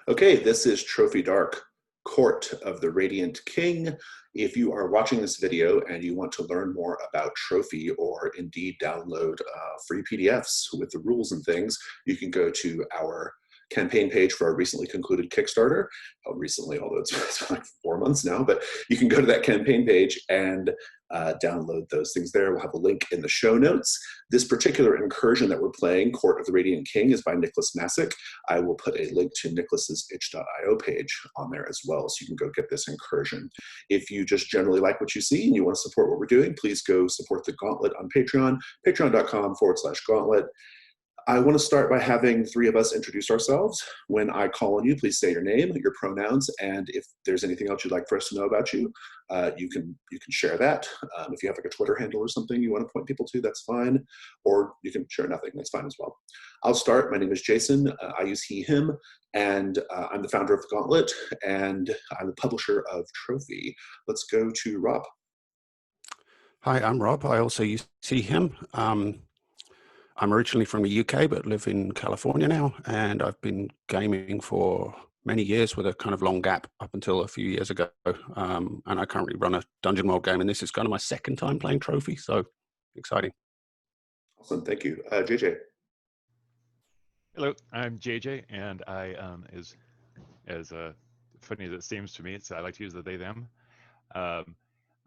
Okay, this is Trophy Dark, Court of the Radiant King. If you are watching this video and you want to learn more about Trophy or indeed download free PDFs with the rules and things, you can go to our campaign page for our recently concluded Kickstarter. Recently, although it's like 4 months now, but you can go to that campaign page and download those things there. We'll have a link in the show notes. This particular incursion that we're playing, Court of the Radiant King, is by Nicholas Masick. I will put a link to Nicholas's itch.io page on there as well, so you can go get this incursion. If you just generally like what you see and you want to support what we're doing, please go support the Gauntlet on Patreon, patreon.com/gauntlet. I want to start by having three of us introduce ourselves. When I call on you, please say your name, your pronouns, and if there's anything else you'd like for us to know about you, you can share that. If you have like a Twitter handle or something you want to point people to, that's fine. Or you can share nothing, that's fine as well. I'll start. My name is Jason. I use he, him, and I'm the founder of the Gauntlet, and I'm the publisher of Trophy. Let's go to Rob. Hi, I'm Rob. I also use he, him. I'm originally from the UK, but live in California now, and I've been gaming for many years with a kind of long gap up until a few years ago. And I currently run a dungeon world game, and this is kind of my second time playing Trophy, so exciting. Awesome, thank you. JJ. Hello, I'm JJ, and I, as funny as it seems to me, I like to use the they, them. I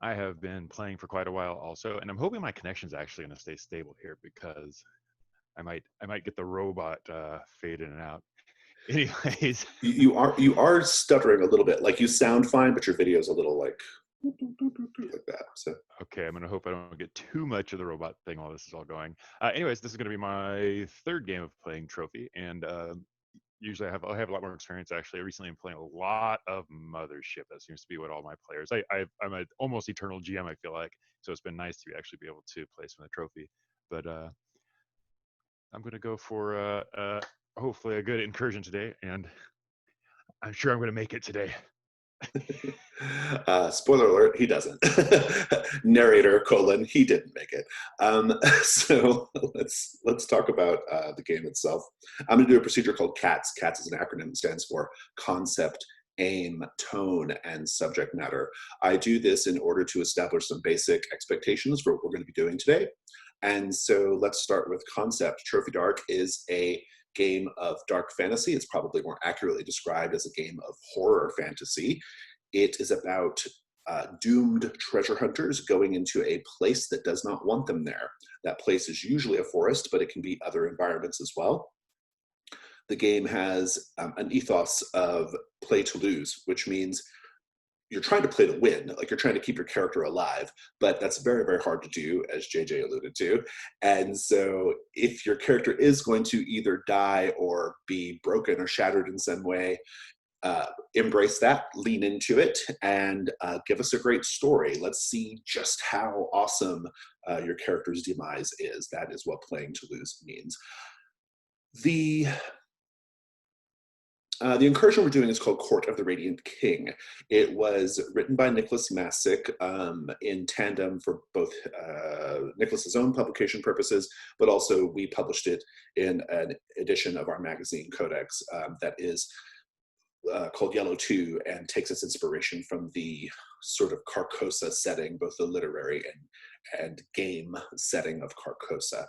have been playing for quite a while also, and I'm hoping my connection's actually going to stay stable here because I might get the robot fade in and out. Anyways, you are stuttering a little bit. Like you sound fine, but your video is a little like that. So okay, I'm gonna hope I don't get too much of the robot thing while this is all going. Anyways, this is gonna be my third game of playing Trophy, and usually I have a lot more experience. Actually, I recently am playing a lot of Mothership. That seems to be what all my players. I'm an almost eternal GM. I feel like, so it's been nice to actually be able to play some of the Trophy, but. I'm going to go for hopefully a good incursion today, and I'm sure I'm going to make it today. Spoiler alert, he doesn't. Narrator, he didn't make it. So let's talk about the game itself. I'm going to do a procedure called CATS. CATS is an acronym that stands for Concept, Aim, Tone, and Subject Matter. I do this in order to establish some basic expectations for what we're going to be doing today. And so let's start with concept. Trophy Dark is a game of dark fantasy. It's probably more accurately described as a game of horror fantasy. It is about doomed treasure hunters going into a place that does not want them there. That place is usually a forest, but it can be other environments as well. The game has an ethos of play to lose, which means you're trying to play to win, like you're trying to keep your character alive, but that's very, very hard to do, as JJ alluded to. And so if your character is going to either die or be broken or shattered in some way, embrace that, lean into it, and give us a great story. Let's see just how awesome your character's demise is. That is what playing to lose means. The incursion we're doing is called Court of the Radiant King. It was written by Nicholas Masick in tandem for both Nicholas's own publication purposes, but also we published it in an edition of our magazine Codex that is called Yellow 2 and takes its inspiration from the sort of Carcosa setting, both the literary and game setting of Carcosa.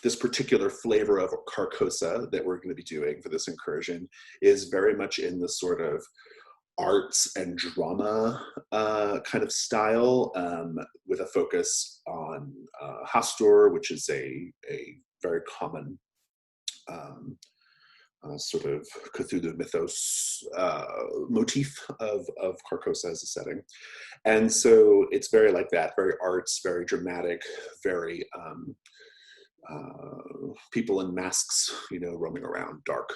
This particular flavor of Carcosa that we're going to be doing for this incursion is very much in the sort of arts and drama kind of style, with a focus on Hastur, which is a very common sort of Cthulhu mythos motif of Carcosa as a setting. And so it's very like that, very arts, very dramatic, very people in masks, roaming around dark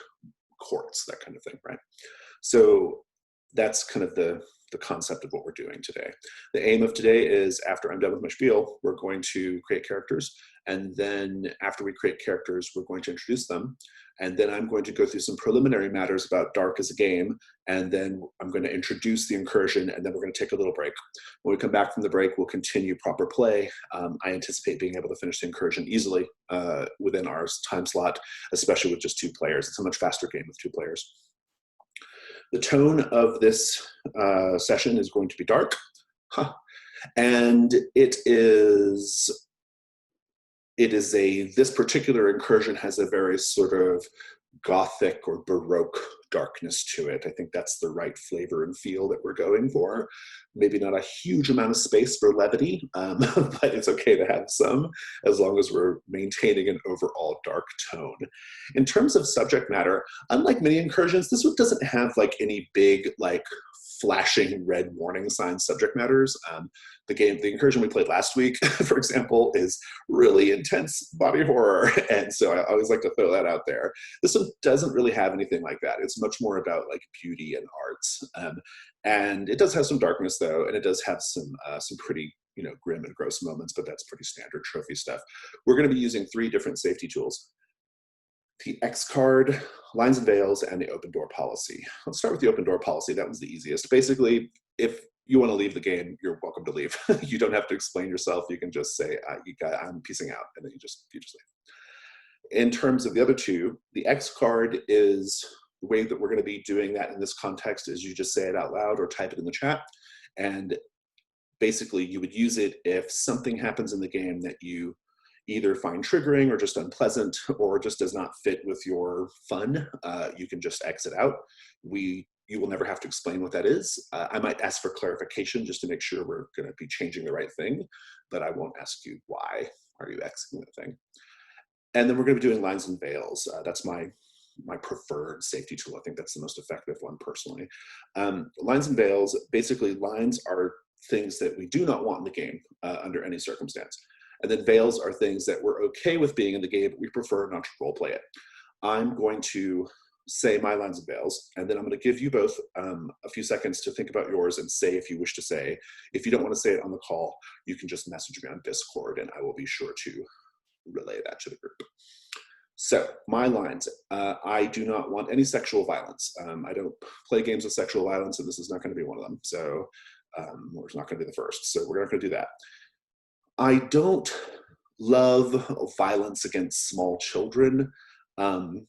courts, that kind of thing, right? So that's kind of the the concept of what we're doing today. The aim of today is, after I'm done with my spiel, we're going to create characters. And then after we create characters, we're going to introduce them. And then I'm going to go through some preliminary matters about Dark as a game. And then I'm going to introduce the incursion, and then we're going to take a little break. When we come back from the break, we'll continue proper play. I anticipate being able to finish the incursion easily within our time slot, especially with just 2 players. It's a much faster game with 2 players. The tone of this session is going to be dark. And this particular incursion has a very sort of Gothic or Baroque darkness to it. I think that's the right flavor and feel that we're going for. Maybe not a huge amount of space for levity, but it's okay to have some, as long as we're maintaining an overall dark tone. In terms of subject matter, unlike many incursions, this one doesn't have like any big, like, flashing red warning sign subject matters. The incursion we played last week, for example, is really intense body horror. And so I always like to throw that out there. This one doesn't really have anything like that. It's much more about like beauty and arts. And it does have some darkness though, and it does have some pretty, grim and gross moments, but that's pretty standard trophy stuff. We're going to be using 3 different safety tools: the X card, lines and veils, and the open door policy. Let's start with the open door policy. That was the easiest. Basically, if you want to leave the game, you're welcome to leave. You don't have to explain yourself. You can just say, I'm peacing out, and then you just leave. In terms of the other 2, the X card is the way that we're going to be doing that in this context is you just say it out loud or type it in the chat. And basically, you would use it if something happens in the game that you either find triggering or just unpleasant or just does not fit with your fun. You can just exit out. You will never have to explain what that is. I might ask for clarification just to make sure we're going to be changing the right thing, but I won't ask you why are you exiting the thing. And then we're going to be doing lines and veils. That's my preferred safety tool. I think that's the most effective one personally. Lines and veils, basically lines are things that we do not want in the game under any circumstance. And then veils are things that we're okay with being in the game, but we prefer not to role play it. I'm going to say my lines and veils, and then I'm going to give you both a few seconds to think about yours and say if you wish to say. If you don't want to say it on the call, you can just message me on Discord, and I will be sure to relay that to the group. So my lines, I do not want any sexual violence. I don't play games with sexual violence, and this is not going to be one of them. So it's not going to be the first. So we're not going to do that. I don't love violence against small children. I'm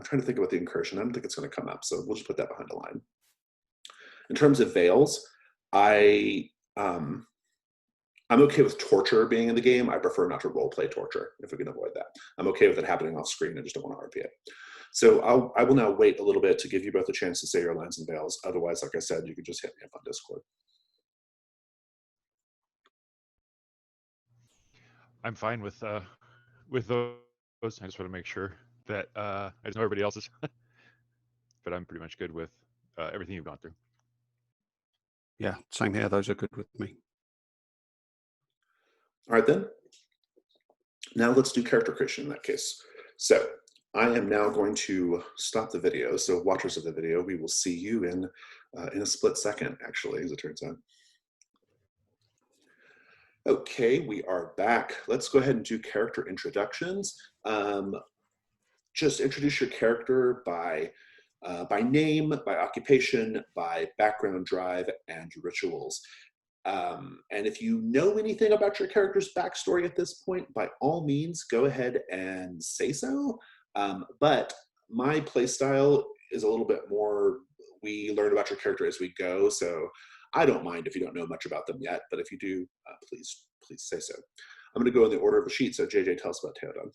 trying to think about the incursion. I don't think it's going to come up, so we'll just put that behind a line. In terms of veils, I'm okay with torture being in the game. I prefer not to role play torture if we can avoid that. I'm okay with it happening off screen. I just don't want to RP it. So I will now wait a little bit to give you both a chance to say your lines and veils. Otherwise, like I said, you can just hit me up on Discord. I'm fine with those. I just want to make sure that I just know everybody else's, but I'm pretty much good with everything you've gone through. Yeah, same here. Those are good with me. All right, then. Now let's do character creation in that case. So I am now going to stop the video. So watchers of the video, we will see you in a split second, actually, as it turns out. Okay, we are back. Let's go ahead and do character introductions. Just introduce your character by name, by occupation, by background drive, and rituals. And if you know anything about your character's backstory at this point, by all means, go ahead and say so. But my playstyle is a little bit more, we learn about your character as we go, so I don't mind if you don't know much about them yet, but if you do, please say so. I'm going to go in the order of the sheet, so JJ, tell us about Teodon.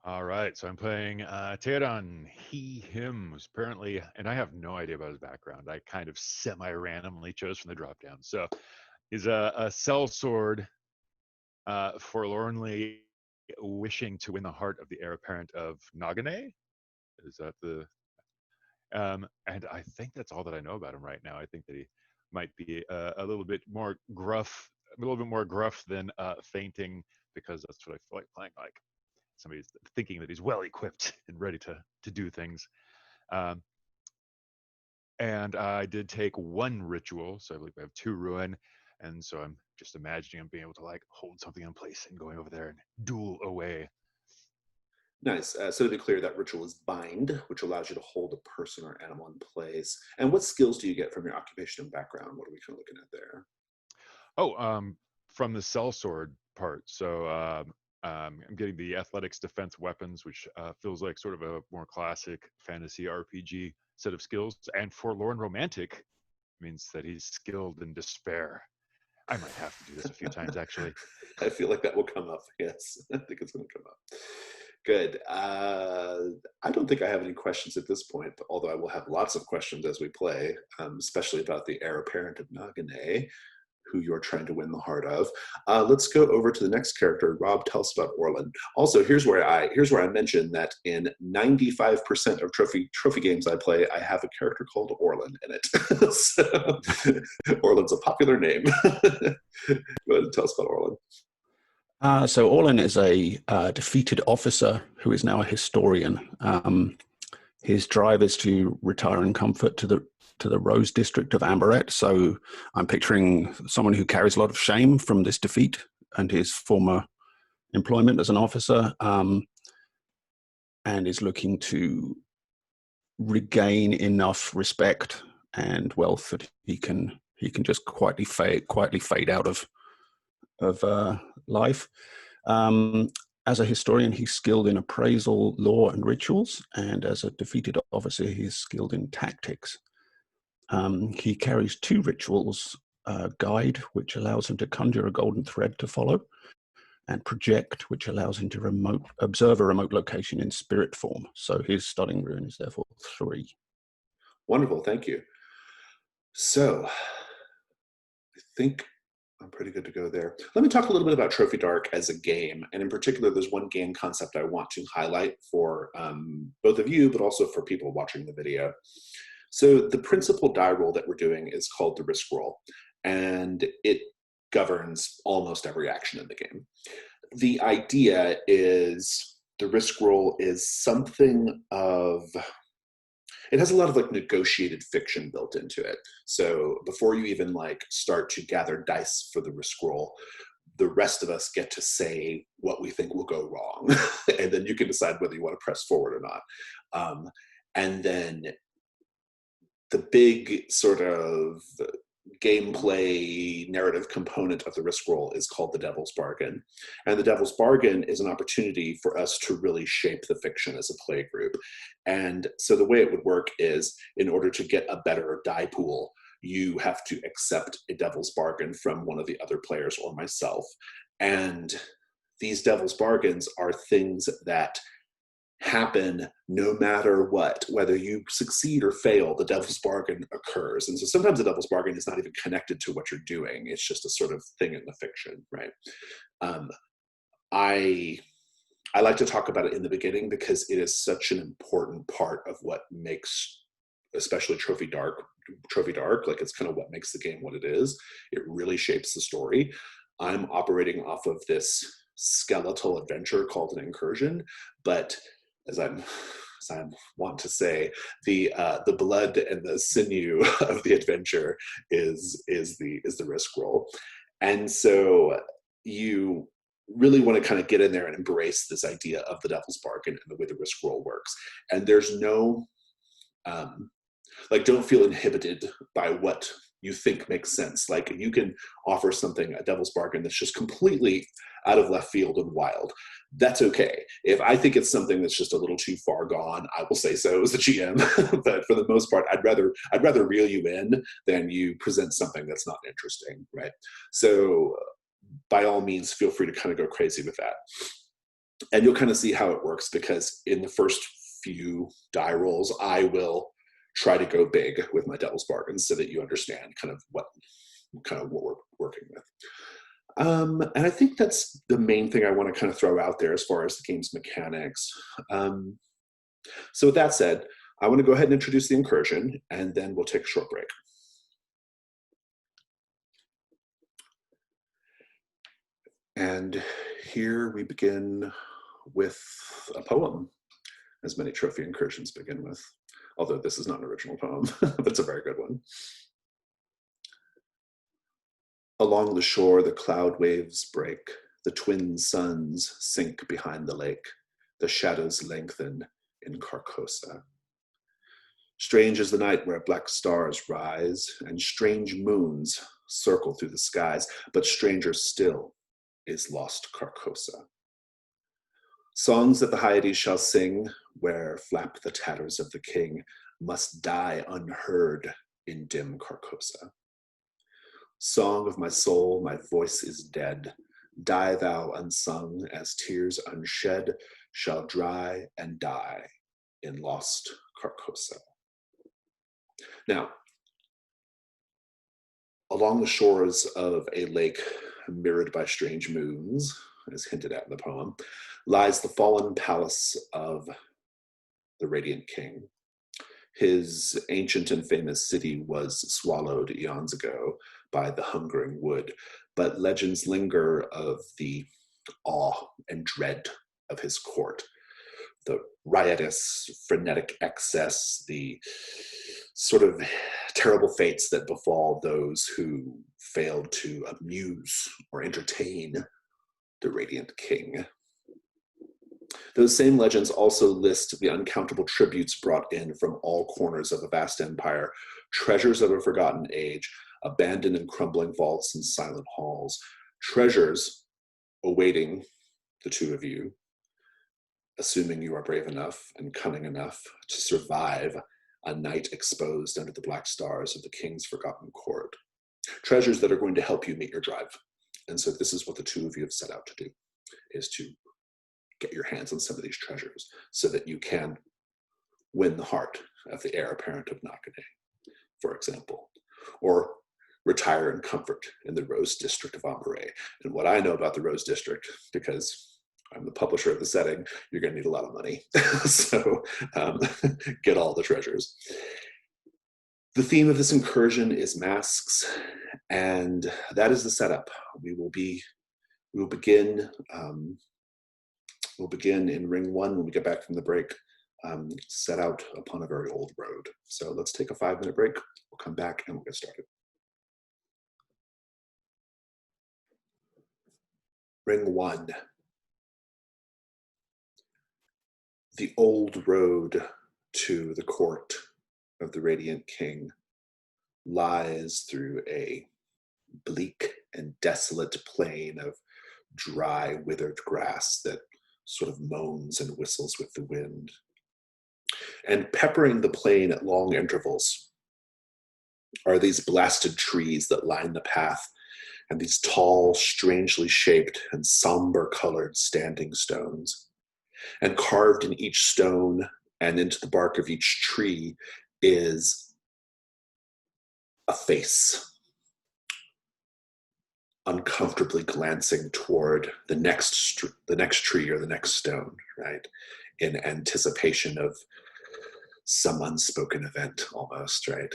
All right, so I'm playing Teodon. Him was apparently, and I have no idea about his background. I kind of semi-randomly chose from the drop-down. So he's a sellsword, forlornly wishing to win the heart of the heir apparent of Nagane. Is that the... and I think that's all that I know about him right now. I think that he might be a little bit more gruff, than fainting, because that's what I feel like playing like. Somebody's thinking that he's well equipped and ready to do things. And I did take one ritual, so I believe I have 2 ruin, and so I'm just imagining I'm being able to like hold something in place and going over there and duel away. Nice. So to be clear, that ritual is bind, which allows you to hold a person or animal in place. And what skills do you get from your occupation and background? What are we kind of looking at there? Oh, from the sellsword part. So I'm getting the athletics, defense, weapons, which feels like sort of a more classic fantasy RPG set of skills. And forlorn romantic means that he's skilled in despair. I might have to do this a few times, actually. I feel like that will come up. Yes, I think it's going to come up. Good. I don't think I have any questions at this point, although I will have lots of questions as we play, especially about the heir apparent of Nagane, who you're trying to win the heart of. Let's go over to the next character. Rob, tell us about Orlin. Also, here's where I mentioned that in 95% of trophy games I play, I have a character called Orlin in it. So, Orlin's a popular name. Go ahead and tell us about Orlin. So Orlin is a defeated officer who is now a historian. His drive is to retire in comfort to the Rose District of Amberette. So I'm picturing someone who carries a lot of shame from this defeat and his former employment as an officer, and is looking to regain enough respect and wealth that he can just quietly fade out of life. As a historian, he's skilled in appraisal, law, and rituals, and as a defeated officer, he's skilled in tactics. He carries 2 rituals, guide, which allows him to conjure a golden thread to follow, and project, which allows him to observe a remote location in spirit form. So his starting rune is therefore 3. Wonderful, thank you. So, I think I'm pretty good to go there. Let me talk a little bit about Trophy Dark as a game. And in particular, there's one game concept I want to highlight for both of you, but also for people watching the video. So the principal die roll that we're doing is called the risk roll, and it governs almost every action in the game. The idea is the risk roll is something of, it has a lot of like negotiated fiction built into it. So before you even like start to gather dice for the risk roll, the rest of us get to say what we think will go wrong. And then you can decide whether you want to press forward or not. And then the big sort of gameplay narrative component of the risk roll is called the Devil's Bargain. And the Devil's Bargain is an opportunity for us to really shape the fiction as a play group. And so the way it would work is, in order to get a better die pool, you have to accept a Devil's Bargain from one of the other players or myself. And these Devil's Bargains are things that happen no matter what. Whether you succeed or fail, the Devil's Bargain occurs. And so sometimes the Devil's Bargain is not even connected to what you're doing. It's just a sort of thing in the fiction, right? I like to talk about it in the beginning because it is such an important part of what makes, especially Trophy Dark, like it's kind of what makes the game what it is. It really shapes the story. I'm operating off of this skeletal adventure called an incursion, but as I want to say, the blood and the sinew of the adventure is the risk roll. And so you really want to kind of get in there and embrace this idea of the Devil's Bargain and the way the risk roll works. And there's no don't feel inhibited by what you think makes sense. Like, you can offer something, a Devil's Bargain, that's just completely out of left field and wild. That's okay. If I think it's something that's just a little too far gone, I will say so as the GM. But for the most part, I'd rather reel you in than you present something that's not interesting, right? So by all means, feel free to kind of go crazy with that. And you'll kind of see how it works, because in the first few die rolls, I will try to go big with my Devil's Bargains so that you understand kind of what we're working with. And I think that's the main thing I want to kind of throw out there as far as the game's mechanics. So with that said, I want to go ahead and introduce the incursion, and then we'll take a short break. And here we begin with a poem, as many trophy incursions begin with. although this is not an original poem, but it's a very good one. Along the shore, the cloud waves break. The twin suns sink behind the lake. The shadows lengthen in Carcosa. Strange is the night where black stars rise, and strange moons circle through the skies, but stranger still is lost Carcosa. Songs that the Hyades shall sing, where flap the tatters of the king, must die unheard in dim Carcosa. Song of my soul, my voice is dead. Die thou unsung, as tears unshed shall dry and die in lost Carcosa. Now, along the shores of a lake mirrored by strange moons, as hinted at in the poem, lies the fallen palace of the Radiant King. His ancient and famous city was swallowed eons ago by the hungering wood, but legends linger of the awe and dread of his court, the riotous, frenetic excess, the sort of terrible fates that befall those who failed to amuse or entertain the Radiant King. Those same legends also list the uncountable tributes brought in from all corners of a vast empire, treasures of a forgotten age, abandoned and crumbling vaults and silent halls, treasures awaiting the two of you, assuming you are brave enough and cunning enough to survive a night exposed under the black stars of the king's forgotten court. Treasures that are going to help you meet your drive. And so this is what the two of you have set out to do, is to get your hands on some of these treasures so that you can win the heart of the heir apparent of Nakane, for example, or retire in comfort in the Rose District of Amare. And what I know about the Rose District, because I'm the publisher of the setting, you're going to need a lot of money. So get all the treasures. The theme of this incursion is masks, and that is the setup. We'll begin in ring one when we get back from the break, set out upon a very old road. So let's take a 5-minute break. We'll come back and we'll get started. Ring one. The old road to the court of the Radiant King lies through a bleak and desolate plain of dry, withered grass that sort of moans and whistles with the wind. And peppering the plain at long intervals are these blasted trees that line the path, and these tall, strangely shaped and somber colored standing stones. And carved in each stone and into the bark of each tree is a face, uncomfortably glancing toward the next tree or the next stone, right? In anticipation of some unspoken event almost, right?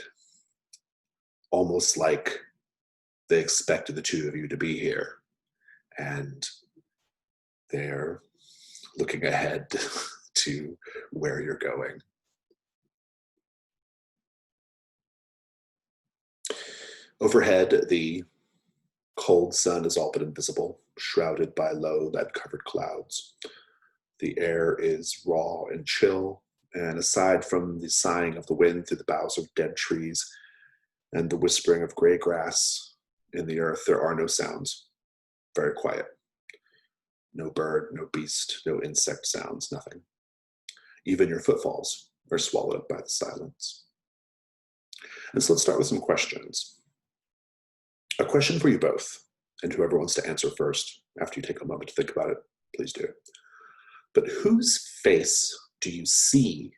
Almost like they expected the two of you to be here, and they're looking ahead to where you're going. Overhead, the cold sun is all but invisible, shrouded by low, lead-covered clouds. The air is raw and chill, and aside from the sighing of the wind through the boughs of dead trees and the whispering of gray grass in the earth, there are no sounds. Very quiet. No bird, no beast, no insect sounds, nothing. Even your footfalls are swallowed up by the silence. And so let's start with some questions. A question for you both, and whoever wants to answer first, after you take a moment to think about it, please do. But whose face do you see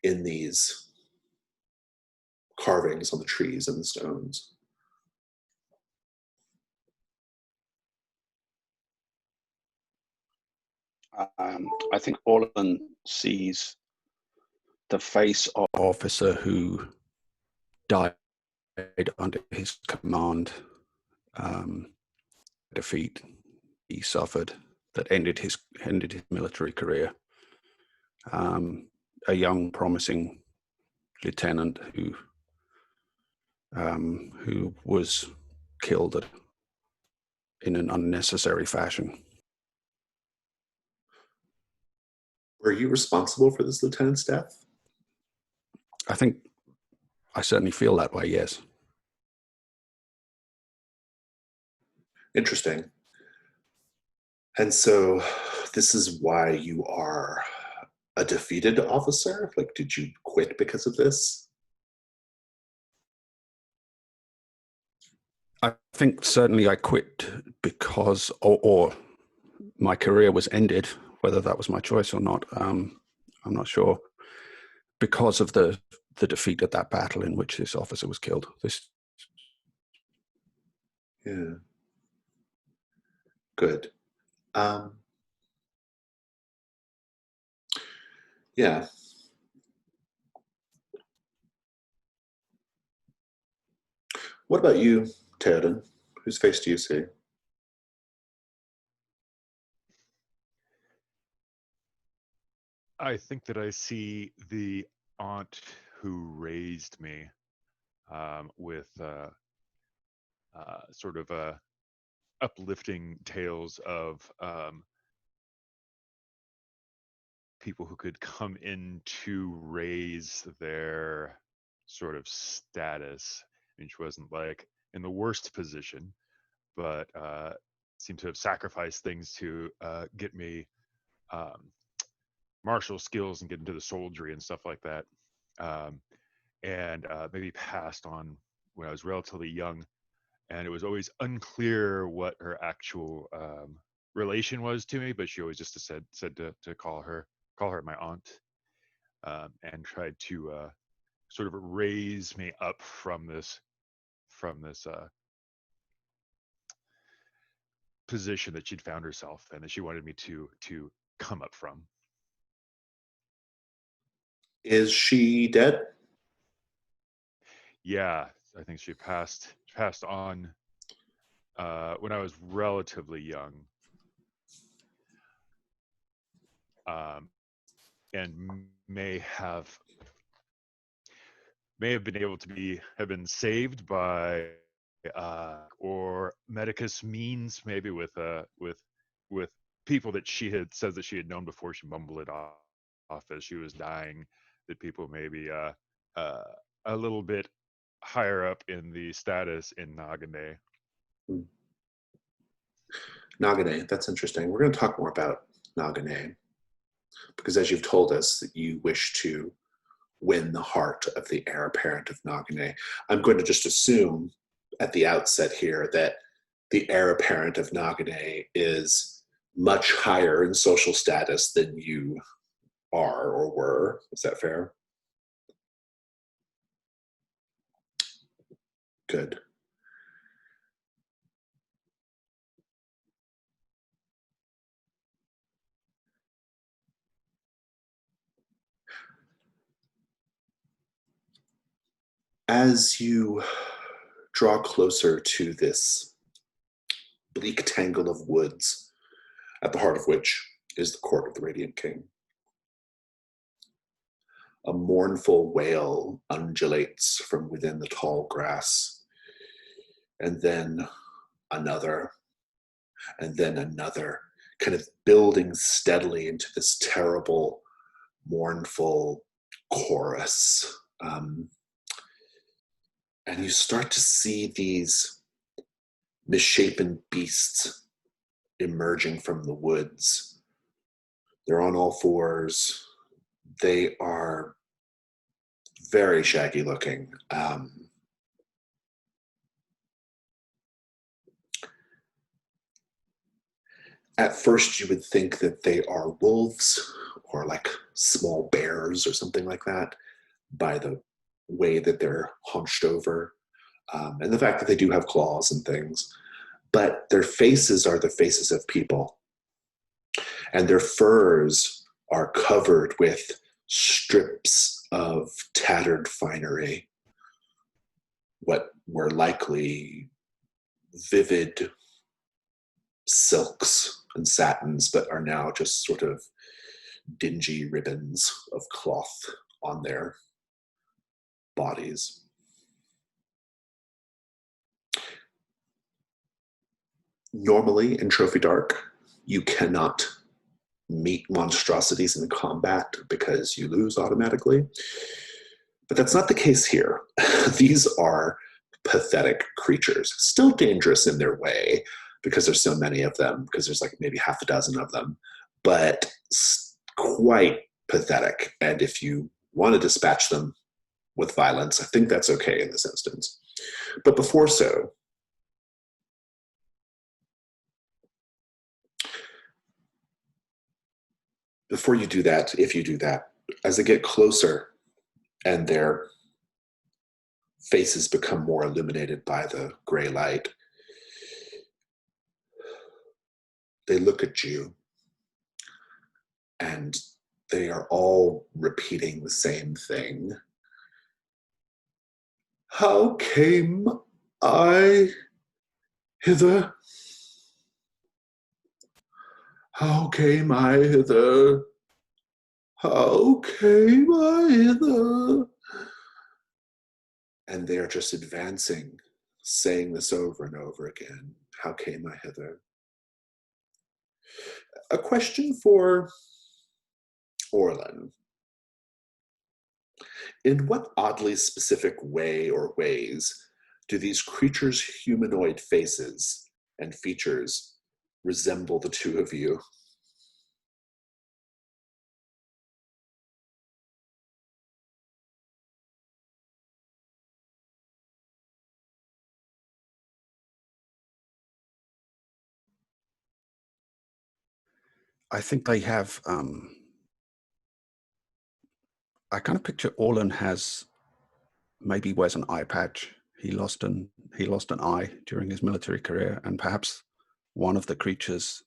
in these carvings on the trees and the stones? I think Orlan sees the face of an officer who died under his command, defeat he suffered that ended his military career. a young, promising lieutenant who was killed in an unnecessary fashion. Were you responsible for this lieutenant's death? I certainly feel that way, yes. Interesting. And so this is why you are a defeated officer? Like, did you quit because of this? I think certainly I quit because, or my career was ended, whether that was my choice or not. I'm not sure. Because of the defeat at that battle in which this officer was killed. Yeah. Good. Yeah. What about you, Teodon? Whose face do you see? I think that I see the aunt who raised me, with sort of uplifting tales of people who could come in to raise their sort of status. And she wasn't like in the worst position, but seemed to have sacrificed things to get me um, martial skills and get into the soldiery and stuff like that. Um, and maybe passed on when I was relatively young. And it was always unclear what her actual relation was to me, but she always just said to call her my aunt, and tried to sort of raise me up from this position that she'd found herself in, that she wanted me to come up from. Is she dead? Yeah, I think she passed on when I was relatively young, and may have been able to have been saved by or medicus means, maybe with people that she had said that she had known before she mumbled it off as she was dying, that people maybe a little bit higher up in the status in Nagane. Nagane, that's interesting. We're going to talk more about Nagane because, as you've told us, that you wish to win the heart of the heir apparent of Nagane. I'm going to just assume at the outset here that the heir apparent of Nagane is much higher in social status than you are or were. Is that fair? Good. As you draw closer to this bleak tangle of woods, at the heart of which is the court of the Radiant King, a mournful wail undulates from within the tall grass, and then another, and then another, kind of building steadily into this terrible, mournful chorus. And you start to see these misshapen beasts emerging from the woods. They're on all fours. They are very shaggy looking. At first, you would think that they are wolves or like small bears or something like that by the way that they're hunched over, and the fact that they do have claws and things. But their faces are the faces of people, and their furs are covered with strips of tattered finery, what were likely vivid silks and satins, but are now just sort of dingy ribbons of cloth on their bodies. Normally in Trophy Dark, you cannot meet monstrosities in combat because you lose automatically. But that's not the case here. These are pathetic creatures, still dangerous in their way because there's so many of them, because there's like maybe half a dozen of them, but quite pathetic. And if you want to dispatch them with violence, I think that's okay in this instance. But before you do that, if you do that, as they get closer and their faces become more illuminated by the gray light, they look at you and they are all repeating the same thing. How came I hither? How came I hither? How came I hither? And they are just advancing, saying this over and over again. How came I hither? A question for Orlin. In what oddly specific way or ways do these creatures' humanoid faces and features resemble the two of you? I think they have. I kind of picture Orlan has maybe wears an eye patch. He lost an eye during his military career, and perhaps one of the creatures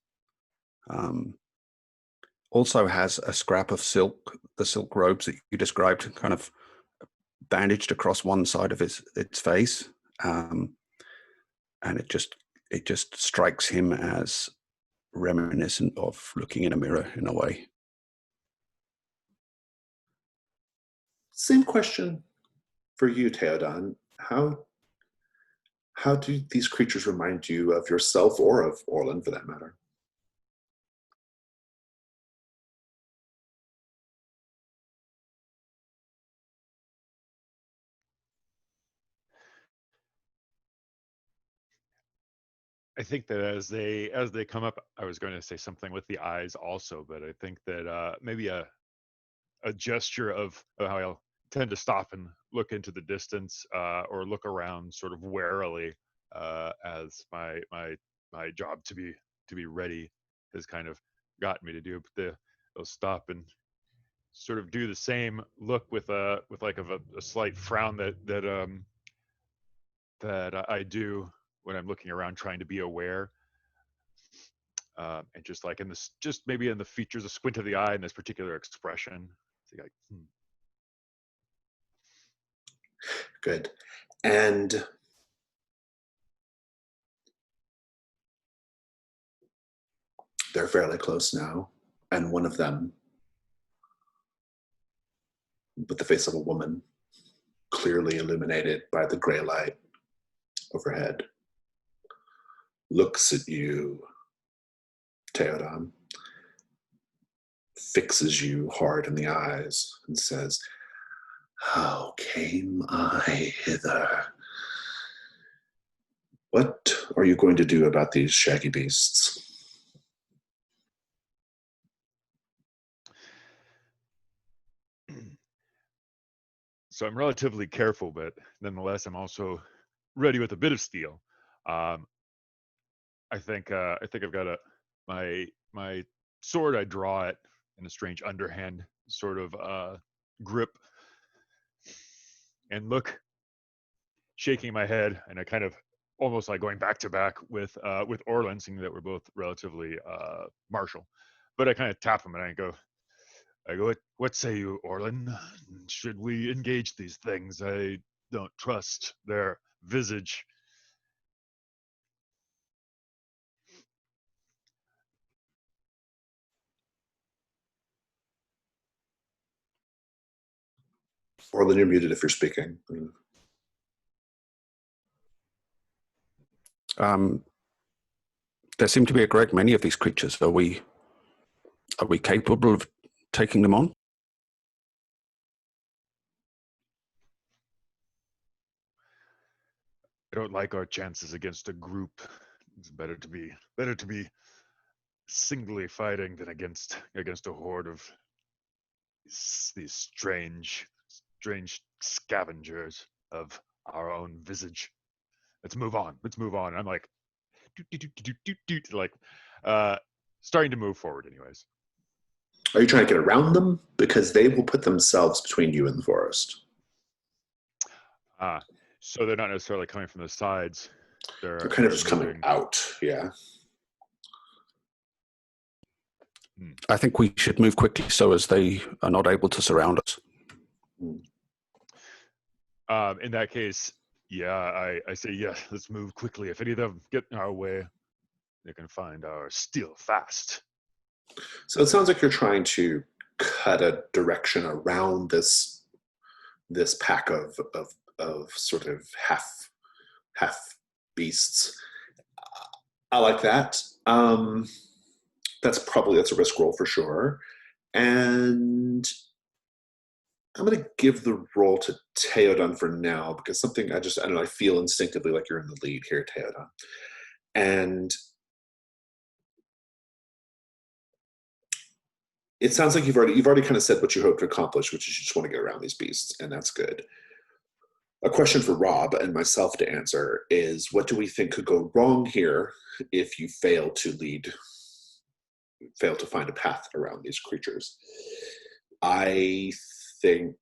also has a scrap of silk, the silk robes that you described, kind of bandaged across one side of its face, and it just strikes him as reminiscent of looking in a mirror in a way. Same question for you, Teodon. How do these creatures remind you of yourself or of Orlin, for that matter? I think that as they come up, I was going to say something with the eyes also, but I think that maybe a gesture of how I'll tend to stop and look into the distance or look around sort of warily as my job to be ready has kind of gotten me to do. But they'll stop and sort of do the same look with like a slight frown that I do when I'm looking around trying to be aware. And just like in this, just maybe in the features, a squint of the eye and this particular expression. So like, Good. And they're fairly close now. And one of them, with the face of a woman, clearly illuminated by the gray light overhead, looks at you, Teodon, fixes you hard in the eyes, and says, how came I hither? What are you going to do about these shaggy beasts? so I'm relatively careful, but nonetheless, I'm also ready with a bit of steel. Um, I think I've got my sword. I draw it in a strange underhand sort of grip, and look, shaking my head, and I kind of almost like going back to back with Orlin, seeing that we're both relatively martial. But I kind of tap him and I go, what say you, Orlin? Should we engage these things? I don't trust their visage. Orlin, you're muted if you're speaking. There seem to be a great many of these creatures. Are we capable of taking them on? I don't like our chances against a group. It's better to be singly fighting than against a horde of these strange scavengers of our own visage. Let's move on. And I'm like, like, starting to move forward. Anyways, Are you trying to get around them? Because they will put themselves between you and the forest. so they're not necessarily coming from the sides. They're kind of just coming out. Yeah. I think we should move quickly so as they are not able to surround us. In that case, yeah, I say yes. Let's move quickly. If any of them get in our way, they can find our steel fast. So it sounds like you're trying to cut a direction around this pack of sort of half beasts. I like that. That's a risk roll for sure. And I'm going to give the roll to Teodon for now because something I don't know, I feel instinctively like you're in the lead here, Teodon. And it sounds like you've already kind of said what you hope to accomplish, which is you just want to get around these beasts, and that's good. A question for Rob and myself to answer is, what do we think could go wrong here if you fail to find a path around these creatures? I think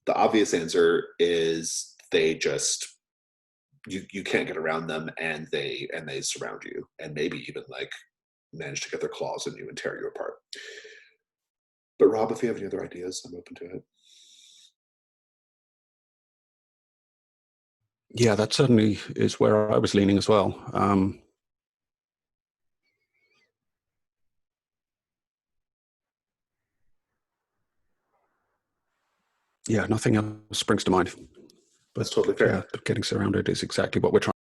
the obvious answer is they just you can't get around them, and they surround you, and maybe even like manage to get their claws in you and tear you apart. But Rob, if you have any other ideas, I'm open to it. Yeah, that certainly is where I was leaning as well. Yeah, nothing else springs to mind. But that's totally fair. Yeah, getting surrounded is exactly what we're trying.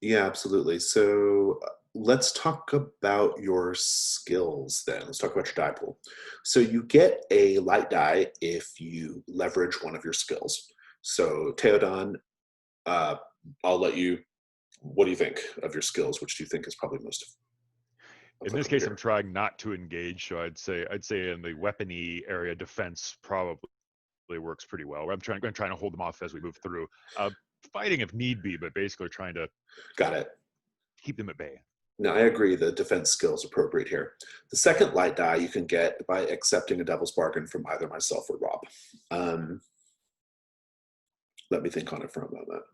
Yeah, absolutely. So let's talk about your skills then. Let's talk about your die pool. So you get a light die if you leverage one of your skills. So Teodon, I'll let you. What do you think of your skills? Which do you think is probably most? In this case, I'm trying not to engage, so I'd say in the weapony area, defense probably works pretty well. I'm trying to hold them off as we move through. Fighting if need be, but basically trying to keep them at bay. No, I agree. The defense skill is appropriate here. The second light die you can get by accepting a devil's bargain from either myself or Rob. Let me think on it for a moment.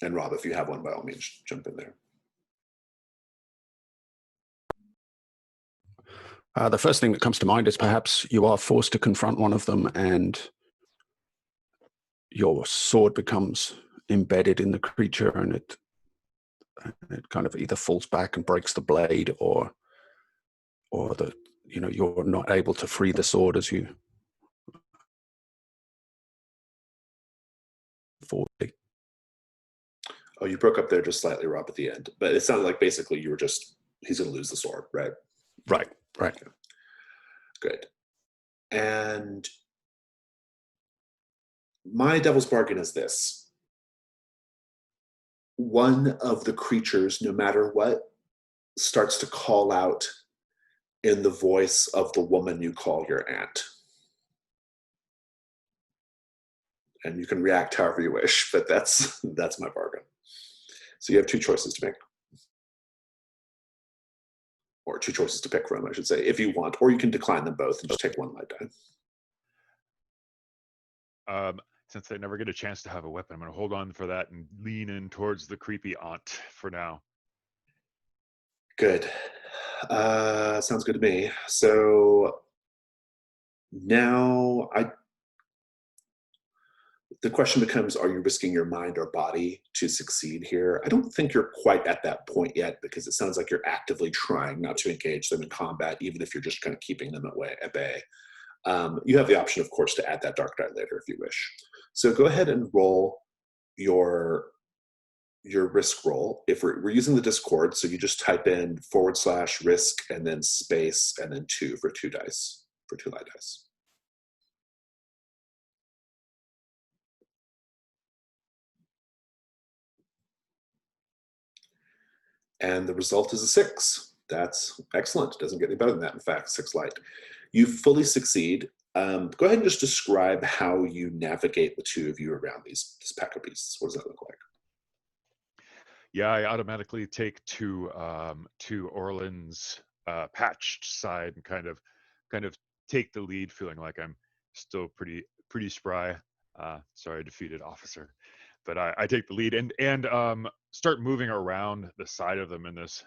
And Rob, if you have one, by all means, jump in there. The first thing that comes to mind is perhaps you are forced to confront one of them and your sword becomes embedded in the creature and it kind of either falls back and breaks the blade or you're not able to free the sword as you fall. Oh, you broke up there just slightly, Rob, at the end. But it sounded like basically you were he's going to lose the sword, right? Right. Good. And my devil's bargain is this. One of the creatures, no matter what, starts to call out in the voice of the woman you call your aunt. And you can react however you wish, but that's my bargain. So you have two choices to make. Or two choices to pick from, I should say, if you want, or you can decline them both and just take one light die. Since I never get a chance to have a weapon, I'm going to hold on for that and lean in towards the creepy aunt for now. Good. Sounds good to me. So now the question becomes, are you risking your mind or body to succeed here? I don't think you're quite at that point yet, because it sounds like you're actively trying not to engage them in combat, even if you're just kind of keeping them at bay. You have the option, of course, to add that dark die later if you wish. So go ahead and roll your risk roll. If we're using the Discord, so you just type in /risk and then space and then 2 for 2 dice, for 2 light dice. And the result is a 6. That's excellent. It doesn't get any better than that, in fact, 6 light. You fully succeed. Go ahead and just describe how you navigate the two of you around this pack of beasts. What does that look like? Yeah, I automatically take to Orland's patched side and kind of take the lead, feeling like I'm still pretty spry. Sorry, defeated officer, but I take the lead and start moving around the side of them in this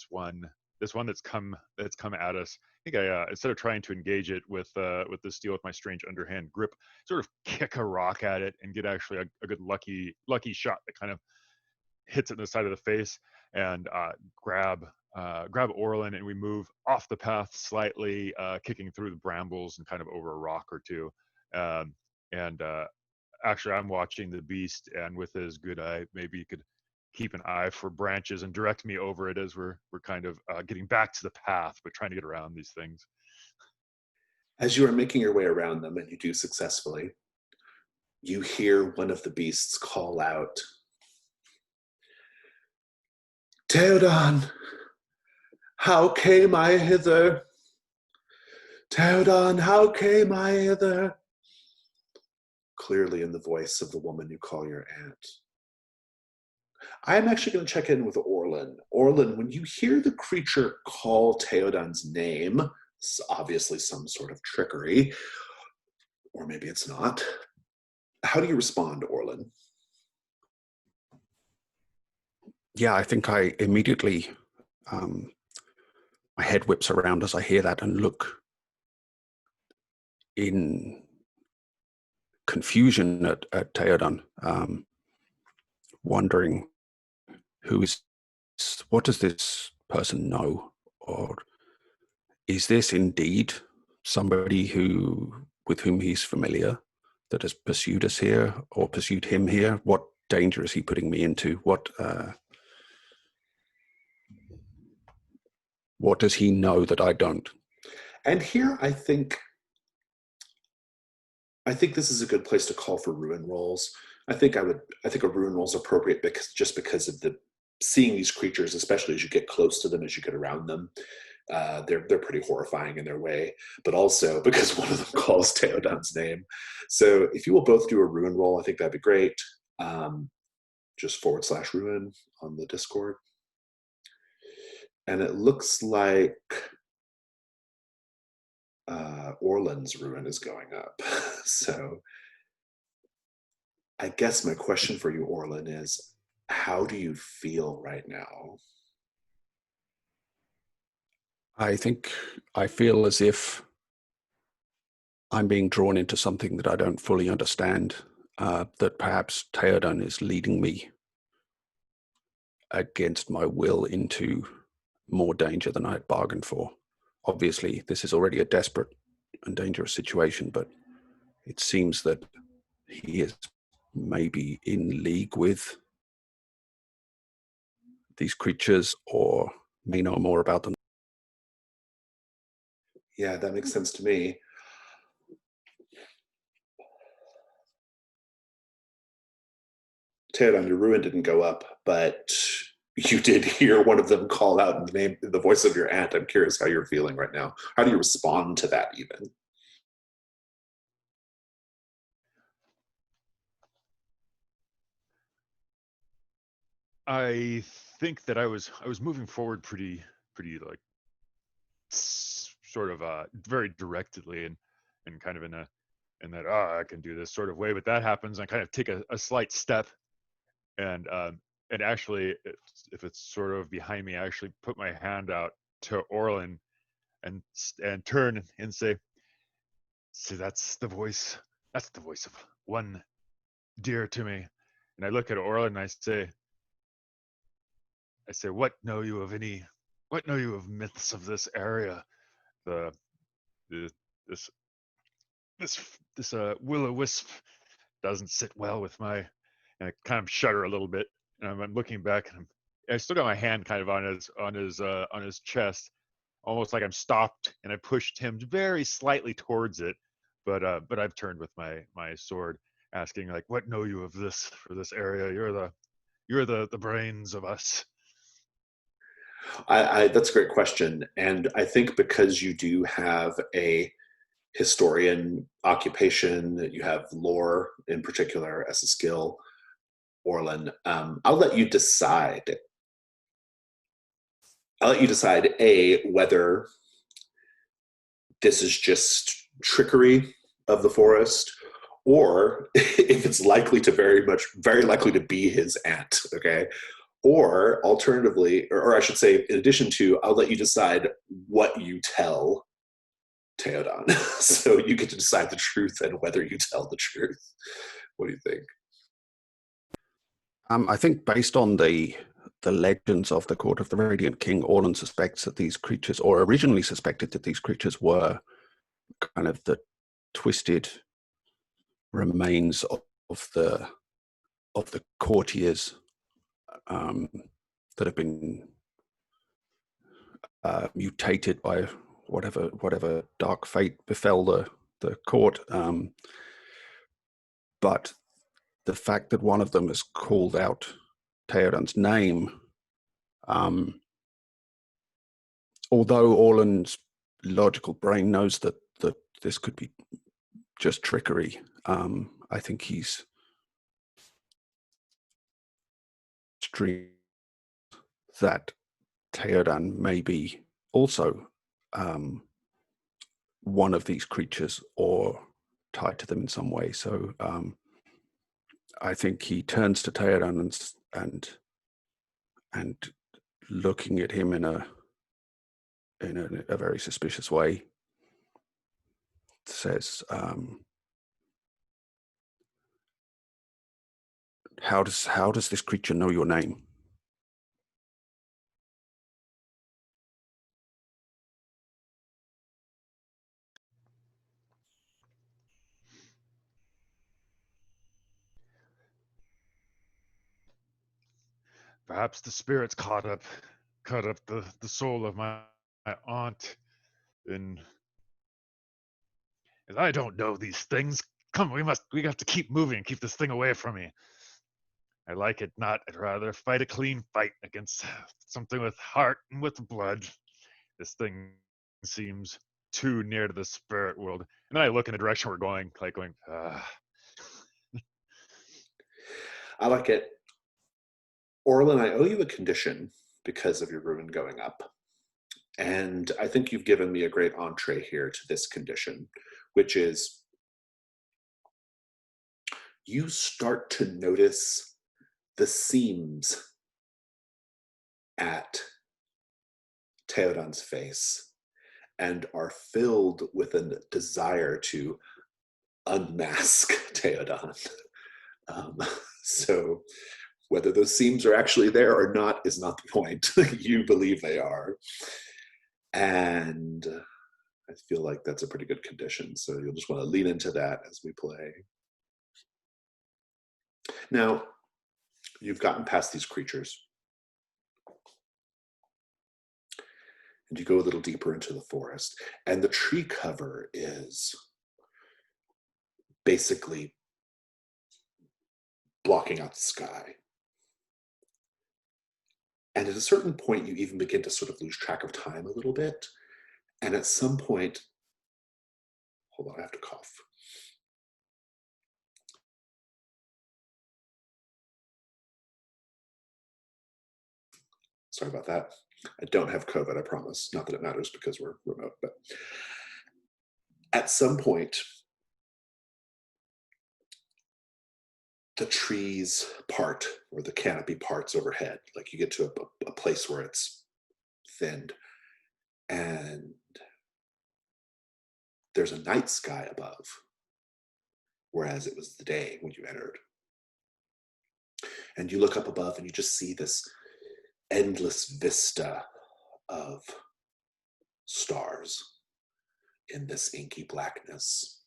one that's come at us. I think I instead of trying to engage it with the steel with my strange underhand grip, sort of kick a rock at it and get actually a good lucky shot that kind of hits it in the side of the face, and grab Orlin, and we move off the path slightly, kicking through the brambles and kind of over a rock or two. And actually, I'm watching the beast, and with his good eye, maybe he could keep an eye for branches and direct me over it as we're kind of getting back to the path, but trying to get around these things. As you are making your way around them, and you do successfully, you hear one of the beasts call out, "Teodon, how came I hither? Teodon, how came I hither?" Clearly in the voice of the woman you call your aunt. I'm actually going to check in with Orlin. Orlin, when you hear the creature call Teodon's name, it's obviously some sort of trickery, or maybe it's not. How do you respond, Orlin? Yeah, I think I immediately, my head whips around as I hear that and look in confusion at Teodon, wondering what does this person know? Or is this indeed somebody with whom he's familiar that has pursued us here or pursued him here? What danger is he putting me into? What does he know that I don't? And here, I think this is a good place to call for ruin rolls. I think a ruin roll is appropriate because of the seeing these creatures, especially as you get close to them, as you get around them. They're pretty horrifying in their way, but also because one of them calls Teodon's name. So if you will both do a ruin roll, I think that'd be great. Just /ruin on the Discord. And it looks like Orland's ruin is going up. So I guess my question for you, Orlin, is how do you feel right now? I think I feel as if I'm being drawn into something that I don't fully understand, that perhaps Teodon is leading me against my will into more danger than I had bargained for. Obviously, this is already a desperate and dangerous situation, but it seems that he is maybe in league with these creatures or may know more about them. Yeah, that makes sense to me. Teodon, your ruin didn't go up, but you did hear one of them call out in the voice of your aunt. I'm curious how you're feeling right now. How do you respond to that even? I think that I was moving forward pretty like sort of very directly and kind of in that I can do this sort of way, but that happens. I kind of take a slight step, and actually, if it's sort of behind me, I actually put my hand out to Orlin and turn and say, "See, that's the voice of one dear to me. And I look at Orlin and I say, what know you of myths of this area? The, the this this will-o-wisp doesn't sit well with my, and I kind of shudder a little bit, and I'm looking back, and I still got my hand kind of on his chest, almost like I'm stopped, and I pushed him very slightly towards it, but I've turned with my sword, asking like, what know you of this for this area? You're the brains of us. That's a great question. And I think because you do have a historian occupation, you have lore in particular as a skill, Orlin, I'll let you decide. I'll let you decide, A, whether this is just trickery of the forest, or if it's very likely to be his aunt, okay? Or alternatively, or I should say, in addition to, I'll let you decide what you tell Teodon. So you get to decide the truth and whether you tell the truth. What do you think? I think based on the legends of the Court of the Radiant King, Orlin suspects that these creatures, or originally suspected that these creatures were kind of the twisted remains of the courtiers that have been mutated by whatever dark fate befell the court. But the fact that one of them has called out Teodon's name, although Orlan's logical brain knows that this could be just trickery, I think he's extreme that Teodon may be also one of these creatures or tied to them in some way. So I think he turns to Teodon and looking at him in a very suspicious way, says, how does this creature know your name? Perhaps the spirits caught up the soul of my aunt, and as I don't know these things. Come, we have to keep moving, keep this thing away from me. I like it not. I'd rather fight a clean fight against something with heart and with blood. This thing seems too near to the spirit world. And then I look in the direction we're going, like going, I like it. Orlin, I owe you a condition because of your ruin going up. And I think you've given me a great entree here to this condition, which is you start to notice the seams at Teodon's face and are filled with a desire to unmask Teodon. So whether those seams are actually there or not is not the point. You believe they are. And I feel like that's a pretty good condition. So you'll just want to lean into that as we play. Now, you've gotten past these creatures. And you go a little deeper into the forest. And the tree cover is basically blocking out the sky. And at a certain point, you even begin to sort of lose track of time a little bit. And at some point, hold on, I have to cough. Sorry about that. I don't have COVID, I promise. Not that it matters because we're remote, but at some point, the trees part, or the canopy parts overhead. Like you get to a place where it's thinned, and there's a night sky above, whereas it was the day when you entered. And you look up above and you just see this endless vista of stars in this inky blackness.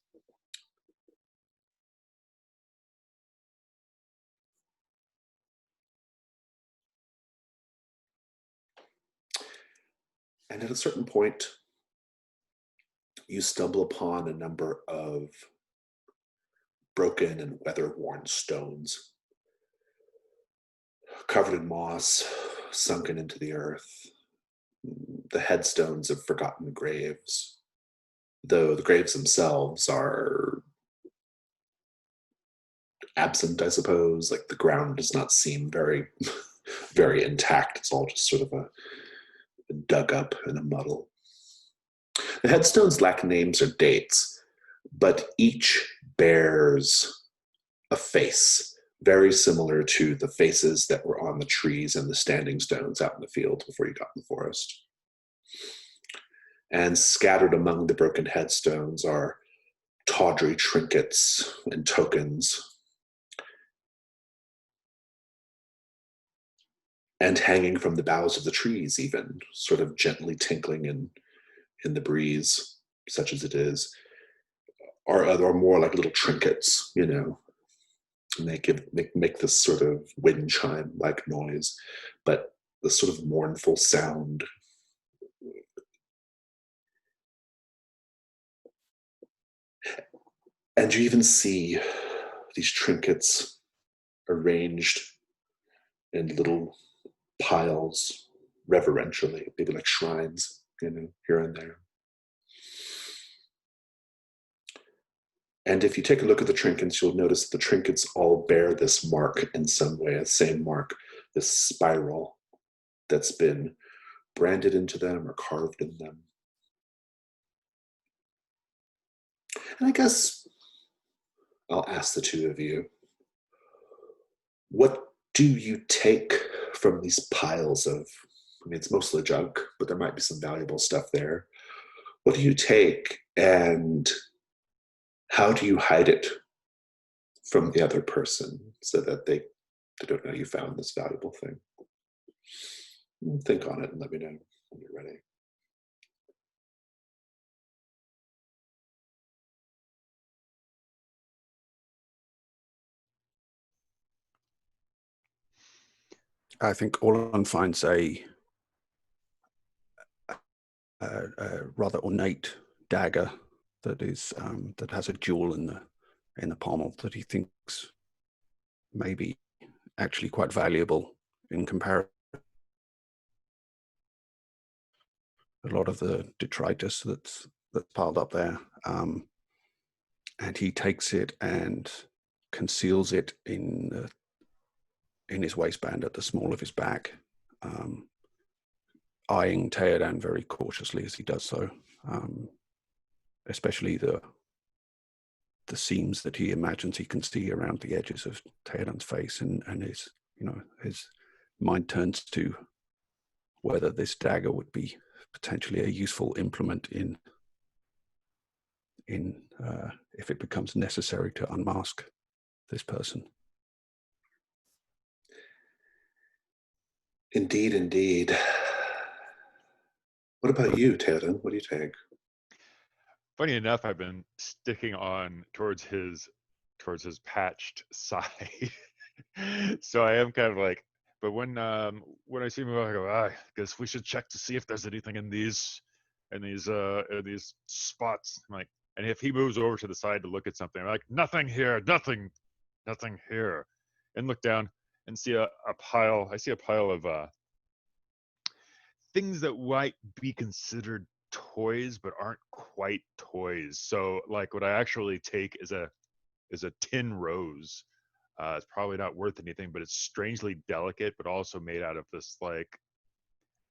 And at a certain point, you stumble upon a number of broken and weather-worn stones, covered in moss, sunken into the earth, the headstones of forgotten graves, though the graves themselves are absent, I suppose. Like the ground does not seem very, very intact. It's all just sort of a dug up in a muddle. The headstones lack names or dates, but each bears a face very similar to the faces that were on the trees and the standing stones out in the field before you got in the forest. And scattered among the broken headstones are tawdry trinkets and tokens. And hanging from the boughs of the trees, even sort of gently tinkling in the breeze, such as it is, are more like little trinkets, you know, and they make this sort of wind chime like noise, but the sort of mournful sound. And you even see these trinkets arranged in little piles reverentially, maybe like shrines, you know, here and there. And if you take a look at the trinkets, you'll notice the trinkets all bear this mark in some way, a same mark, this spiral that's been branded into them or carved in them. And I guess I'll ask the two of you, what do you take from these piles of, I mean, it's mostly junk, but there might be some valuable stuff there. What do you take and how do you hide it from the other person so that they don't know you found this valuable thing? Think on it and let me know when you're ready. I think Orlan finds a rather ornate dagger that is that has a jewel in the pommel that he thinks may be actually quite valuable in comparison to a lot of the detritus that's piled up there. And he takes it and conceals it in his waistband at the small of his back, eyeing Teodon very cautiously as he does so, especially the seams that he imagines he can see around the edges of Teodon's face, and his, you know, his mind turns to whether this dagger would be potentially a useful implement in if it becomes necessary to unmask this person. Indeed, indeed. What about you, Teodon? What do you take? Funny enough, I've been sticking on towards his patched side. So I am kind of like, but when I see him, I go, I guess we should check to see if there's anything in these spots. I'm like, and if he moves over to the side to look at something, I'm like, nothing here, nothing here, and look down and see a pile. I see a pile of things that might be considered toys but aren't quite toys. So like what I actually take is a tin rose. It's probably not worth anything, but it's strangely delicate, but also made out of this, like,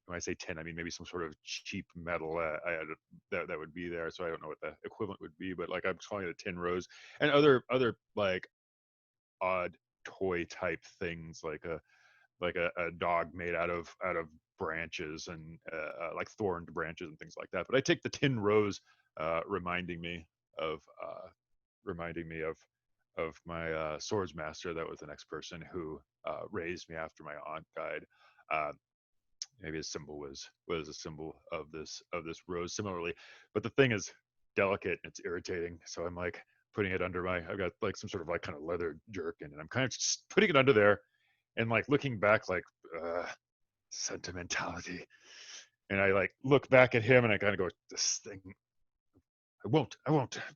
when I say tin, I mean maybe some sort of cheap metal that would be there. So I don't know what the equivalent would be, but like I'm calling it a tin rose, and other like odd toy type things, like a dog made out of branches and like thorned branches and things like that. But I take the tin rose, reminding me of swords master that was the next person who raised me after my aunt died. Maybe his symbol was a symbol of this rose similarly, but the thing is delicate and it's irritating, so I'm like putting it under I've got like some sort of like kind of leather jerkin, and I'm kind of just putting it under there and like looking back like sentimentality, and I like look back at him and I kind of go, this thing, I won't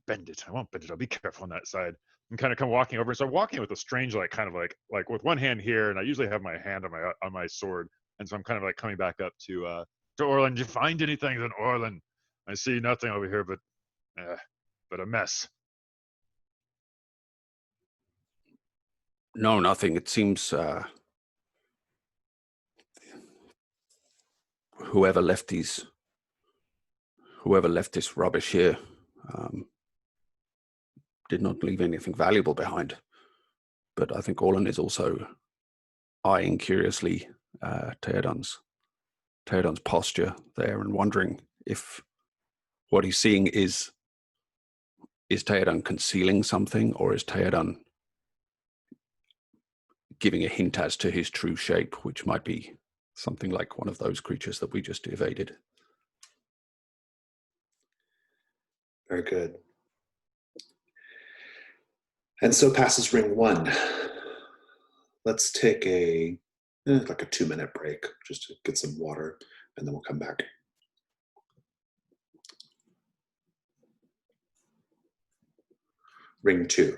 bend it, I'll be careful on that side, and kind of come walking over. So I'm walking with a strange like kind of like with one hand here, and I usually have my hand on my sword, and so I'm kind of like coming back up to Orlin. Did you find anything? Then Orlin, I see nothing over here but a mess. No, nothing. It seems whoever left this rubbish here did not leave anything valuable behind. But I think Orlin is also eyeing curiously Teodon's posture there and wondering if what he's seeing is Teodon concealing something, or is Teodon giving a hint as to his true shape, which might be something like one of those creatures that we just evaded. Very good. And so passes ring 1. Let's take like a 2-minute break just to get some water, and then we'll come back. Ring 2.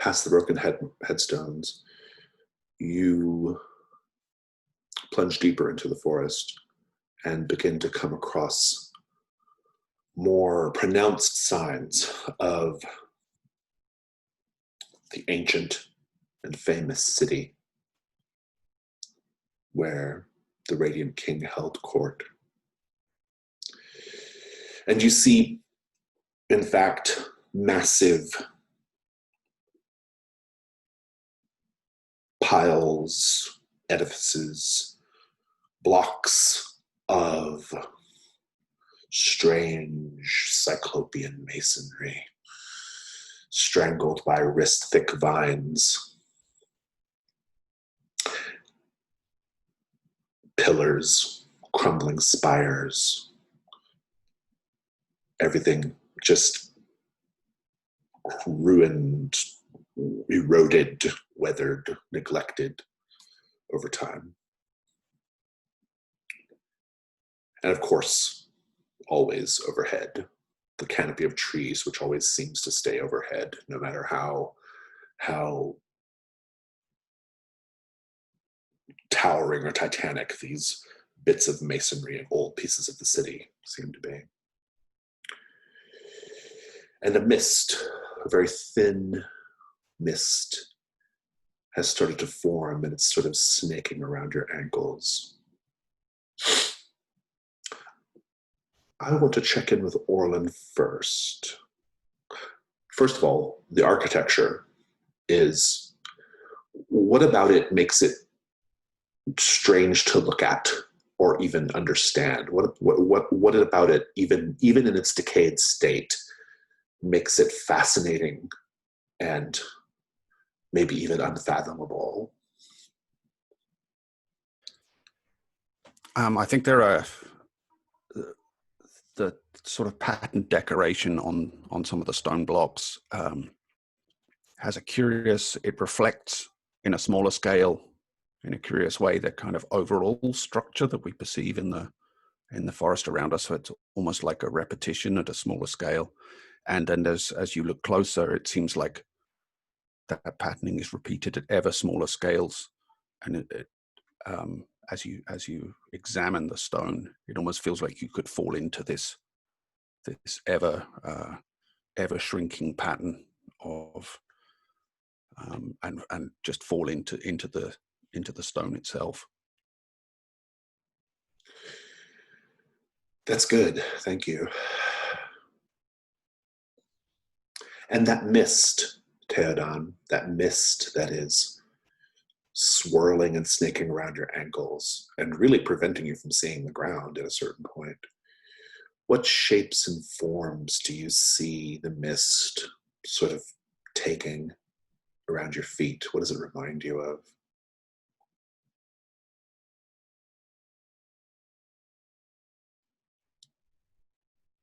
Past the broken headstones, you plunge deeper into the forest and begin to come across more pronounced signs of the ancient and famous city where the Radiant King held court. And you see, in fact, massive piles, edifices, blocks of strange cyclopean masonry, strangled by wrist-thick vines, pillars, crumbling spires, everything just ruined, eroded, weathered, neglected over time. And of course, always overhead, the canopy of trees, which always seems to stay overhead, no matter how towering or titanic these bits of masonry and old pieces of the city seem to be. And a mist, a very thin mist, has started to form, and it's sort of snaking around your ankles. I want to check in with Orlin first. First of all, the architecture is, what about it makes it strange to look at or even understand? What about it, even in its decayed state, makes it fascinating and maybe even unfathomable? I think there are the sort of patterned decoration on some of the stone blocks has a curious, it reflects in a smaller scale, in a curious way, that kind of overall structure that we perceive in the forest around us. So it's almost like a repetition at a smaller scale. And then as you look closer, it seems like that patterning is repeated at ever smaller scales. And as you examine the stone, it almost feels like you could fall into this ever shrinking pattern of and just fall into the stone itself. That's good, thank you. And that mist, Teodon, that mist that is swirling and snaking around your ankles and really preventing you from seeing the ground at a certain point. what shapes and forms do you see the mist sort of taking around your feet? What does it remind you of?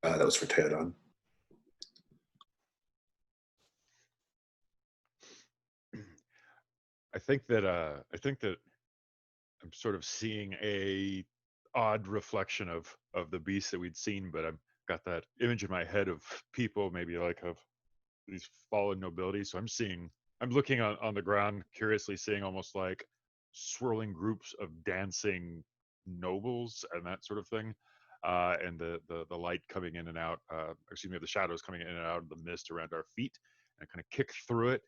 That was for Teodon. I think that I'm sort of seeing a odd reflection of the beast that we'd seen, but I've got that image in my head of people, maybe like of these fallen nobility. So I'm looking on the ground, curiously seeing almost like swirling groups of dancing nobles and that sort of thing. And the light coming in and out, excuse me, the shadows coming in and out of the mist around our feet, and I kind of kick through it,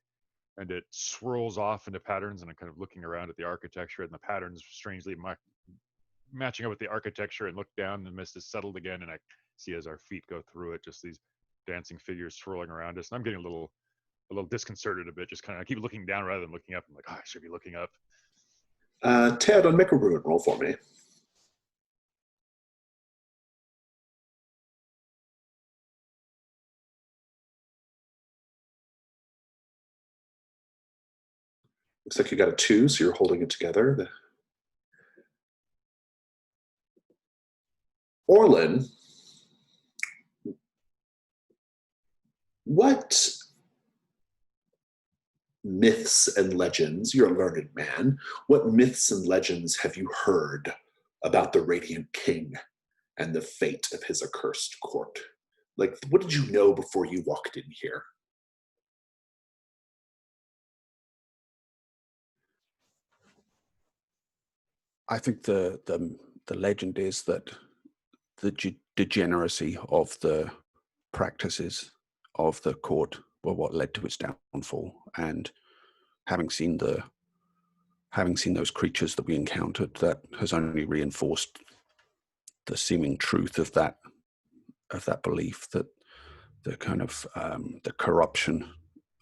and it swirls off into patterns. And I'm kind of looking around at the architecture, and the patterns strangely matching up with the architecture, and look down, and the mist is settled again, and I see as our feet go through it, just these dancing figures swirling around us. And I'm getting a little disconcerted a bit, just kind of, I keep looking down rather than looking up. I'm like, oh, I should be looking up. Teodon, make a ruin roll for me. Looks like you got a 2, so you're holding it together. Orlin, what myths and legends, you're a learned man, what myths and legends have you heard about the Radiant King and the fate of his accursed court? Like, what did you know before you walked in here? I think the legend is that the degeneracy of the practices of the court were what led to its downfall. And having seen those creatures that we encountered, that has only reinforced the seeming truth of that belief, that the kind of the corruption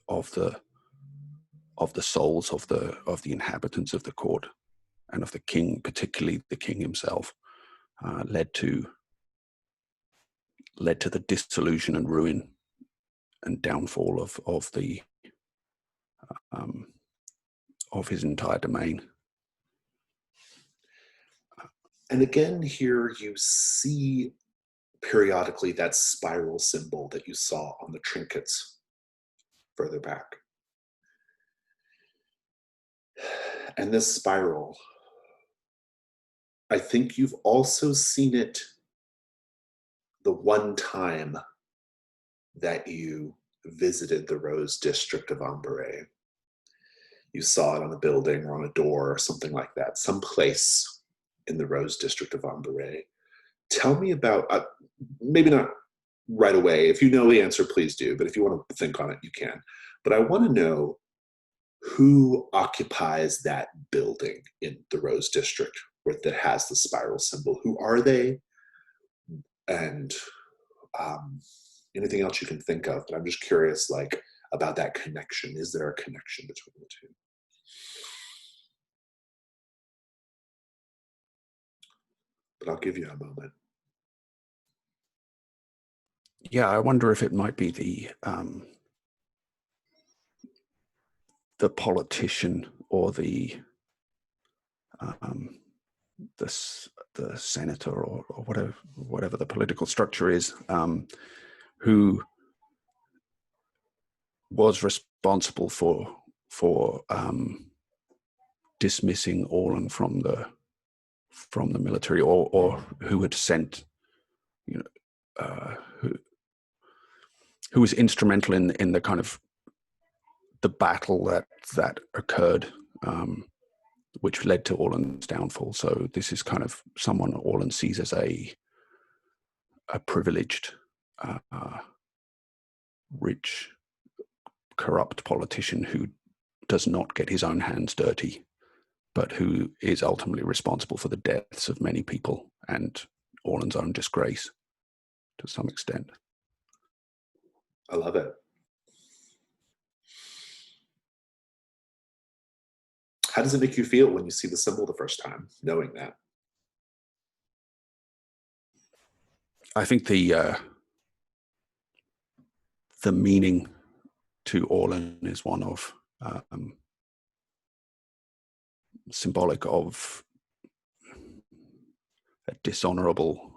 of the souls of the inhabitants of the court and of the king, particularly the king himself, led to the dissolution and ruin and downfall of his entire domain. And again, here you see periodically that spiral symbol that you saw on the trinkets further back. And this spiral, I think you've also seen it the one time that you visited the Rose District of Amberay. You saw it on a building or on a door or something like that, someplace in the Rose District of Amberay. Tell me about, maybe not right away. If you know the answer, please do. But if you want to think on it, you can. But I want to know who occupies that building in the Rose District that has the spiral symbol. Who are they? And anything else you can think of. But I'm just curious, like, about that connection. Is there a connection between the two? But I'll give you a moment. Yeah, I wonder if it might be the politician or the senator or whatever the political structure is, who was responsible for dismissing Orlan from the military, or who had sent, who was instrumental in the kind of the battle that occurred, which led to Orlan's downfall. So this is kind of someone Orlan sees as a privileged, rich, corrupt politician who does not get his own hands dirty, but who is ultimately responsible for the deaths of many people and Orlan's own disgrace to some extent. I love it. How does it make you feel when you see the symbol the first time, knowing that? I think the meaning to Orlin is one of symbolic of a dishonorable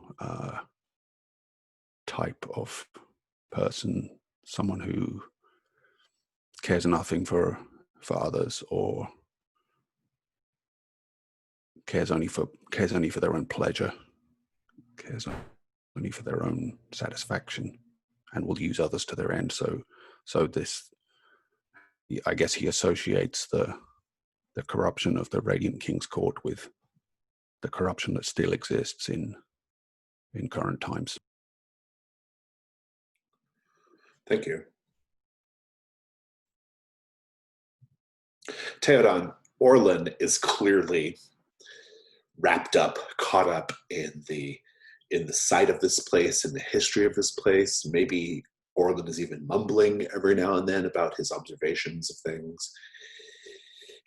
type of person, someone who cares nothing for others, or cares only for their own pleasure, cares only for their own satisfaction, and will use others to their end. So this, I guess, he associates the corruption of the Radiant King's court with the corruption that still exists in current times. Thank you. Teodon, Orlin is clearly wrapped up, caught up in the site of this place, in the history of this place. Maybe Orlin is even mumbling every now and then about his observations of things.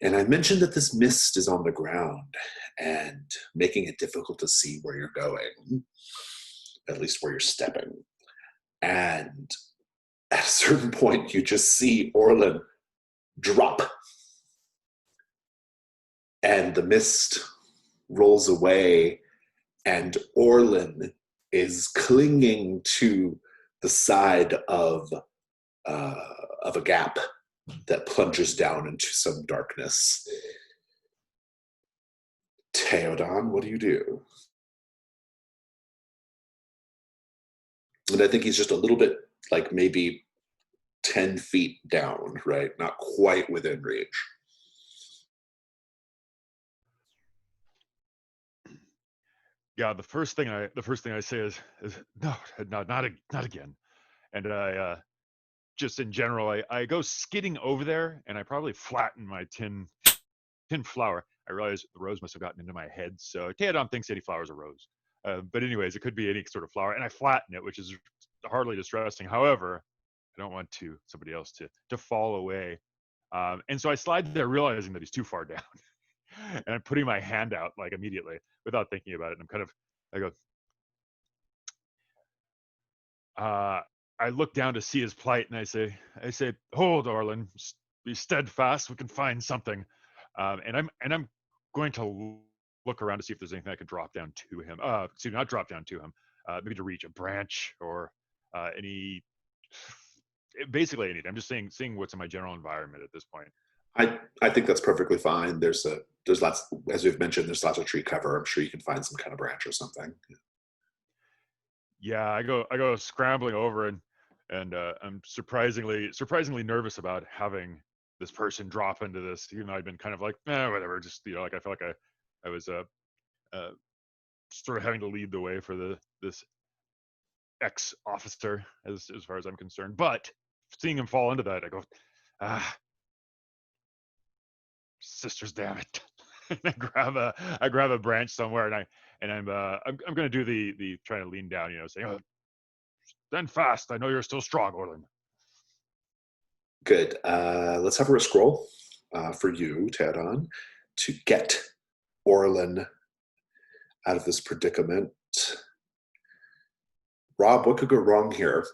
And I mentioned that this mist is on the ground and making it difficult to see where you're going, at least where you're stepping. And at a certain point, you just see Orlin drop. And the mist rolls away, and Orlin is clinging to the side of a gap that plunges down into some darkness. Teodon, what do you do? And I think he's just a little bit, like maybe 10 feet down, right? Not quite within reach. Yeah, the first thing I say is no, not again. And I just in general, I go skidding over there, and I probably flatten my tin flower. I realize the rose must have gotten into my head, so Teodon thinks any flower is a rose. But anyways, it could be any sort of flower, and I flatten it, which is hardly distressing. However, I don't want somebody else to fall away. And so I slide there, realizing that he's too far down. And I'm putting my hand out like immediately without thinking about it. And I go, I look down to see his plight, and I say, hold, Orlin, be steadfast. We can find something. And I'm going to look around to see if there's anything I could drop down to him. Not drop down to him. Maybe to reach a branch or basically anything. I'm just seeing what's in my general environment at this point. I think that's perfectly fine. There's lots, as we've mentioned, there's lots of tree cover. I'm sure you can find some kind of branch or something. Yeah, I go scrambling over, and I'm surprisingly nervous about having this person drop into this. Even though I'd been kind of like, whatever, just like I felt like I was sort of having to lead the way for this ex-officer as far as I'm concerned. But seeing him fall into that, I go, sisters, damn it. And I grab a branch somewhere, and I'm going to do the trying to lean down, saying, stand fast. I know you're still strong, Orlin. Good. Let's have a scroll for you, Teodon, to get Orlin out of this predicament. Rob, what could go wrong here?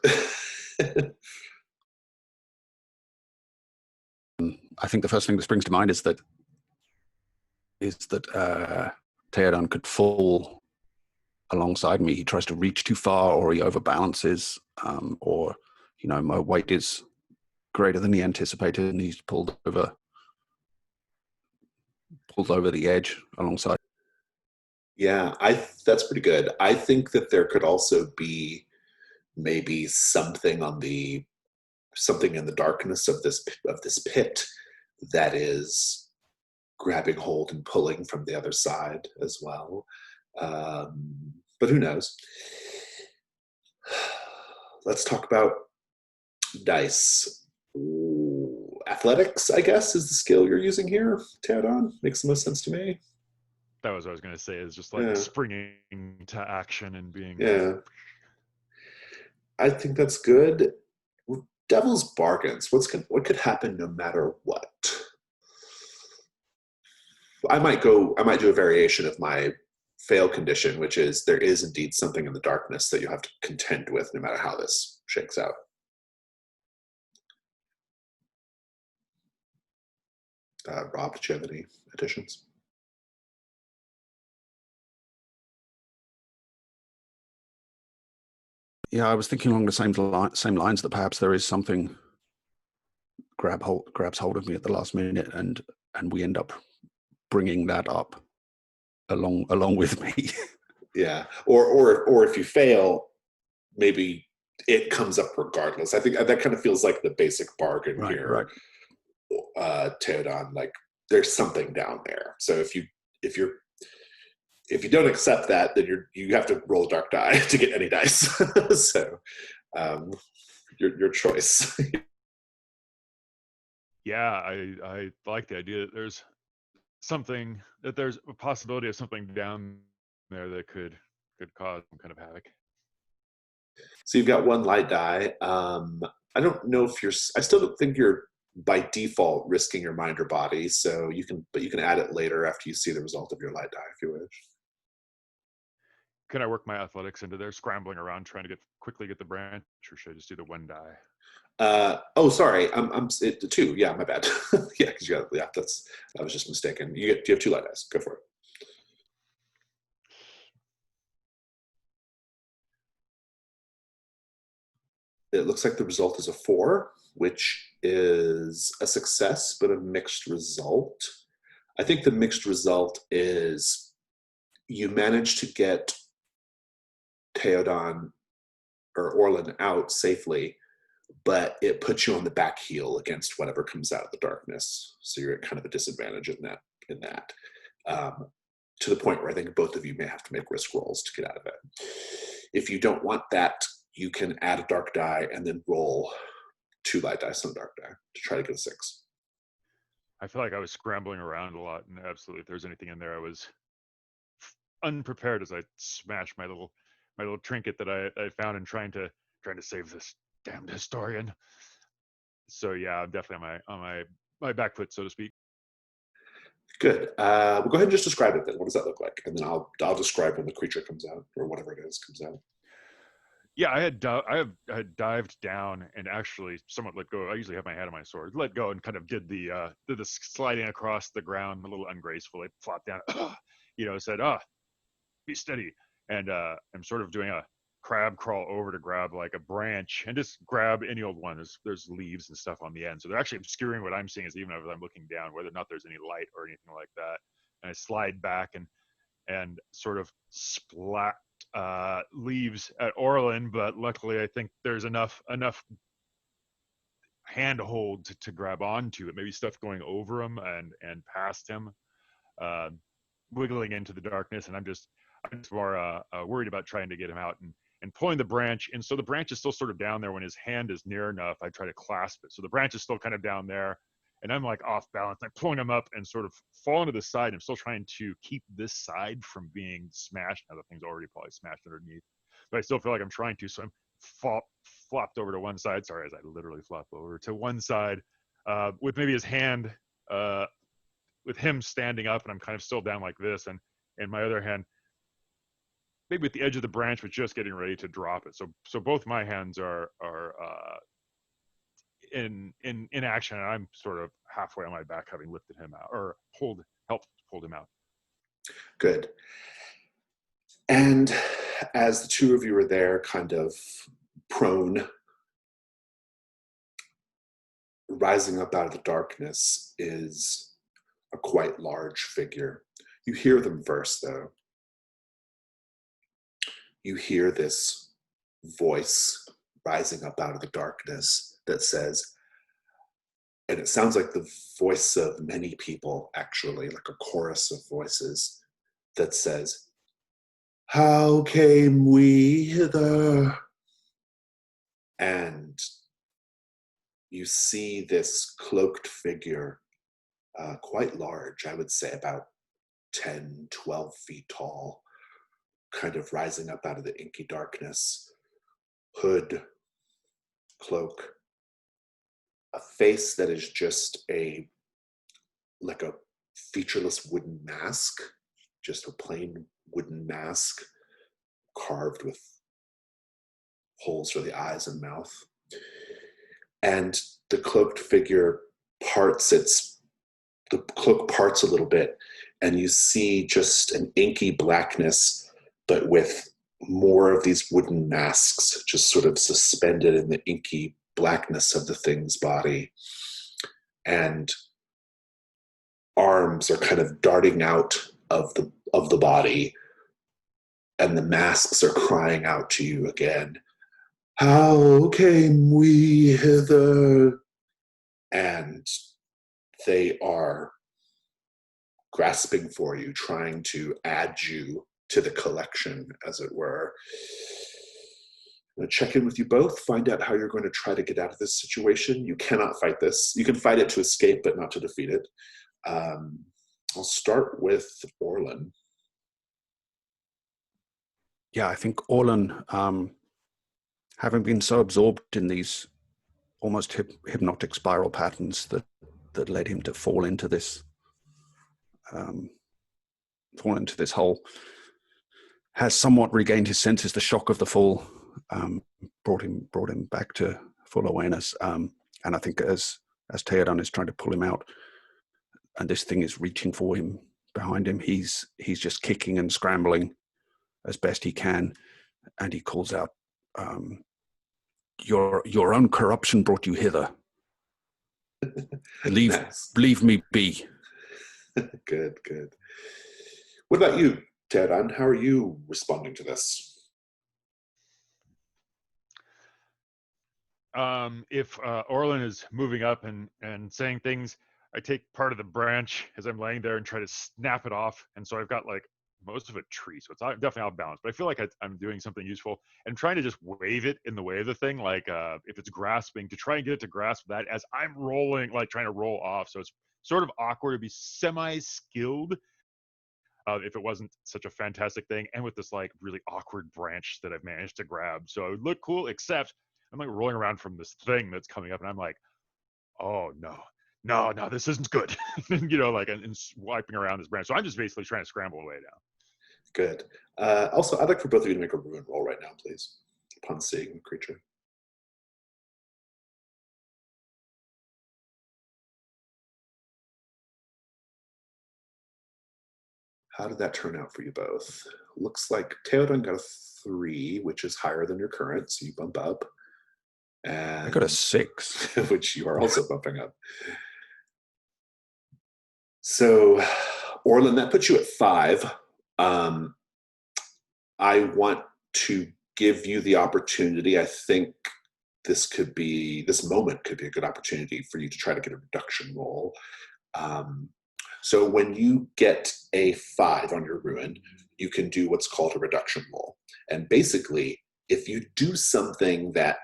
I think the first thing that springs to mind is that Teodon could fall alongside me. He tries to reach too far, or he overbalances, or my weight is greater than he anticipated, and he's pulled over the edge alongside. Yeah, that's pretty good. I think that there could also be maybe something in the darkness of this pit that is grabbing hold and pulling from the other side as well. But who knows? Let's talk about dice. Ooh, athletics, I guess, is the skill you're using here, Teodon. Makes the most sense to me. That was what I was going to say, is just like springing to action and being... Yeah. I think that's good. Devil's bargains. What could happen no matter what? I might do a variation of my fail condition, which is there is indeed something in the darkness that you have to contend with no matter how this shakes out. Rob, did you have any additions? Yeah, I was thinking along the same lines that perhaps there is something grabs hold of me at the last minute, and we end up bringing that up along with me. Yeah, or if you fail, maybe it comes up regardless. I think that kind of feels like the basic bargain here. Right. Teodon, like there's something down there. So if you don't accept that, then you have to roll a dark die to get any dice. So your choice. Yeah, I like the idea that there's a possibility of something down there that could cause some kind of havoc. So you've got one light die. I don't know if I still don't think you're by default risking your mind or body. So you can add it later after you see the result of your light die if you wish. Can I work my athletics into there, scrambling around trying to quickly get the branch, or should I just do the one die? Sorry, I'm two. Yeah, my bad. Yeah, because I was just mistaken. You have two light dice. Go for it. It looks like the result is a 4, which is a success, but a mixed result. I think the mixed result is you manage to get Teodon or Orlin out safely, but it puts you on the back heel against whatever comes out of the darkness. So you're at kind of a disadvantage in that. To the point where I think both of you may have to make risk rolls to get out of it. If you don't want that, you can add a dark die and then roll 2 light dice on a dark die to try to get a 6. I feel like I was scrambling around a lot, and absolutely, if there's anything in there, I was unprepared as I smashed my little trinket that I found in trying to save this damned historian. So yeah, I'm definitely on my back foot, so to speak. Good. We'll go ahead and just describe it then. What does that look like? And then I'll describe when the creature comes out, or whatever it is comes out. Yeah, I had dived down and actually somewhat let go. I usually have my hand on my sword. Let go and kind of did the sliding across the ground a little ungracefully. Flopped down, said, be steady. And I'm sort of doing a crab crawl over to grab like a branch and just grab any old one. There's leaves and stuff on the end. So they're actually obscuring what I'm seeing as even as I'm looking down, whether or not there's any light or anything like that. And I slide back and sort of splat leaves at Orlin, but luckily I think there's enough handhold to grab onto it. Maybe stuff going over him and past him, wiggling into the darkness. And I'm just more worried about trying to get him out and pulling the branch. And so the branch is still sort of down there. When his hand is near enough, I try to clasp it. So the branch is still kind of down there. And I'm like off balance. I'm pulling him up and sort of falling to the side. I'm still trying to keep this side from being smashed. Now the thing's already probably smashed underneath, but I still feel like I'm trying to. So I'm flopped over to one side. Sorry, as I literally flop over to one side with maybe his hand, with him standing up, and I'm kind of still down like this, and my other hand maybe at the edge of the branch, but just getting ready to drop it. So both my hands are in action, and I'm sort of halfway on my back, having lifted him out or helped pull him out. Good. And as the two of you are there, kind of prone, rising up out of the darkness is a quite large figure. You hear them first, though. You hear this voice rising up out of the darkness that says, and it sounds like the voice of many people, actually, like a chorus of voices that says, "How came we hither?" And you see this cloaked figure, quite large, I would say about 10, 12 feet tall, kind of rising up out of the inky darkness. Hood, cloak, a face that is just like a featureless wooden mask, just a plain wooden mask carved with holes for the eyes and mouth. And the cloaked figure the cloak parts a little bit, and you see just an inky blackness, but with more of these wooden masks just sort of suspended in the inky blackness of the thing's body. And arms are kind of darting out of the body, and the masks are crying out to you again. How came we hither? And they are grasping for you, trying to add you to the collection, as it were. I'm going to check in with you both, find out how you're going to try to get out of this situation. You cannot fight this. You can fight it to escape, but not to defeat it. I'll start with Orlin. Yeah, I think Orlin, having been so absorbed in these almost hypnotic spiral patterns that led him to fall into this hole, has somewhat regained his senses. The shock of the fall brought him back to full awareness. And I think as Teodon is trying to pull him out, and this thing is reaching for him behind him, he's just kicking and scrambling as best he can, and he calls out, "Your own corruption brought you hither. Leave me be." Good. What about you, Teodon? How are you responding to this? If Orlin is moving up and saying things, I take part of the branch as I'm laying there and try to snap it off. And so I've got like most of a tree, so it's definitely out of balance. But I feel like I'm doing something useful and trying to just wave it in the way of the thing, like if it's grasping, to try and get it to grasp that as I'm rolling, like trying to roll off. So it's sort of awkward to be semi-skilled if it wasn't such a fantastic thing, and with this like really awkward branch that I've managed to grab. So it would look cool, except I'm like rolling around from this thing that's coming up, and I'm like, oh no, this isn't good. Like and swiping around this branch. So I'm just basically trying to scramble away now. Good. Also, I'd like for both of you to make a ruin roll right now, please, upon seeing the creature. How did that turn out for you both? Looks like Teodon got a 3, which is higher than your current, so you bump up. And I got a 6. which you are also bumping up. So, Orlin, that puts you at 5. I want to give you the opportunity. I think this moment could be a good opportunity for you to try to get a reduction roll. So when you get a 5 on your ruin, you can do what's called a reduction roll. And basically, if you do something that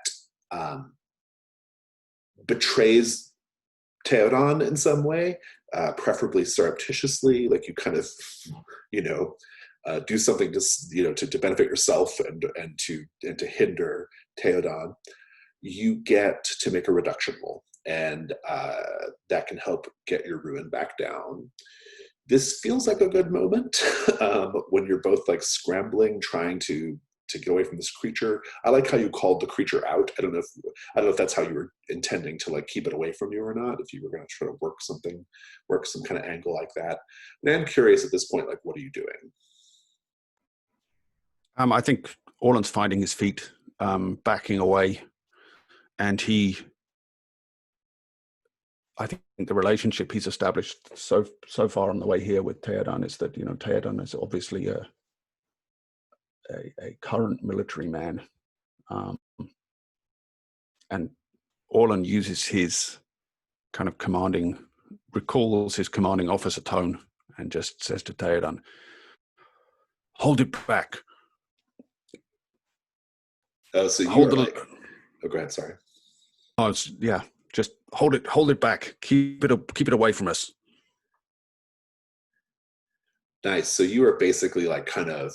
betrays Teodon in some way, preferably surreptitiously, like you kind of, do something to benefit yourself and to hinder Teodon, you get to make a reduction roll, and that can help get your ruin back down. This feels like a good moment when you're both like scrambling, trying to get away from this creature. I like how you called the creature out. I don't know if that's how you were intending to like keep it away from you or not, if you were going to try to work some kind of angle like that. And I'm curious at this point, like, what are you doing? I think Orlan's finding his feet, backing away, and I think the relationship he's established so far on the way here with Teodon is that, Teodon is obviously a current military man, and Orlan uses his kind of recalls his commanding officer tone and just says to Teodon, "Hold it back." Oh, so you go ahead, sorry. Oh, yeah. Just hold it back. Keep it away from us. Nice. So you are basically like kind of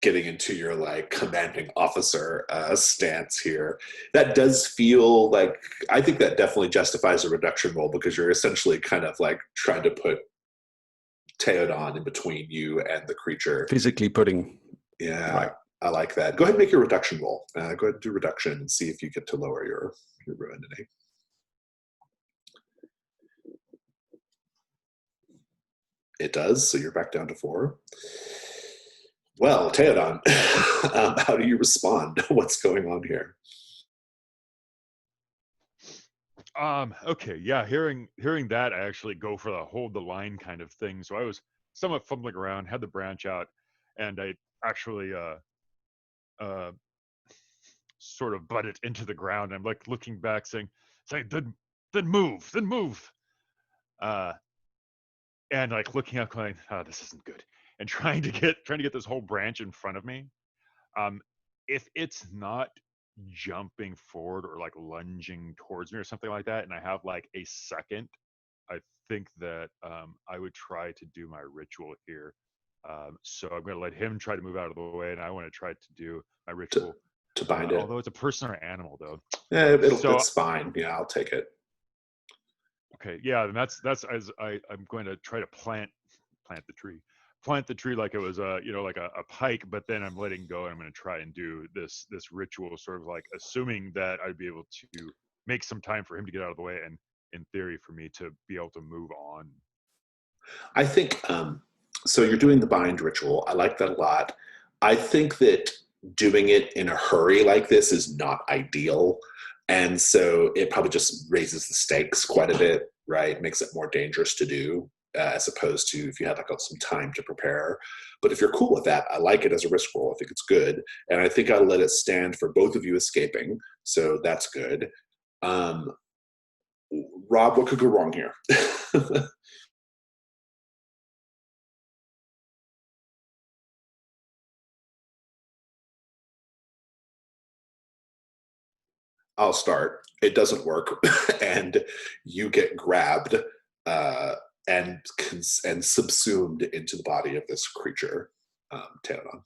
getting into your like commanding officer stance here. That does feel like, I think that definitely justifies a reduction roll, because you're essentially kind of like trying to put Teodon in between you and the creature. Physically putting. Yeah, Right. I like that. Go ahead and make your reduction roll. Go ahead and do reduction and see if you get to lower your ruinity. It does, so you're back down to 4. Well, Teodon, how do you respond? What's going on here? Okay, yeah, hearing that, I actually go for the hold the line kind of thing. So I was somewhat fumbling around, had the branch out, and I actually uh sort of butt it into the ground. I'm like looking back, saying, then move, then move. Uh, and like looking up, going, oh, this isn't good, and trying to get this whole branch in front of me. If it's not jumping forward or like lunging towards me or something like that, and I have like a second, I think that I would try to do my ritual here. So I'm going to let him try to move out of the way, and I want to try to do my ritual. To bind it. Although it's a person or animal, though. Yeah, it's fine. Yeah, I'll take it. Okay, yeah, and that's as I'm going to try to plant the tree like it was like a pike, but then I'm letting go and I'm going to try and do this ritual, sort of like assuming that I'd be able to make some time for him to get out of the way, and in theory for me to be able to move on. I think so. You're doing the bind ritual. I like that a lot. I think that doing it in a hurry like this is not ideal. And so it probably just raises the stakes quite a bit, right? Makes it more dangerous to do as opposed to if you had like some time to prepare. But if you're cool with that, I like it as a risk roll. I think it's good. And I think I'll let it stand for both of you escaping. So that's good. Rob, what could go wrong here? I'll start. It doesn't work, and you get grabbed and subsumed into the body of this creature, Teodon.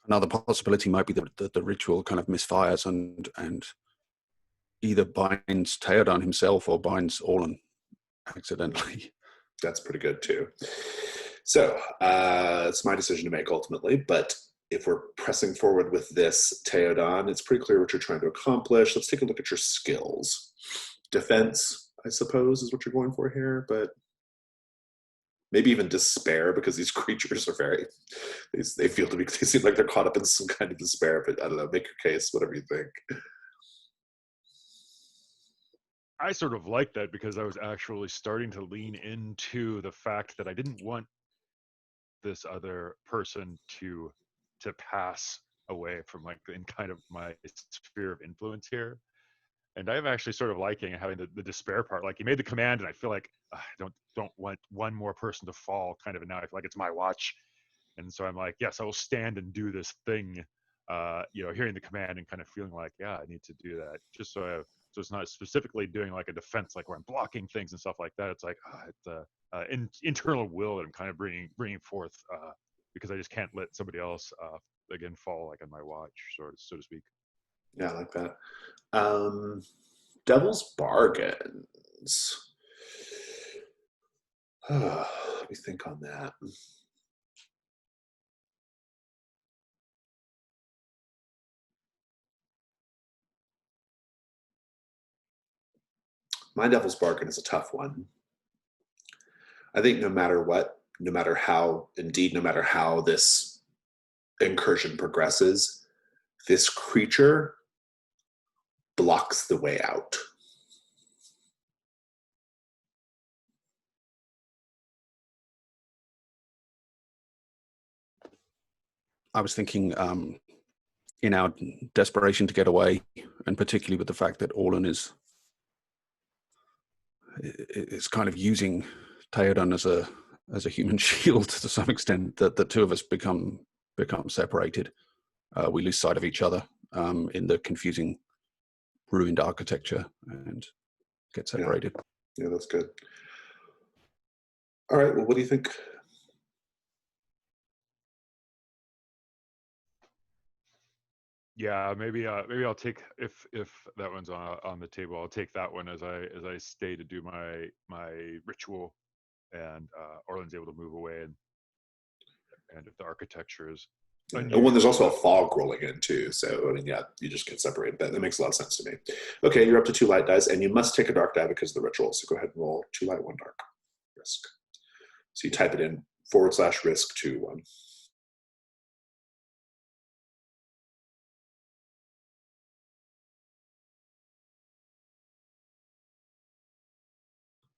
Another possibility might be that the ritual kind of misfires and either binds Teodon himself or binds Orlan accidentally. That's pretty good too. So it's my decision to make ultimately, but if we're pressing forward with this, Teodon, it's pretty clear what you're trying to accomplish. Let's take a look at your skills. Defense, I suppose, is what you're going for here, but maybe even despair, because these creatures are they seem like they're caught up in some kind of despair, but I don't know, make your case, whatever you think. I sort of like that because I was actually starting to lean into the fact that I didn't want this other person to pass away from like in kind of my sphere of influence here. And I'm actually sort of liking having the despair part. Like, he made the command, and I feel like I don't want one more person to fall. Kind of, and now I feel like it's my watch, and so I'm like, yes, I will stand and do this thing. Hearing the command and kind of feeling like, yeah, I need to do that, just so it's not specifically doing like a defense, like where I'm blocking things and stuff like that. It's like it's internal will that I'm kind of bringing forth because I just can't let somebody else again fall like on my watch, so to speak. Yeah, I like that. Devil's bargains. Let me think on that. My devil's bargain is a tough one. I think no matter how this incursion progresses, this creature blocks the way out. I was thinking in our desperation to get away, and particularly with the fact that Orlan is kind of using Teodon as a human shield to some extent, that the two of us become separated. We lose sight of each other in the confusing, ruined architecture and get separated. Yeah, that's good. All right, well, what do you think? Yeah, maybe I'll take if that one's on the table. I'll take that one as I stay to do my ritual, and Orland's able to move away, and if the architecture is And when there's unusual also a enough. fog rolling in too, so I mean, yeah, you just can separate that. That makes a lot of sense to me. Okay, you're up to 2 light dice, and you must take a dark die because of the ritual. So go ahead and roll 2 light, 1 dark. Risk. So you type it in /risk 2 1.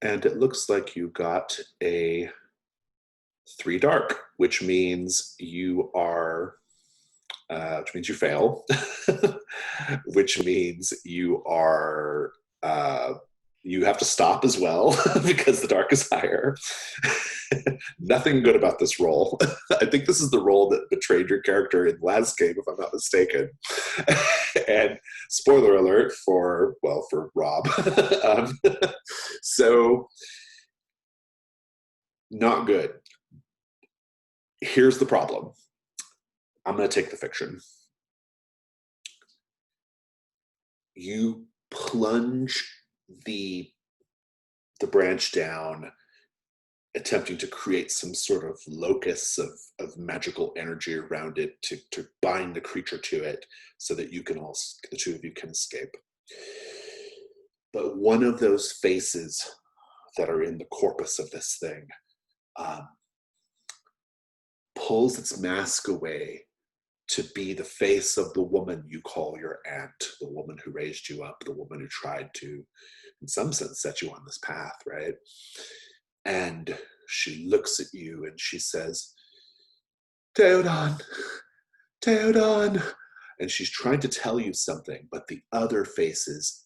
And it looks like you got a 3 dark, which means you are, which means you fail, which means you are, you have to stop as well because the dark is higher. Nothing good about this roll. I think this is the roll that betrayed your character in last game, if I'm not mistaken. And spoiler alert for Rob. um, so not good. Here's the problem. I'm going to take the fiction. You plunge the branch down, attempting to create some sort of locus of magical energy around it to bind the creature to it so that the two of you can escape. But one of those faces that are in the corpus of this thing pulls its mask away to be the face of the woman you call your aunt, the woman who raised you up, the woman who tried to, in some sense, set you on this path, right? And she looks at you and she says, Teodon, Teodon. And she's trying to tell you something, but the other faces,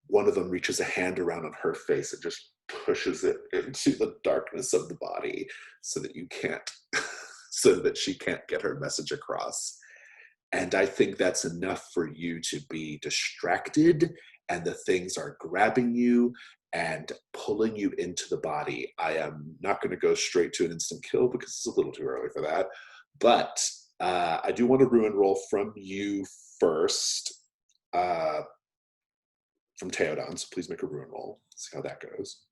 one of them reaches a hand around on her face and just pushes it into the darkness of the body so that you can't, so that she can't get her message across. And I think that's enough for you to be distracted, and the things are grabbing you and pulling you into the body. I am not going to go straight to an instant kill because it's a little too early for that. But I do want to ruin roll from you first, from Teodon. So please make a ruin roll. See how that goes.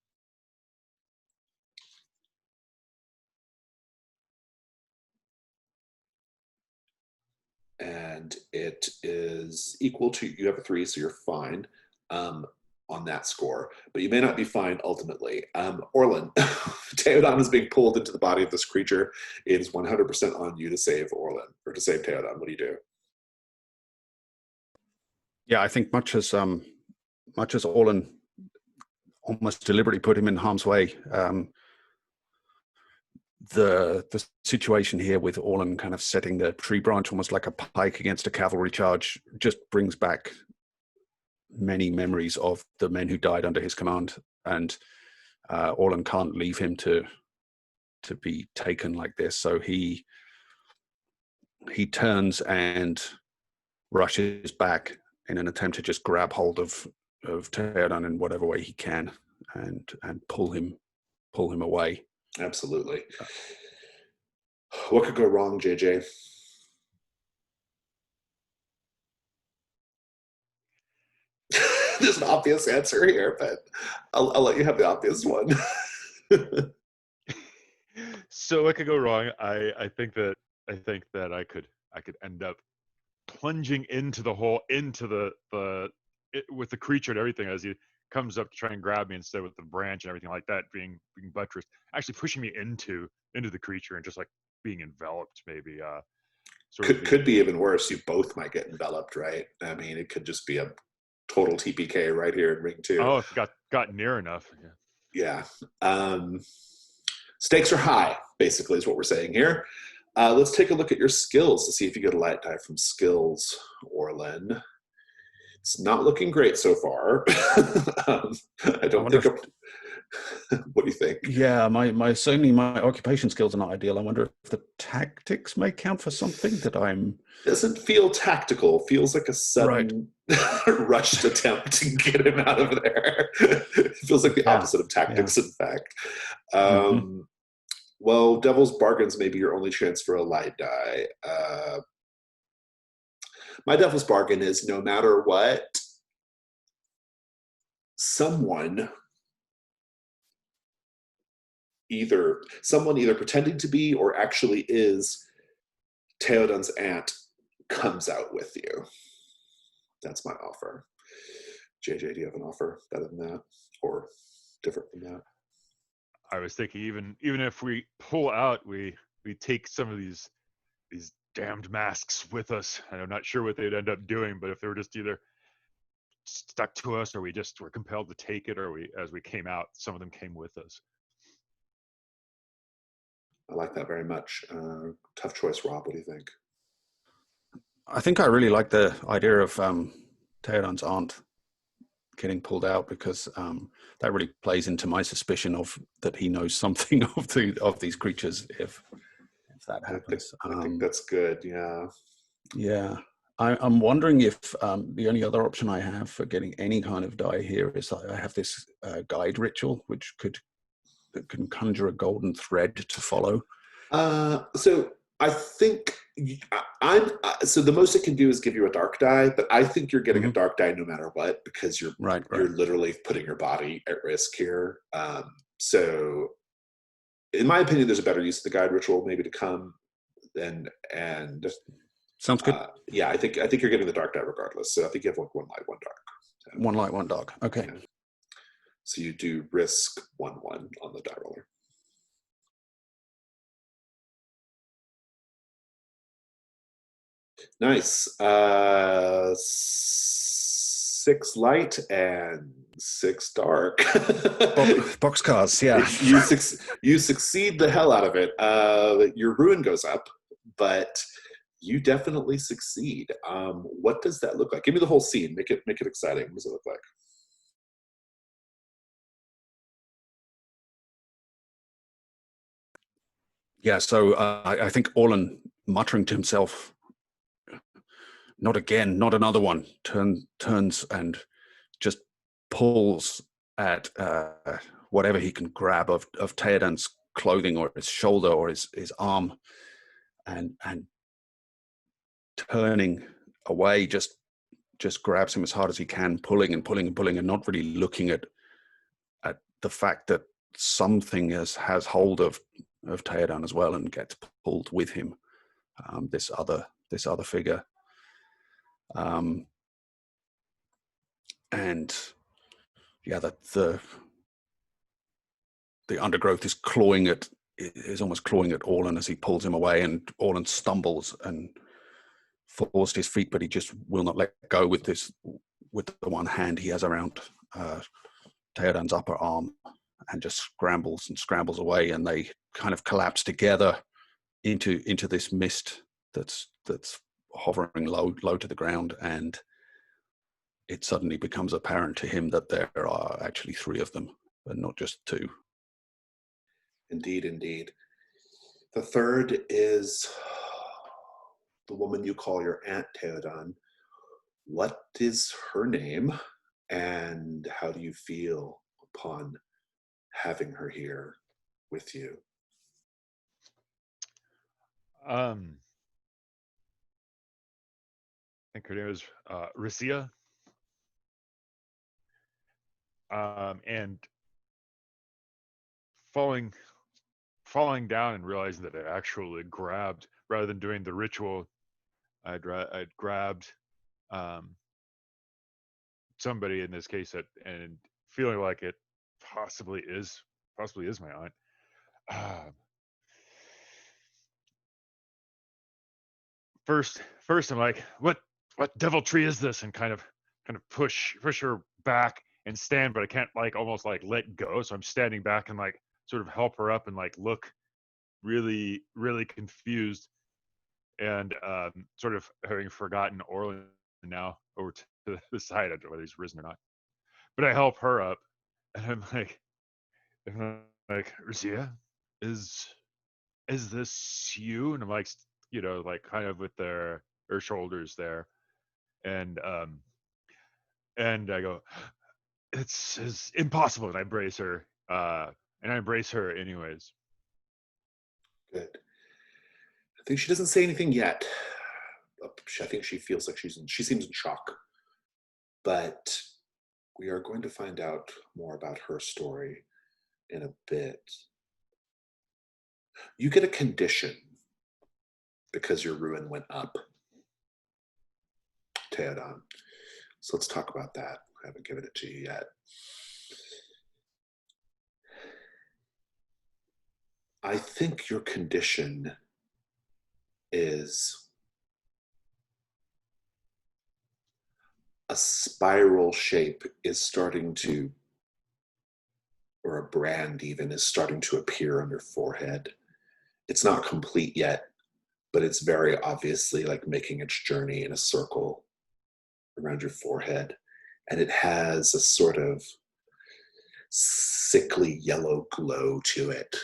And it is equal to, you have a 3, so you're fine on that score, but you may not be fine ultimately. Orlin, Teodon is being pulled into the body of this creature. It is 100% on you to save Orlin, or to save Teodon. What do you do? Yeah, I think much as Orlan almost deliberately put him in harm's way, the situation here with Orlan kind of setting the tree branch almost like a pike against a cavalry charge just brings back many memories of the men who died under his command, and Orlan can't leave him to be taken like this. So he turns and rushes back in an attempt to just grab hold of Teodon in whatever way he can and pull him away. Absolutely. What could go wrong, JJ? There's an obvious answer here, but I'll let you have the obvious one. So what could go wrong? I think that I could end up plunging into the hole, into with the creature and everything as he comes up to try and grab me, instead with the branch and everything like that being buttressed, actually pushing me into the creature and just like being enveloped, maybe. Could be even worse. You both might get enveloped, right? I mean, it could just be a total TPK right here in Ring 2. Oh, if it got near enough. Yeah. Stakes are high, basically, is what we're saying here. Let's take a look at your skills to see if you get a light die from skills, Orlin. It's not looking great so far. I don't think. What do you think? Yeah, certainly my occupation skills are not ideal. I wonder if the tactics may count for something that I'm. Doesn't feel tactical. Feels like a sudden rushed attempt to get him out of there. It feels like the opposite of tactics, in fact. Well, Devil's Bargains may be your only chance for a light die. My devil's bargain is no matter what, someone either pretending to be or actually is Teodon's aunt comes out with you. That's my offer. JJ, do you have an offer better than that or different from that? I was thinking even if we pull out, we take some of these damned masks with us. And I'm not sure what they'd end up doing, but if they were just either stuck to us or we just were compelled to take it, or as we came out, some of them came with us. I like that very much. Tough choice, Rob. What do you think? I think I really like the idea of Teodon's aunt getting pulled out, because that really plays into my suspicion of that he knows something of these creatures if that happens. I think that's good. Yeah. Yeah. I'm wondering if the only other option I have for getting any kind of die here is I have this guide ritual, which can conjure a golden thread to follow. So I think so the most it can do is give you a dark die, but I think you're getting a dark die no matter what, because you're literally putting your body at risk here. So in my opinion, there's a better use of the guide ritual maybe to come and sounds good. Yeah, I think you're getting the dark die regardless. So I think you have like 1 light, 1 dark. So, 1 light, 1 dark. Okay. Yeah. So you do risk 1/1 on the die roller. Nice. 6 light and 6 dark. Boxcars, yeah. You succeed the hell out of it. Your ruin goes up, but you definitely succeed. What does that look like? Give me the whole scene. Make it exciting. What does it look like? Yeah, so I think Orlan, muttering to himself, "Not again, not another one," turns and just pulls at whatever he can grab of Teodon's clothing, or his shoulder, or his arm, and turning away, just grabs him as hard as he can, pulling and pulling and pulling, and not really looking at the fact that something has hold of Teodon as well, and gets pulled with him. This other figure, and yeah, the undergrowth is almost clawing at Orlan as he pulls him away, and Orlan stumbles and falls to his feet, but he just will not let go with the one hand he has around Teodon's upper arm, and just scrambles away, and they kind of collapse together into this mist that's hovering low to the ground, and it suddenly becomes apparent to him that there are actually 3 of them, and not just 2. Indeed. The third is the woman you call your Aunt Teodon. What is her name, and how do you feel upon having her here with you? I think her name is Racia. And falling down and realizing that I actually grabbed, rather than doing the ritual, I'd grabbed somebody in this case, and feeling like it possibly is my aunt. First I'm like, what deviltry is this? And kind of push her back and stand, but I can't almost let go. So I'm standing back and sort of help her up and look really, really confused, and sort of having forgotten Orlan now over to the side. I don't know whether he's risen or not, but I help her up, and I'm like, Racia, is this you? And I'm like, kind of with her shoulders there, and I go, it's impossible, and I embrace her, anyways. Good. I think she doesn't say anything yet. I think she feels like she seems in shock. But we are going to find out more about her story in a bit. You get a condition because your ruin went up, Teodon. So let's talk about that. I haven't given it to you yet. I think your condition is a spiral shape is starting to, or a brand even, is starting to appear on your forehead. It's not complete yet, but it's very obviously like making its journey in a circle around your forehead. And it has a sort of sickly yellow glow to it.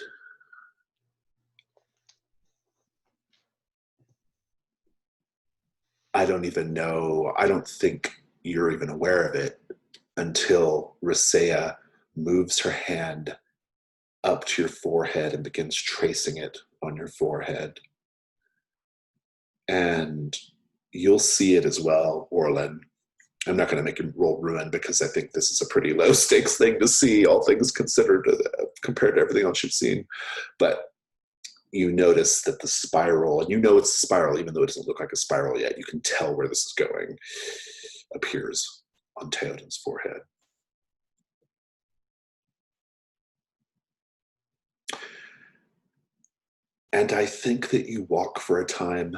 I don't even know, I don't think you're even aware of it until Risea moves her hand up to your forehead and begins tracing it on your forehead. And you'll see it as well, Orlin. I'm not going to make him roll ruin because I think this is a pretty low stakes thing to see, all things considered, compared to everything else you've seen. But you notice that the spiral, and you know it's a spiral, even though it doesn't look like a spiral yet, you can tell where this is going, appears on Teodon's forehead. And I think that you walk for a time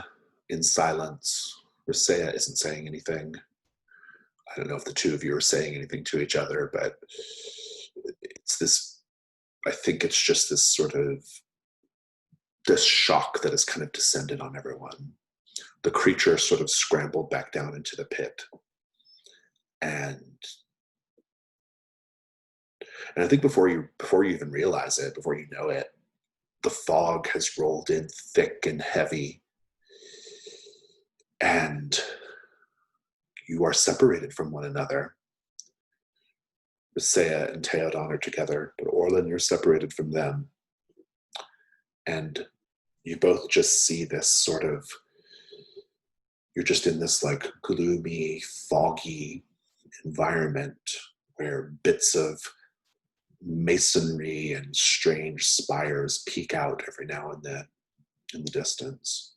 in silence. Risea isn't saying anything. I don't know if the two of you are saying anything to each other, but it's this, I think it's just this sort of, this shock that has kind of descended on everyone. The creature sort of scrambled back down into the pit. And I think before you even realize it, before you know it, the fog has rolled in thick and heavy. And you are separated from one another. Risea and Teodon are together, but Orlin, you're separated from them. And you both just see this sort of, you're just in this like gloomy, foggy environment where bits of masonry and strange spires peek out every now and then in the distance.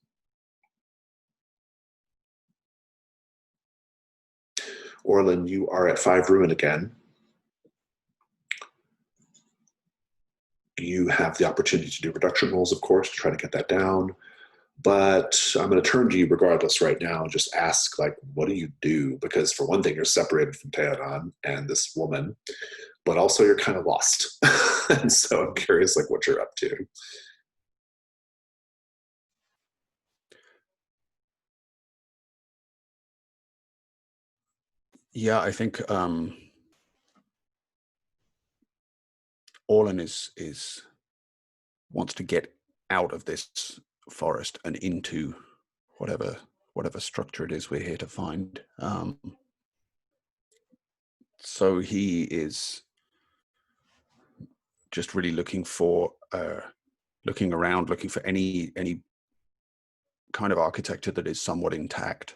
Orlin, you are at 5 ruin again. You have the opportunity to do reduction rolls, of course, to try to get that down. But I'm going to turn to you regardless right now and just ask, like, what do you do? Because for one thing, you're separated from Teodon and this woman, but also you're kind of lost. And so I'm curious, like, what you're up to. Yeah, I think Orlin is wants to get out of this forest and into whatever structure it is we're here to find. So he is just really looking around, looking for any kind of architecture that is somewhat intact.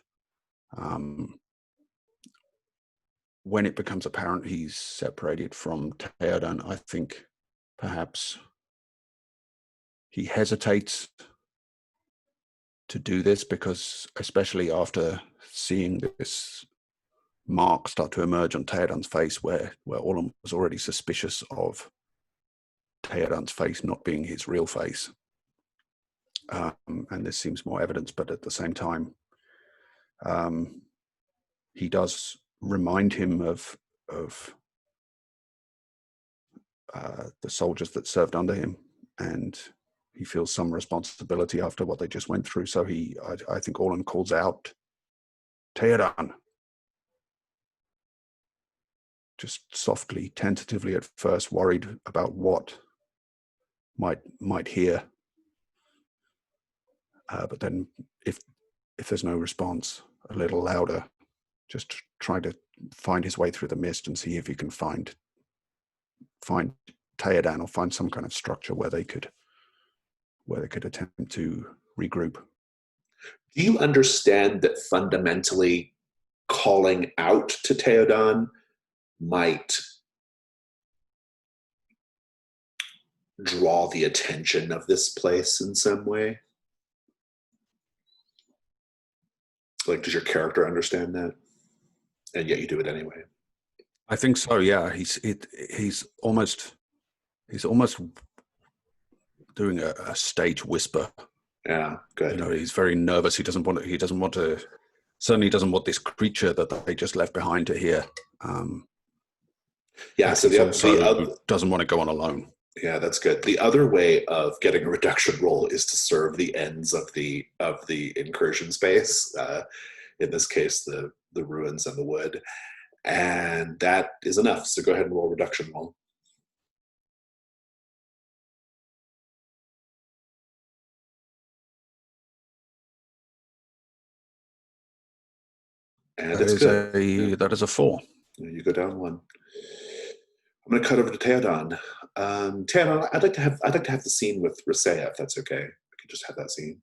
When it becomes apparent he's separated from Teodon, I think perhaps he hesitates to do this, because especially after seeing this mark start to emerge on Teodon's face, where Orlin was already suspicious of Teodon's face not being his real face. And this seems more evidence, but at the same time, he does remind him of the soldiers that served under him, and he feels some responsibility after what they just went through. So I think Orlin calls out, Teodon, just softly, tentatively at first, worried about what might hear. But then if there's no response, a little louder, just try to find his way through the mist and see if he can find Teodon, or find some kind of structure where they could attempt to regroup. Do you understand that fundamentally calling out to Teodon might draw the attention of this place in some way? Like, does your character understand that? And yet you do it anyway. I think so. Yeah, he's almost doing a stage whisper. Yeah, good. You know, he's very nervous. He doesn't want to. Certainly doesn't want this creature that they just left behind to hear. Yeah, so he also doesn't want to go on alone. Yeah, that's good. The other way of getting a reduction roll is to serve the ends of the incursion space. In this case, the ruins and the wood, and that is enough. So go ahead and roll reduction roll. And That it's is good. That is a 4. You go down 1. I'm going to cut over to Teodon. Teodon, I'd like to have the scene with Risea, if that's okay. I could just have that scene.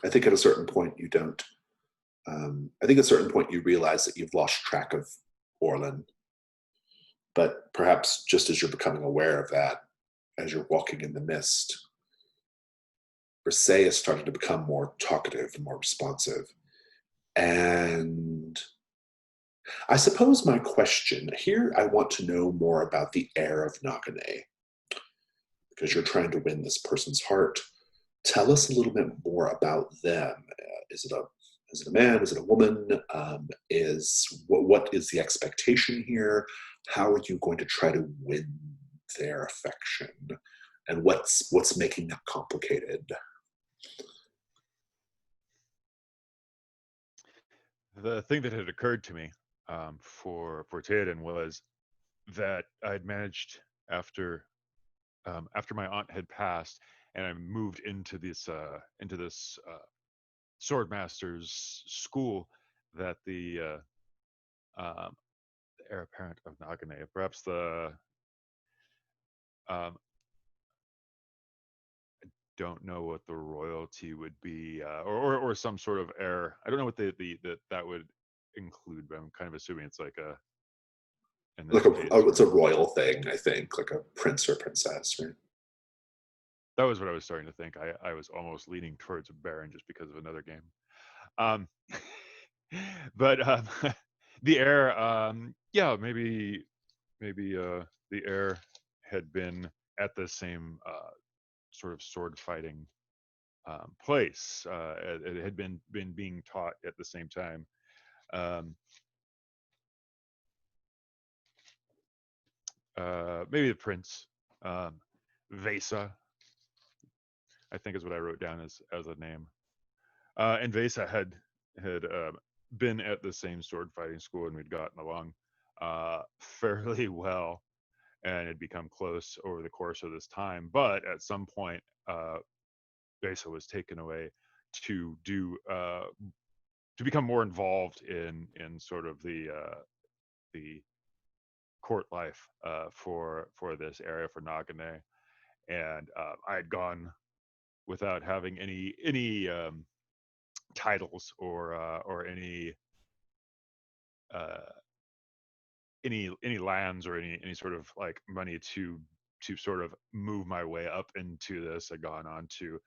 I think at a certain point you don't. I think at a certain point you realize that you've lost track of Orlin. But perhaps just as you're becoming aware of that, as you're walking in the mist, Risea is starting to become more talkative and more responsive. And I suppose my question here, I want to know more about the heir of Nagane, because you're trying to win this person's heart. Tell us a little bit more about them. Is it a man? Is it a woman? What is the expectation here? How are you going to try to win their affection? And what's making that complicated? The thing that had occurred to me for Teodon was that I'd managed after my aunt had passed, and I moved into this swordmaster's school, that the heir apparent of Nagane, perhaps the don't know what the royalty would be, or some sort of heir. I don't know what that would include, but I'm kind of assuming it's like a It's a royal thing, I think, like a prince or princess, right? That was what I was starting to think. I was almost leaning towards a baron just because of another game. But the heir, yeah, maybe the heir had been at the same sort of sword fighting place. It had been being taught at the same time. Maybe the prince, Vesa, I think is what I wrote down as a name. And Vesa had been at the same sword fighting school, and we'd gotten along fairly well, and had become close over the course of this time. But at some point, Vesa was taken away to do to become more involved in sort of the court life for this area for Nagane, and I had gone without having any titles or any lands or any sort of like money to sort of move my way up into this. I'd gone on to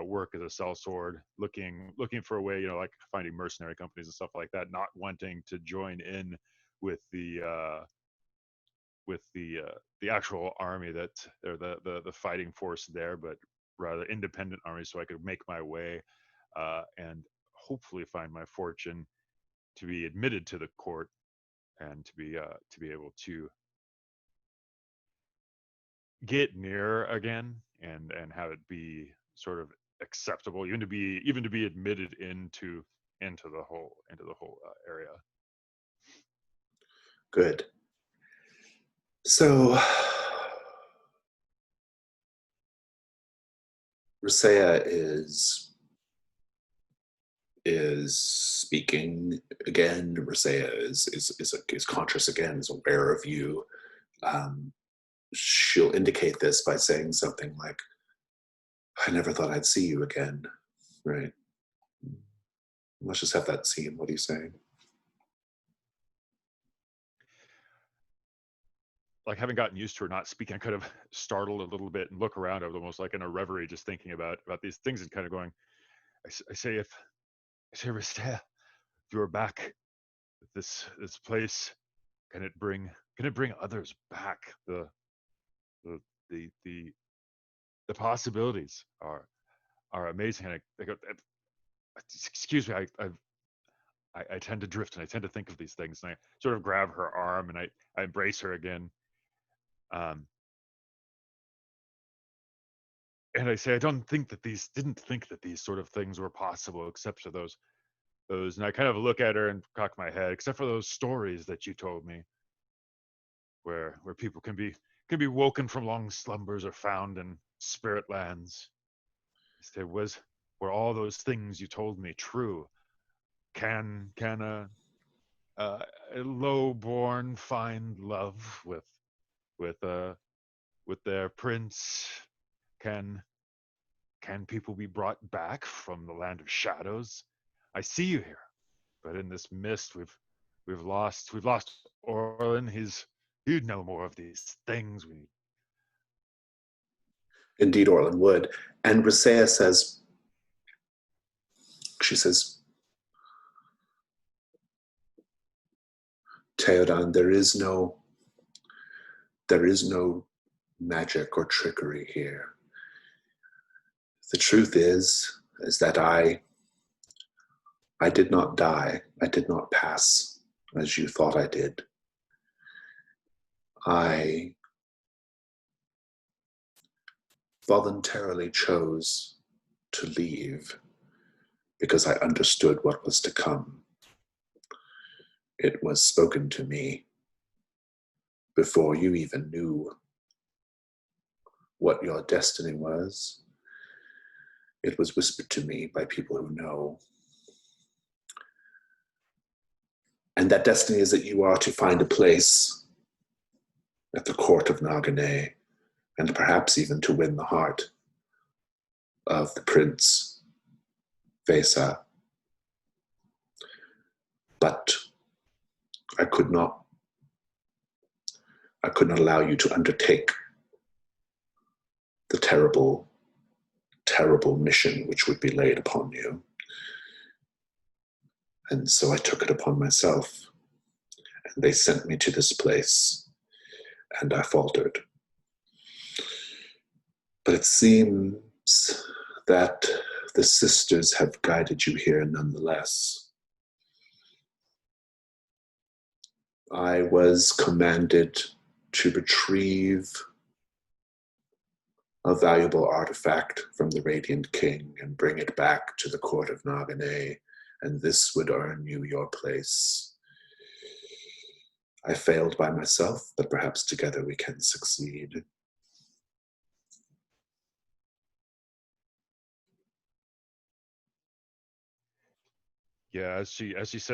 work as a sellsword, looking for a way, like finding mercenary companies and stuff like that, not wanting to join in with the actual army that, or the fighting force there, but rather independent army, so I could make my way and hopefully find my fortune to be admitted to the court, and to be able to get near again, and have it be sort of acceptable, even to be admitted into the whole area. Good. So Risea is speaking again. Risea is conscious again, is aware of you. She'll indicate this by saying something like, I never thought I'd see you again. Right. Let's just have that scene. What do you say? Like, having gotten used to her not speaking, I kind of startled a little bit and look around. I was almost like in a reverie, just thinking about these things and kind of going. I say, Ristea, if you are back at this place, can it bring others back? The the the the possibilities are amazing. And I go, excuse me, I tend to drift and I tend to think of these things, and I sort of grab her arm and I embrace her again. Um, and I say, I didn't think that these sort of things were possible, except for those. And I kind of look at her and cock my head, except for those stories that you told me, where people can be woken from long slumbers or found in spirit lands. There was Were all those things you told me true? Can a low-born find love with uh with their prince? Can people be brought back from the land of shadows? I see you here, but in this mist, we've lost Orlin. He'd know more of these things. Indeed, Orlin would. And Risea says, she says, Teodon, there is no magic or trickery here. The truth is that I did not die. I did not pass as you thought I did. I voluntarily chose to leave because I understood what was to come. It was spoken to me before you even knew what your destiny was. It was whispered to me by people who know. And that destiny is that you are to find a place at the court of Nagane, and perhaps even to win the heart of the prince, Vesa. But I could not allow you to undertake the terrible, terrible mission which would be laid upon you. And so I took it upon myself, and they sent me to this place, and I faltered. But it seems that the sisters have guided you here nonetheless. I was commanded to retrieve a valuable artifact from the Radiant King and bring it back to the court of Nagane, and this would earn you your place. I failed by myself, but perhaps together we can succeed. Yeah, as she's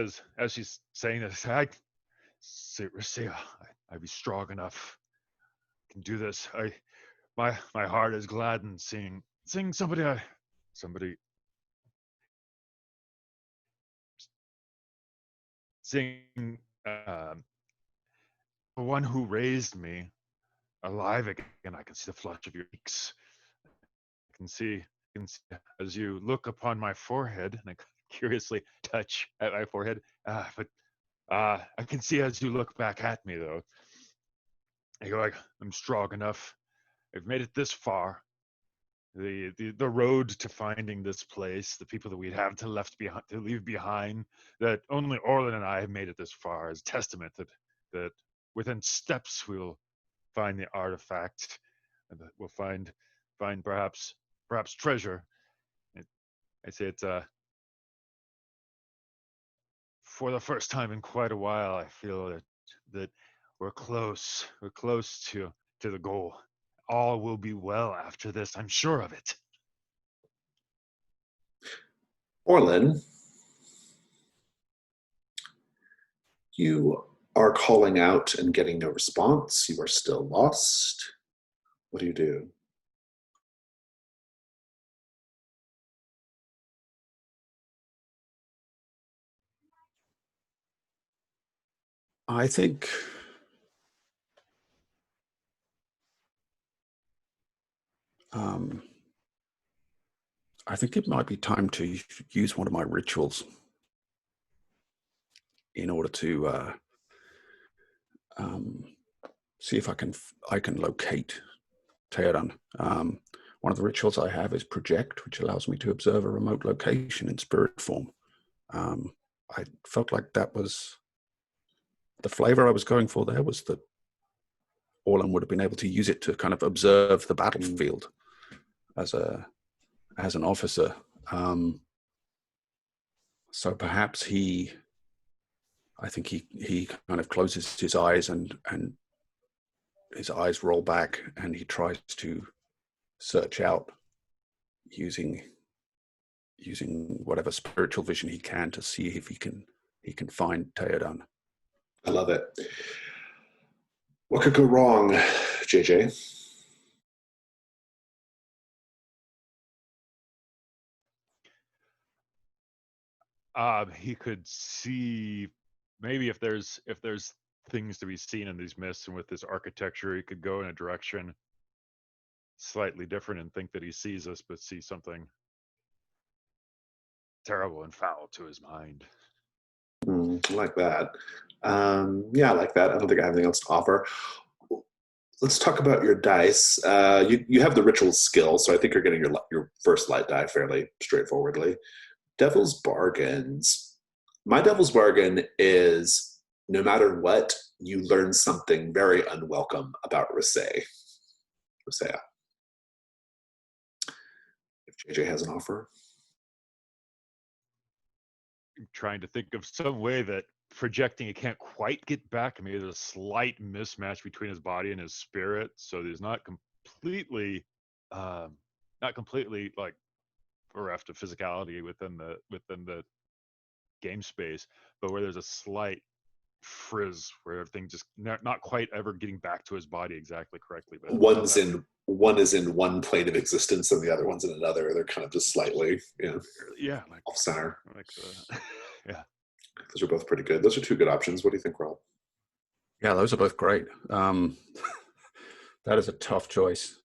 saying this, I say, Risea, I be strong enough. I can do this. My heart is gladdened seeing somebody seeing the one who raised me alive again. I can see the flush of your cheeks. I can see as you look upon my forehead, and I curiously touch at my forehead. But I can see as you look back at me, though. I go like, I'm strong enough. I've made it this far. The road to finding this place, the people that we'd have to leave behind, that only Orlin and I have made it this far, is testament that within steps we'll find the artifact, and that we'll find perhaps treasure. I say it's for the first time in quite a while, I feel that we're close to the goal. All will be well after this, I'm sure of it. Orlin, you are calling out and getting no response. You are still lost. What do you do? I think it might be time to use one of my rituals in order to see if I can locate Teodon. One of the rituals I have is project, which allows me to observe a remote location in spirit form. I felt like that was the flavor I was going for. There was that Orlan would have been able to use it to kind of observe the battlefield as an officer. So perhaps I think he kind of closes his eyes and his eyes roll back and he tries to search out using whatever spiritual vision he can to see if he can find Teodon. I love it. What could go wrong, JJ? He could see maybe if there's things to be seen in these mists and with this architecture, he could go in a direction slightly different and think that he sees us, but see something terrible and foul to his mind. I like that. Yeah, I like that. I don't think I have anything else to offer. Let's talk about your dice. You have the ritual skill, so I think you're getting your first light die fairly straightforwardly. Devil's bargains. My devil's bargain is no matter what, you learn something very unwelcome about Risea. If JJ has an offer. I'm trying to think of some way that projecting it can't quite get back. Maybe there's a slight mismatch between his body and his spirit, so there's not completely like bereft of physicality within the game space, but where there's a slight frizz where everything just not quite ever getting back to his body exactly correctly. But one is in one plane of existence and the other one's in another. They're kind of just slightly, like off center. Yeah. Those are both pretty good. Those are two good options. What do you think, Rob? Yeah, those are both great. That is a tough choice.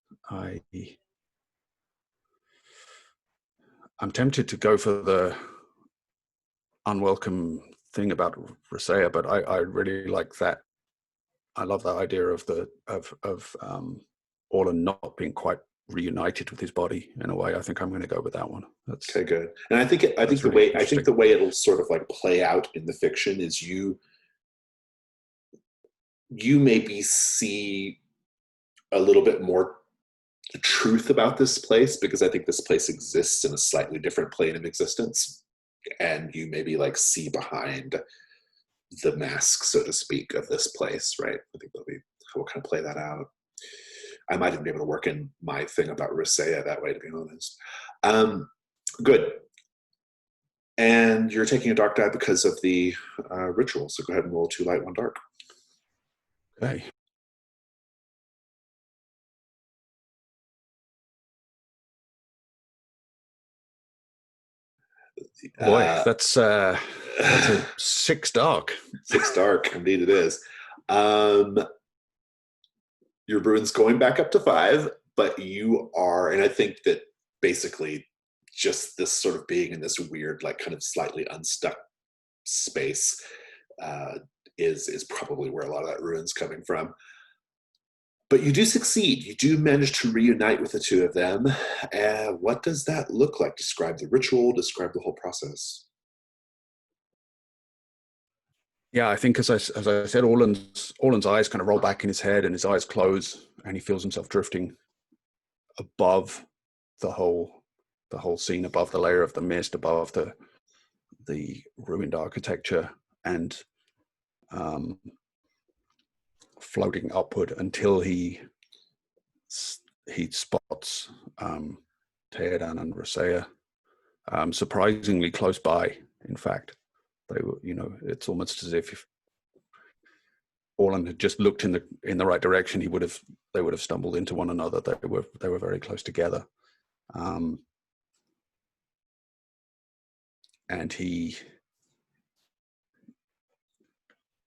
I'm tempted to go for the unwelcome thing about Risea, but I really like that. I love that idea of Orlan not being quite reunited with his body in a way. I think I'm going to go with that one. That's okay, good. And I think the way it'll sort of like play out in the fiction is you maybe see a little bit more truth about this place, because I think this place exists in a slightly different plane of existence, and you maybe like see behind the mask, so to speak, of this place, right? I think we'll kind of play that out. I might even be able to work in my thing about Risea that way, to be honest. Good. And you're taking a dark die because of the ritual, so go ahead and roll 2 light, 1 dark. okay. Boy, that's a 6 dark. 6 dark, indeed it is. Your Bruin's going back up to 5, but you are, and I think that basically just this sort of being in this weird, like kind of slightly unstuck space is probably where a lot of that ruin's coming from. But you do succeed. You do manage to reunite with the two of them. What does that look like? Describe the ritual, describe the whole process. Yeah, I think as I said, Orlan's eyes kind of roll back in his head and his eyes close, and he feels himself drifting above the whole scene, above the layer of the mist, above the ruined architecture, and floating upward until he spots Teodon and Risea, surprisingly close by. In fact, they were, it's almost as if Orlan had just looked in the right direction, they would have stumbled into one another. They were very close together, and he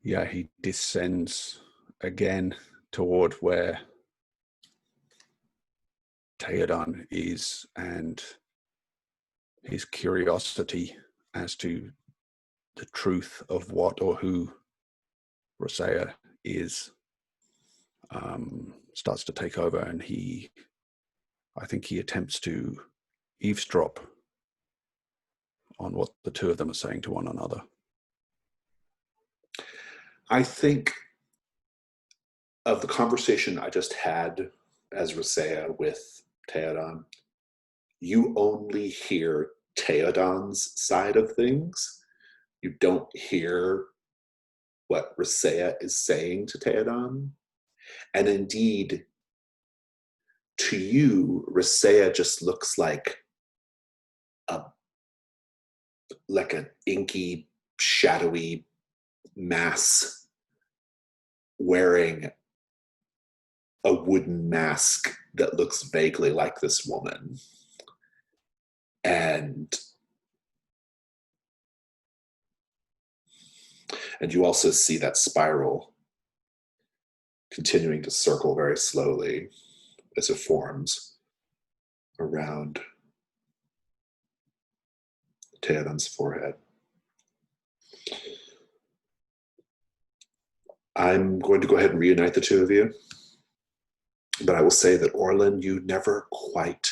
yeah, he descends again toward where Teodon is, and his curiosity as to the truth of what or who Rosea is starts to take over, and I think he attempts to eavesdrop on what the two of them are saying to one another. I think of the conversation I just had as Rosea with Teodon, you only hear Teodon's side of things. You don't hear what Rosea is saying to Teodon. And indeed, to you, Rosea just looks like an inky, shadowy mass wearing a wooden mask that looks vaguely like this woman. And you also see that spiral continuing to circle very slowly as it forms around Teodon's forehead. I'm going to go ahead and reunite the two of you. But I will say that, Orlin, you never quite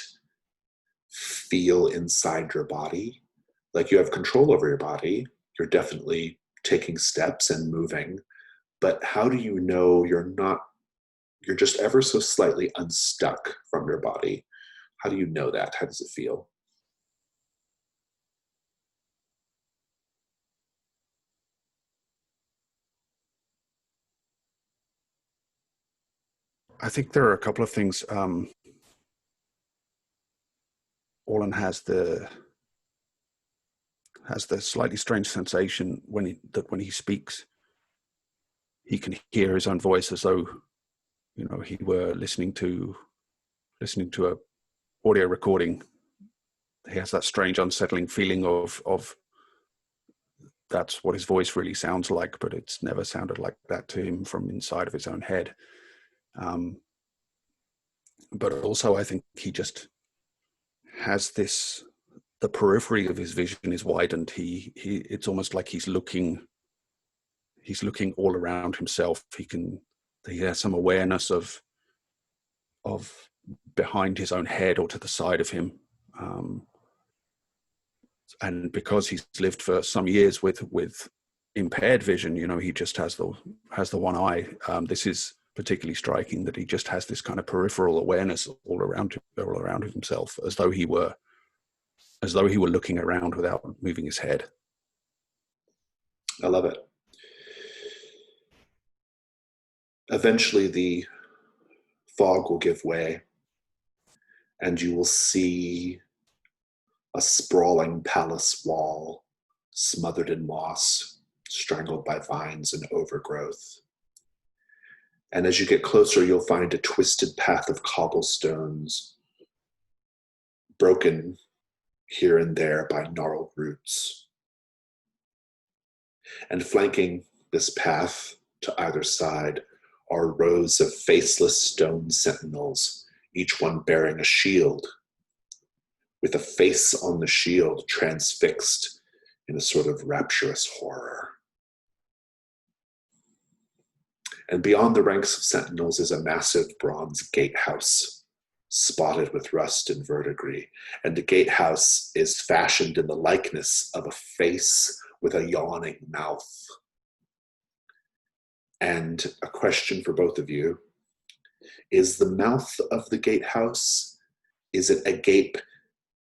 feel inside your body like you have control over your body. You're definitely taking steps and moving. But how do you know you're just ever so slightly unstuck from your body? How do you know that? How does it feel? I think there are a couple of things. Orlin has the slightly strange sensation when he speaks, he can hear his own voice as though, he were listening to a audio recording. He has that strange, unsettling feeling of that's what his voice really sounds like, but it's never sounded like that to him from inside of his own head. But also, I think he just has this. The periphery of his vision is widened. It's almost like he's looking all around himself. He has some awareness of behind his own head or to the side of him. And because he's lived for some years with impaired vision, he just has the one eye. This is particularly striking, that he just has this kind of peripheral awareness all around himself, as though he were looking around without moving his head. I love it. Eventually, the fog will give way, and you will see a sprawling palace wall smothered in moss, strangled by vines and overgrowth. And as you get closer, you'll find a twisted path of cobblestones, broken here and there by gnarled roots. And flanking this path to either side are rows of faceless stone sentinels, each one bearing a shield, with a face on the shield transfixed in a sort of rapturous horror. And beyond the ranks of sentinels is a massive bronze gatehouse, spotted with rust and verdigris. And the gatehouse is fashioned in the likeness of a face with a yawning mouth. And a question for both of you: is the mouth of the gatehouse, is it agape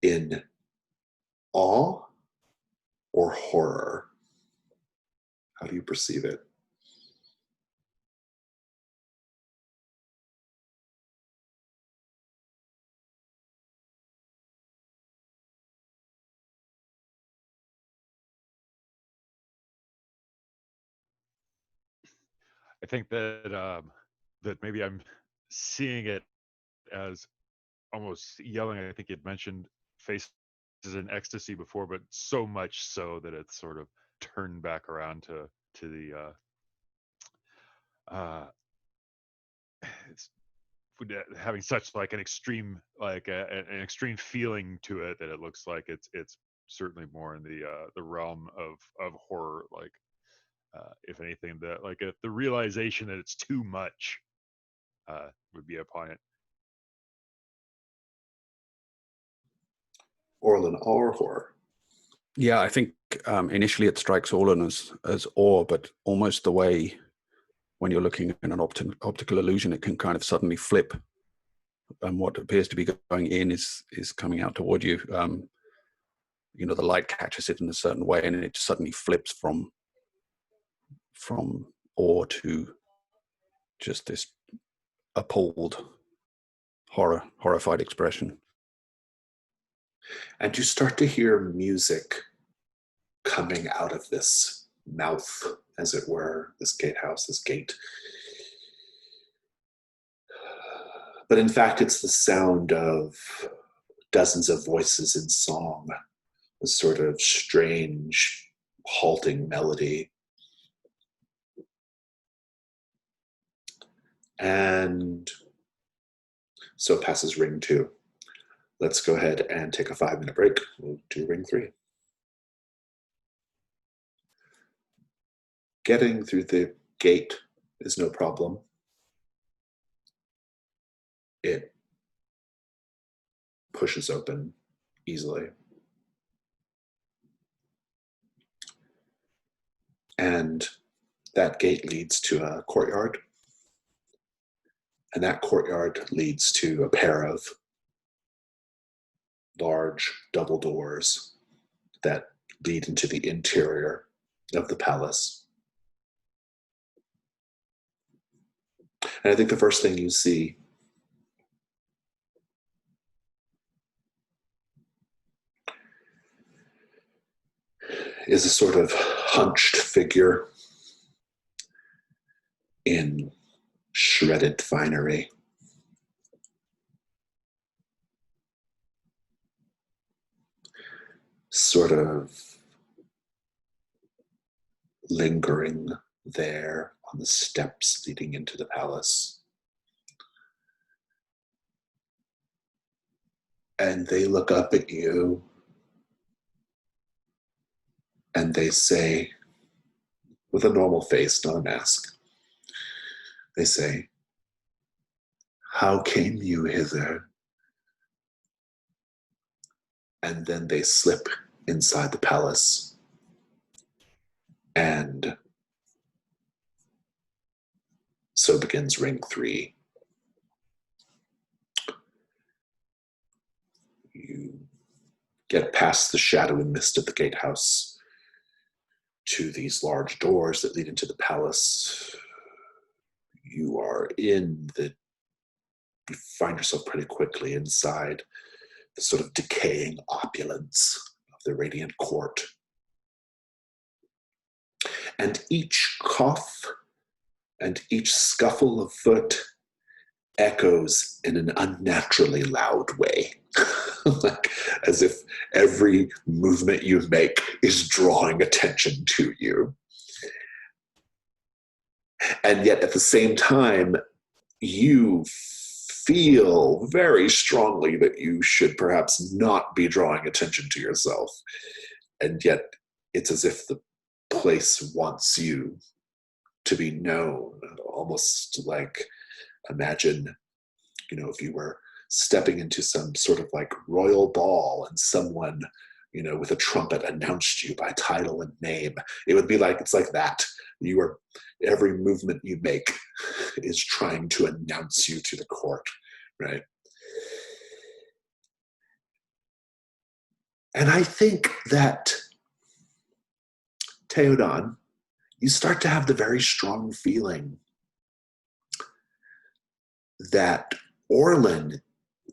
in awe or horror? How do you perceive it? I think that that maybe I'm seeing it as almost yelling. I think you'd mentioned faces in ecstasy before, but so much so that it's sort of turned back around to the it's having such like an extreme an extreme feeling to it that it looks like it's certainly more in the realm of horror. Like if anything, the realization that it's too much would be upon it. Orlin, or horror? Yeah, I think initially it strikes Orlan as awe, but almost the way when you're looking at an optical illusion, it can kind of suddenly flip, and what appears to be going in is coming out toward you. The light catches it in a certain way, and it suddenly flips from awe to just this appalled, horrified expression. And you start to hear music coming out of this mouth, as it were, this gatehouse, this gate. But in fact, it's the sound of dozens of voices in song, a sort of strange, halting melody. And so passes ring 2. Let's go ahead and take a 5-minute break. We'll do ring 3. Getting through the gate is no problem. It pushes open easily. And that gate leads to a courtyard. And that courtyard leads to a pair of large double doors that lead into the interior of the palace. And I think the first thing you see is a sort of hunched figure in shredded finery. Sort of lingering there on the steps leading into the palace. And they look up at you and they say, with a normal face, not a mask, they say, "How came you hither?" And then they slip inside the palace. And so begins ring 3. You get past the shadow and mist of the gatehouse to these large doors that lead into the palace. You find yourself pretty quickly inside the sort of decaying opulence of the Radiant Court. And each cough and each scuffle of foot echoes in an unnaturally loud way. Like, as if every movement you make is drawing attention to you. And yet at the same time, you feel very strongly that you should perhaps not be drawing attention to yourself. And yet it's as if the place wants you to be known, almost like, imagine, if you were stepping into some sort of like royal ball and someone, with a trumpet announced you by title and name. It would be like, it's like that. Every movement you make is trying to announce you to the court, right? And I think that, Teodon, you start to have the very strong feeling that Orlin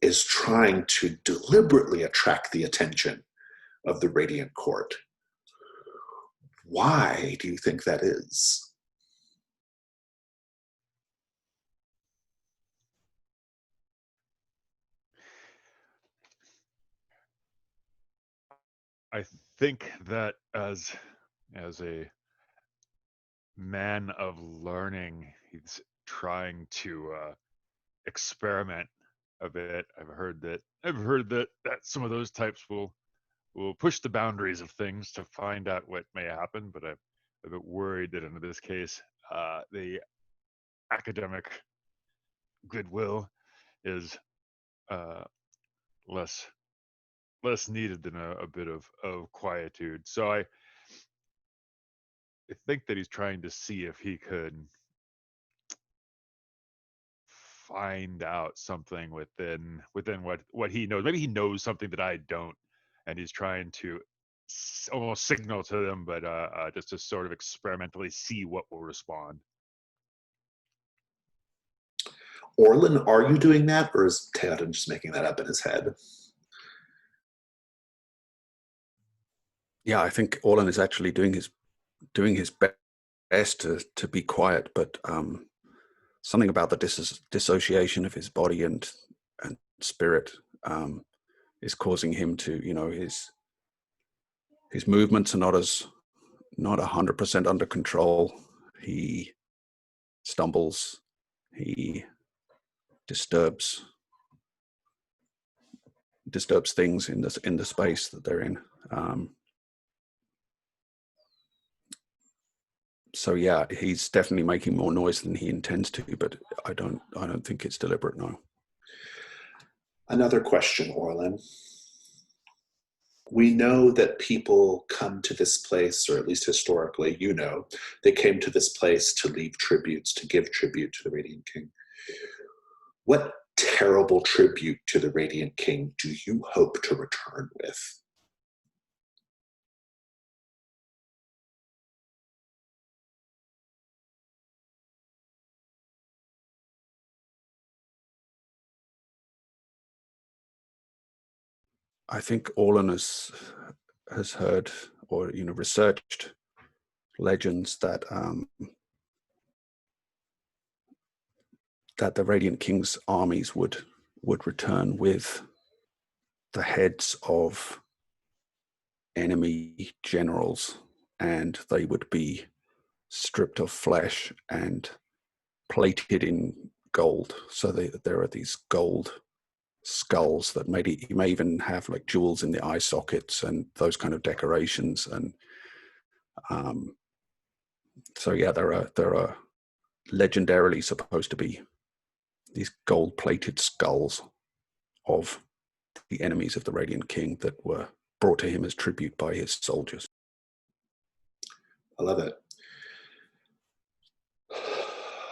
is trying to deliberately attract the attention of the Radiant Court. Why do you think that is? I think that as a man of learning, he's trying to experiment a bit. I've heard that some of those types will push the boundaries of things to find out what may happen. But I'm a bit worried that in this case, the academic goodwill is uh, less needed than a bit of quietude. So I think that he's trying to see if he could find out something within what he knows. Maybe he knows something that I don't, and he's trying to almost signal to them, but just to sort of experimentally see what will respond. Orlin, are you doing that, or is Teodon just making that up in his head? Yeah, I think Orlin is actually doing his best to be quiet, but something about the dissociation of his body and spirit is causing him to, his movements are not 100% under control. He stumbles. He disturbs things in the space that they're in. So yeah, he's definitely making more noise than he intends to, but I don't think it's deliberate, no. Another question, Orlin. We know that people come to this place, or at least historically, they came to this place to leave tributes, to give tribute to the Radiant King. What terrible tribute to the Radiant King do you hope to return with? I think Orlin has heard or researched legends that that the Radiant King's armies would return with the heads of enemy generals, and they would be stripped of flesh and plated in gold. So there are these gold skulls that you may even have like jewels in the eye sockets and those kind of decorations. And so yeah, there are legendarily supposed to be these gold-plated skulls of the enemies of the Radiant King that were brought to him as tribute by his soldiers. I love it.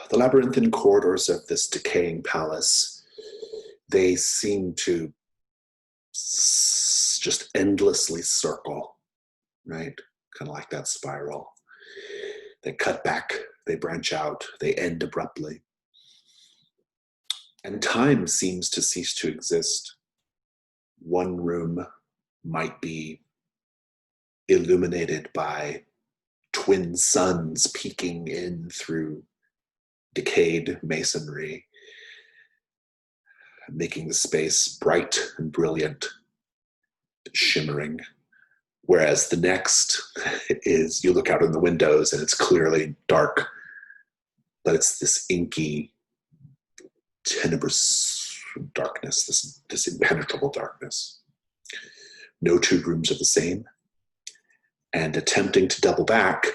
The labyrinthine corridors of this decaying palace, they seem to just endlessly circle, right? Kind of like that spiral. They cut back, they branch out, they end abruptly. And time seems to cease to exist. One room might be illuminated by twin suns peeking in through decayed masonry, making the space bright and brilliant, shimmering. Whereas the next is, you look out in the windows and it's clearly dark, but it's this inky, tenebrous darkness, this impenetrable darkness. No two rooms are the same, and attempting to double back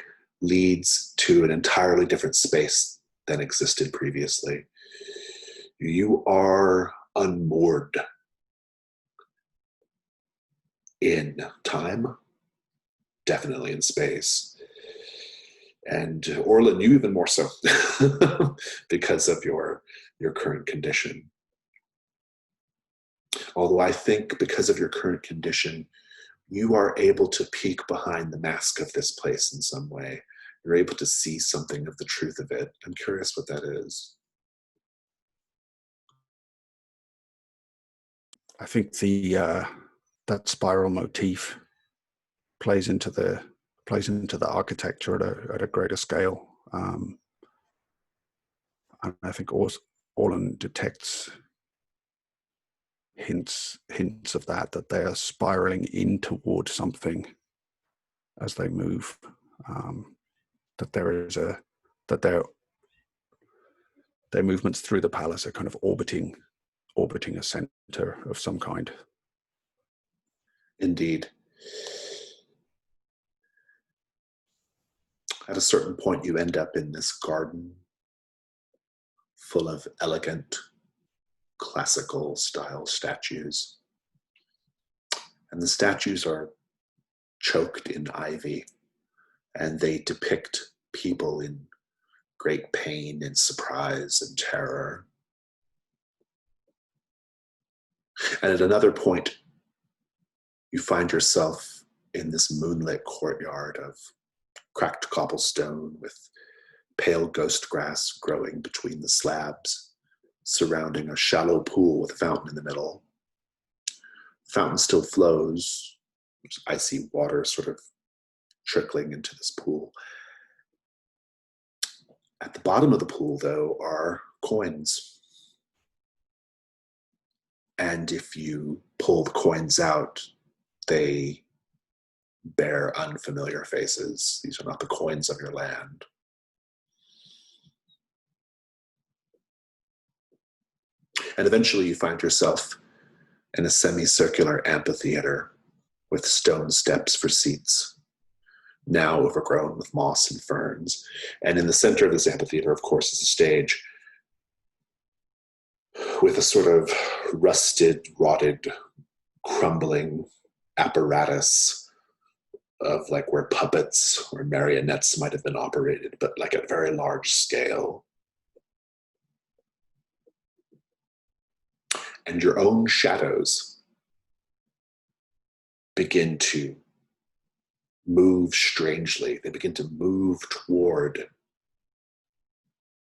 leads to an entirely different space than existed previously. You are unmoored in time, definitely in space. And Orlin, you even more so because of your current condition. Although I think because of your current condition, you are able to peek behind the mask of this place in some way. You're able to see something of the truth of it. I'm curious what that is. I think that spiral motif plays into the architecture at a greater scale. And I think Orlin detects hints of that they are spiraling in toward something as they move. That they're their movements through the palace are kind of orbiting a center of some kind. Indeed. At a certain point, you end up in this garden full of elegant, classical style statues. And the statues are choked in ivy, and they depict people in great pain and surprise and terror. And at another point, you find yourself in this moonlit courtyard of cracked cobblestone with pale ghost grass growing between the slabs, surrounding a shallow pool with a fountain in the middle. The fountain still flows. There's icy water sort of trickling into this pool. At the bottom of the pool, though, are coins. And if you pull the coins out, they bear unfamiliar faces. These are not the coins of your land. And eventually you find yourself in a semicircular amphitheater with stone steps for seats, now overgrown with moss and ferns. And in the center of this amphitheater, of course, is a stage with a sort of rusted, rotted, crumbling apparatus of like where puppets or marionettes might have been operated, but like at a very large scale. And your own shadows begin to move strangely. They begin to move toward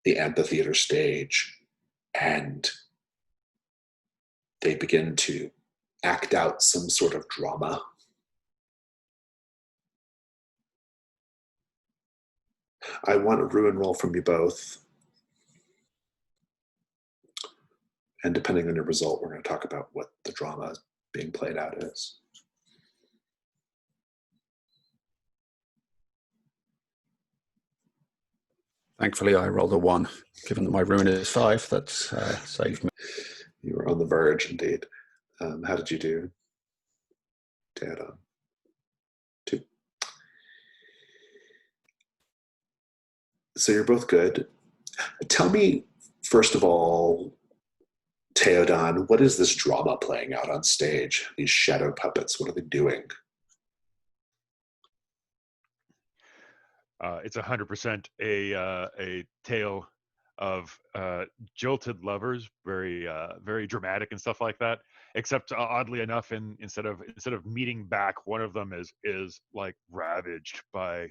the amphitheater stage, and they begin to act out some sort of drama. I want a ruin roll from you both. And depending on your result, we're going to talk about what the drama being played out is. Thankfully, I rolled a 1. Given that my ruin is 5, that's saved me. You were on the verge, indeed. How did you do, Teodon? 2. So you're both good. Tell me, first of all, Teodon, what is this drama playing out on stage? These shadow puppets, what are they doing? It's 100% a tale of jilted lovers, very dramatic and stuff like that. Except oddly enough, instead of meeting back, one of them is like ravaged by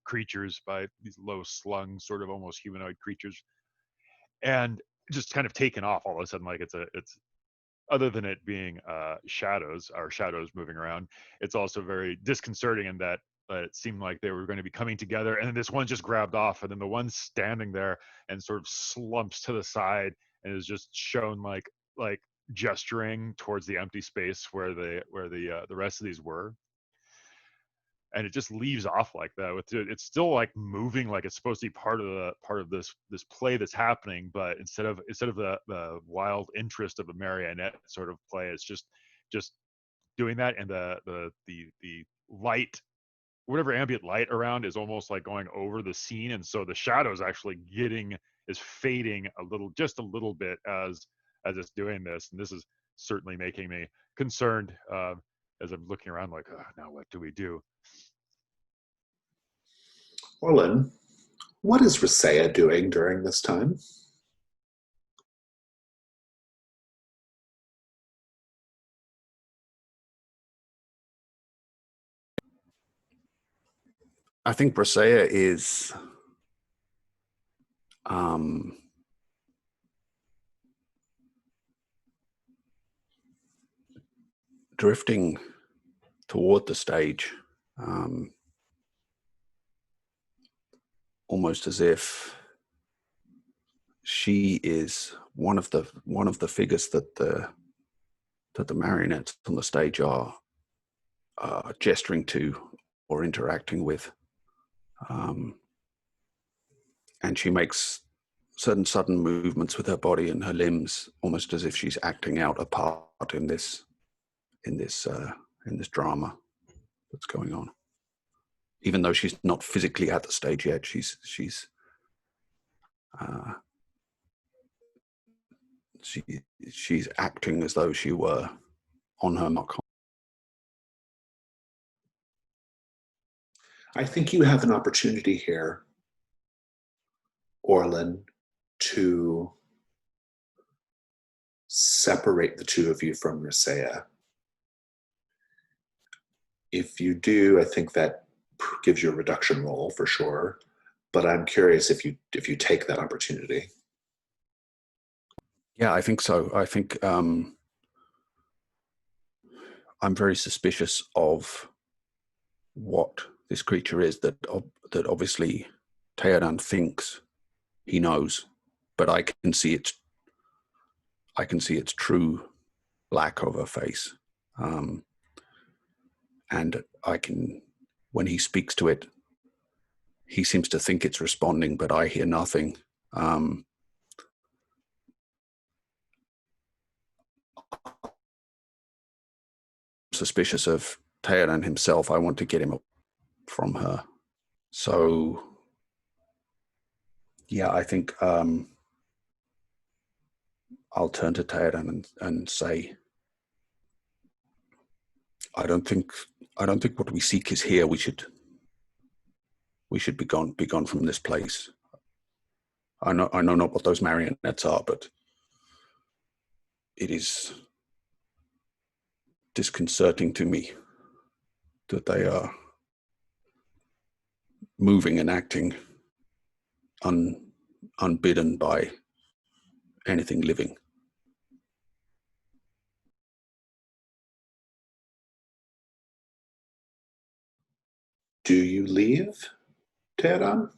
creatures, by these low slung, sort of almost humanoid creatures, and just kind of taken off all of a sudden. Like it's other than it being shadows moving around, it's also very disconcerting in that it seemed like they were going to be coming together, and then this one just grabbed off, and then the one standing there and sort of slumps to the side and is just shown like gesturing towards the empty space where the rest of these were. And it just leaves off like that. It's still like moving, like it's supposed to be part of this play that's happening, but instead of the wild interest of a marionette sort of play, it's just doing that, and the light, whatever ambient light around, is almost like going over the scene, and so the shadows actually is fading just a little bit as it's doing this, and this is certainly making me concerned as I'm looking around like, oh, now what do we do? Orlin, what is Rhysea doing during this time? I think Rhysea is drifting toward the stage, almost as if she is one of the figures that the marionettes on the stage are gesturing to or interacting with, and she makes certain sudden movements with her body and her limbs, almost as if she's acting out a part in this drama that's going on. Even though she's not physically at the stage yet, she's acting as though she were on her mark. I think you have an opportunity here, Orlin, to separate the two of you from Risea. If you do, I think that gives you a reduction roll for sure. But I'm curious if you take that opportunity. Yeah, I think so. I think I'm very suspicious of what this creature is that obviously Teodon thinks he knows, but I can see its true lack of a face, and I can, when he speaks to it, he seems to think it's responding, but I hear nothing. Suspicious of Teodon himself. I want to get him from her. So, yeah, I think I'll turn to Teodon and say, I don't think what we seek is here. We should be gone from this place. I know not what those marionettes are, but it is disconcerting to me that they are moving and acting unbidden by anything living. Do you leave, Teodon?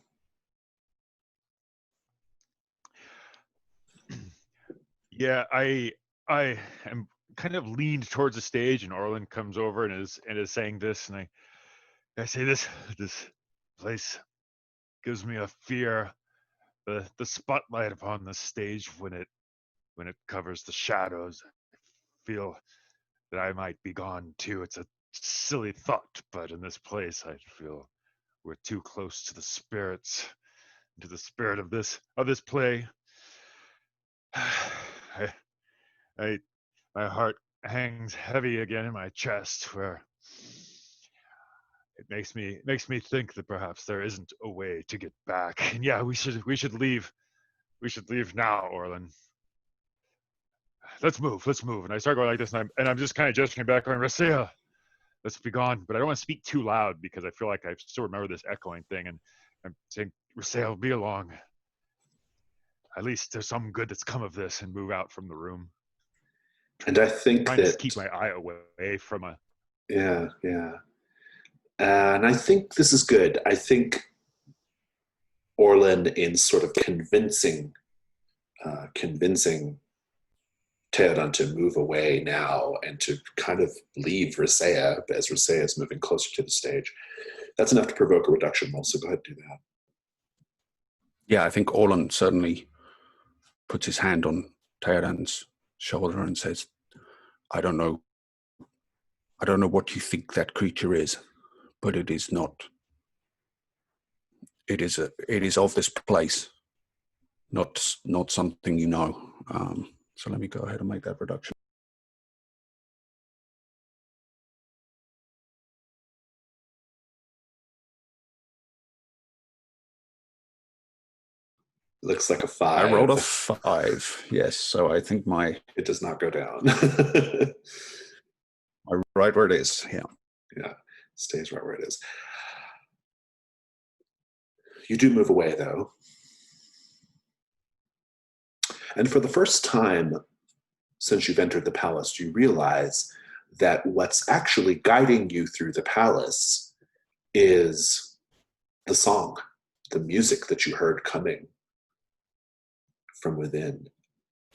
Yeah, I am kind of leaned towards the stage, and Orlin comes over and is saying this, and I say this place gives me a fear. The spotlight upon the stage when it covers the shadows, I feel that I might be gone too. It's a silly thought, but in this place I feel we're too close to the spirits, to the spirit of this play. My heart hangs heavy again in my chest, where it makes me think that perhaps there isn't a way to get back. And yeah, we should leave. We should leave now, Orlin. Let's move. And I start going like this, and I'm just kind of gesturing back, going, Rasea, let's be gone. But I don't want to speak too loud because I feel like I still remember this echoing thing, and I'm saying, Rasea, be along. At least there's some good that's come of this, and move out from the room. And I think trying that to keep my eye away from a. Yeah. And I think this is good. I think Orlin, in sort of convincing Teodon to move away now and to kind of leave Risea as Risea is moving closer to the stage, that's enough to provoke a reduction roll. So go ahead and do that. Yeah, I think Orlin certainly puts his hand on Teodon's shoulder and says, I don't know what you think that creature is, but it is not. It is of this place, not something you know. So let me go ahead and make that reduction. Looks like a 5. I rolled a 5. Yes, so I think it does not go down. Right where it is. Yeah, stays right where it is. You do move away, though. And for the first time since you've entered the palace, you realize that what's actually guiding you through the palace is the song, the music that you heard coming from within.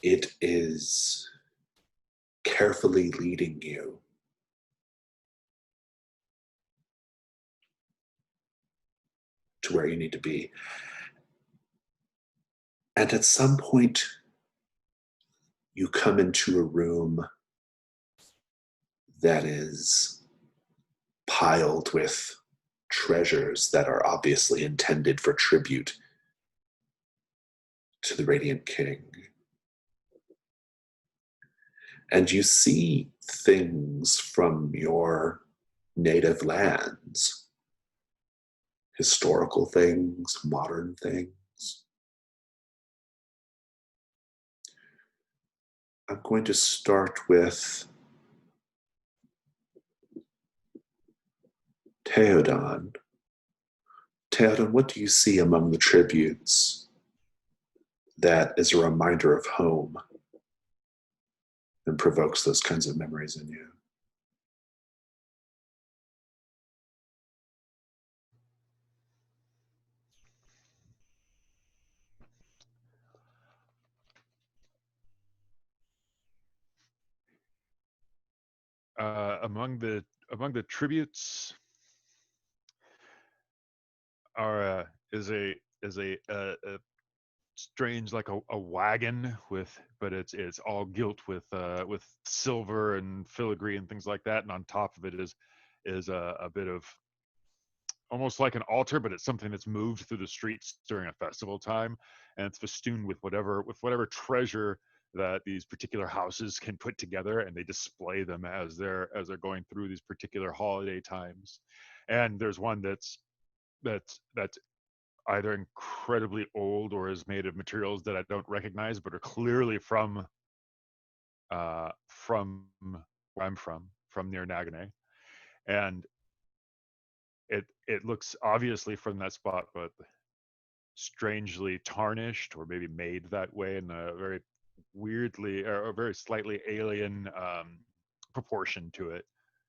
It is carefully leading you to where you need to be. And at some point, you come into a room that is piled with treasures that are obviously intended for tribute to the Radiant King. And you see things from your native lands, historical things, modern things. I'm going to start with Teodon. Teodon, what do you see among the tributes that is a reminder of home and provokes those kinds of memories in you? Among the tributes are a strange, like a wagon but it's all gilt with silver and filigree and things like that, and on top of it is a bit of almost like an altar, but it's something that's moved through the streets during a festival time, and it's festooned with whatever treasure that these particular houses can put together, and they display them as they're going through these particular holiday times. And there's one that's either incredibly old or is made of materials that I don't recognize, but are clearly from where I'm from near Nagane. And it looks obviously from that spot, but strangely tarnished, or maybe made that way in a very weirdly or very slightly alien proportion to it.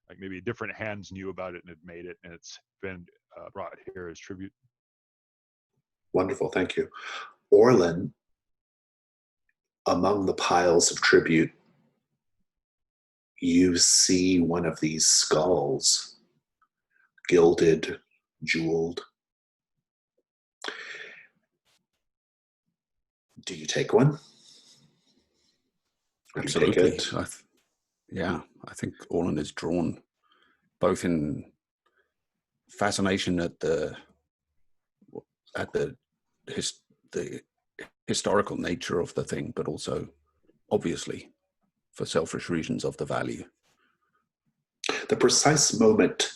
Like maybe different hands knew about it and had made it, and it's been brought here as tribute. Wonderful, thank you. Orlin, among the piles of tribute, you see one of these skulls, gilded, jeweled. Do you take one? Or do you take Absolutely. it? I think Orlin is drawn both in fascination at the the historical nature of the thing, but also obviously for selfish reasons of the value. The precise moment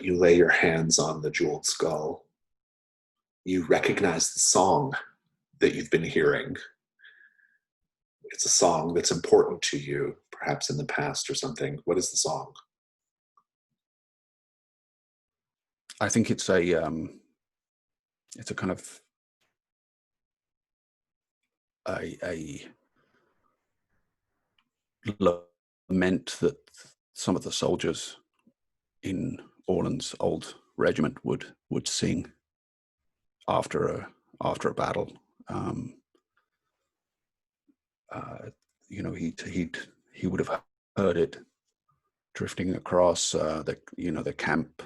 you lay your hands on the jeweled skull, you recognize the song that you've been hearing. It's a song that's important to you, perhaps in the past or something. What is the song? I think it's a kind of a lament that some of the soldiers in Orland's old regiment would sing after a battle. He would have heard it drifting across the camp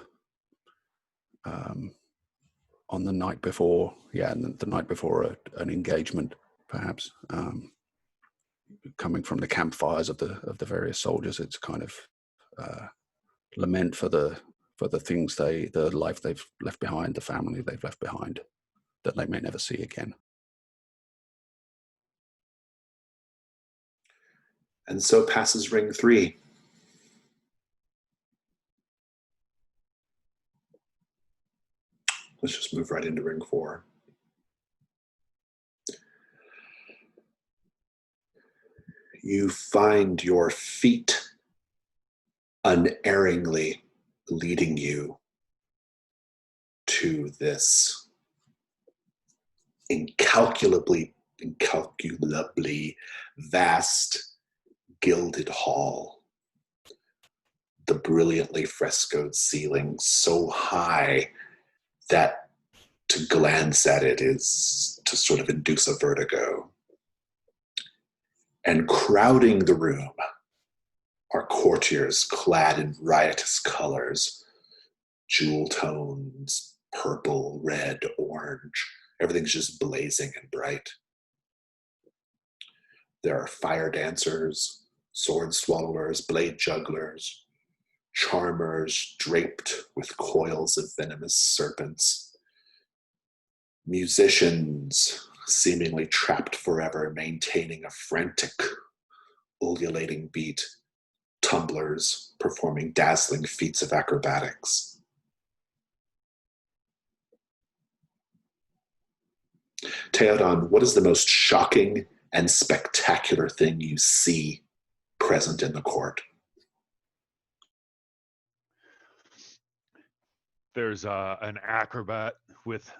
on the night before, and the night before an engagement, perhaps. Coming from the campfires of the various soldiers, it's kind of lament for the things the life they've left behind, the family they've left behind, that they may never see again. And so passes ring 3. Let's just move right into ring 4. You find your feet unerringly leading you to this incalculably vast gilded hall. The brilliantly frescoed ceiling so high that to glance at it is to sort of induce a vertigo. And crowding the room are courtiers clad in riotous colors, jewel tones, purple, red, orange, Everything's just blazing and bright. There are fire dancers, sword swallowers, blade jugglers, charmers draped with coils of venomous serpents, musicians seemingly trapped forever, maintaining a frantic, ululating beat, tumblers performing dazzling feats of acrobatics. Teodon, what is the most shocking and spectacular thing you see present in the court? There's an acrobat with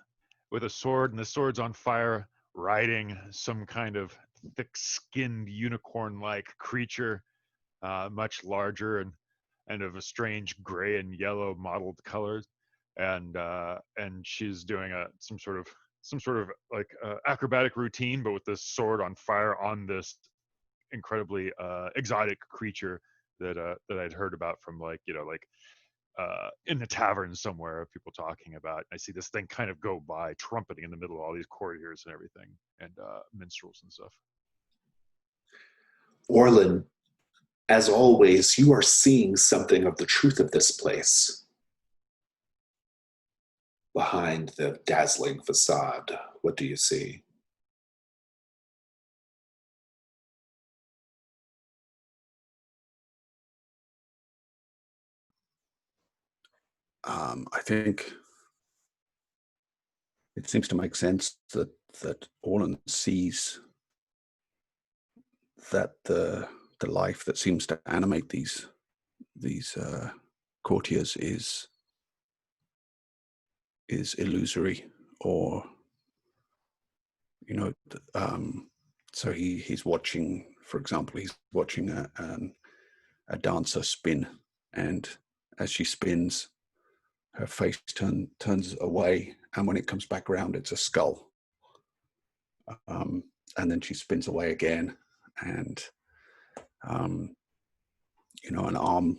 a sword, and the sword's on fire, riding some kind of thick-skinned unicorn-like creature, much larger and of a strange gray and yellow mottled colors, and she's doing some sort of like acrobatic routine, but with this sword on fire on this incredibly exotic creature that I'd heard about from like in the tavern somewhere, people talking about. I see this thing kind of go by, trumpeting in the middle of all these courtiers and everything, and minstrels and stuff. Orlin, as always, you are seeing something of the truth of this place behind the dazzling facade. What do you see? I think it seems to make sense that Orlin sees that the life that seems to animate these courtiers is illusory, or so he's watching, for example, he's watching a dancer spin, and as she spins, her face turns away, and when it comes back around, it's a skull. And then she spins away again, and an arm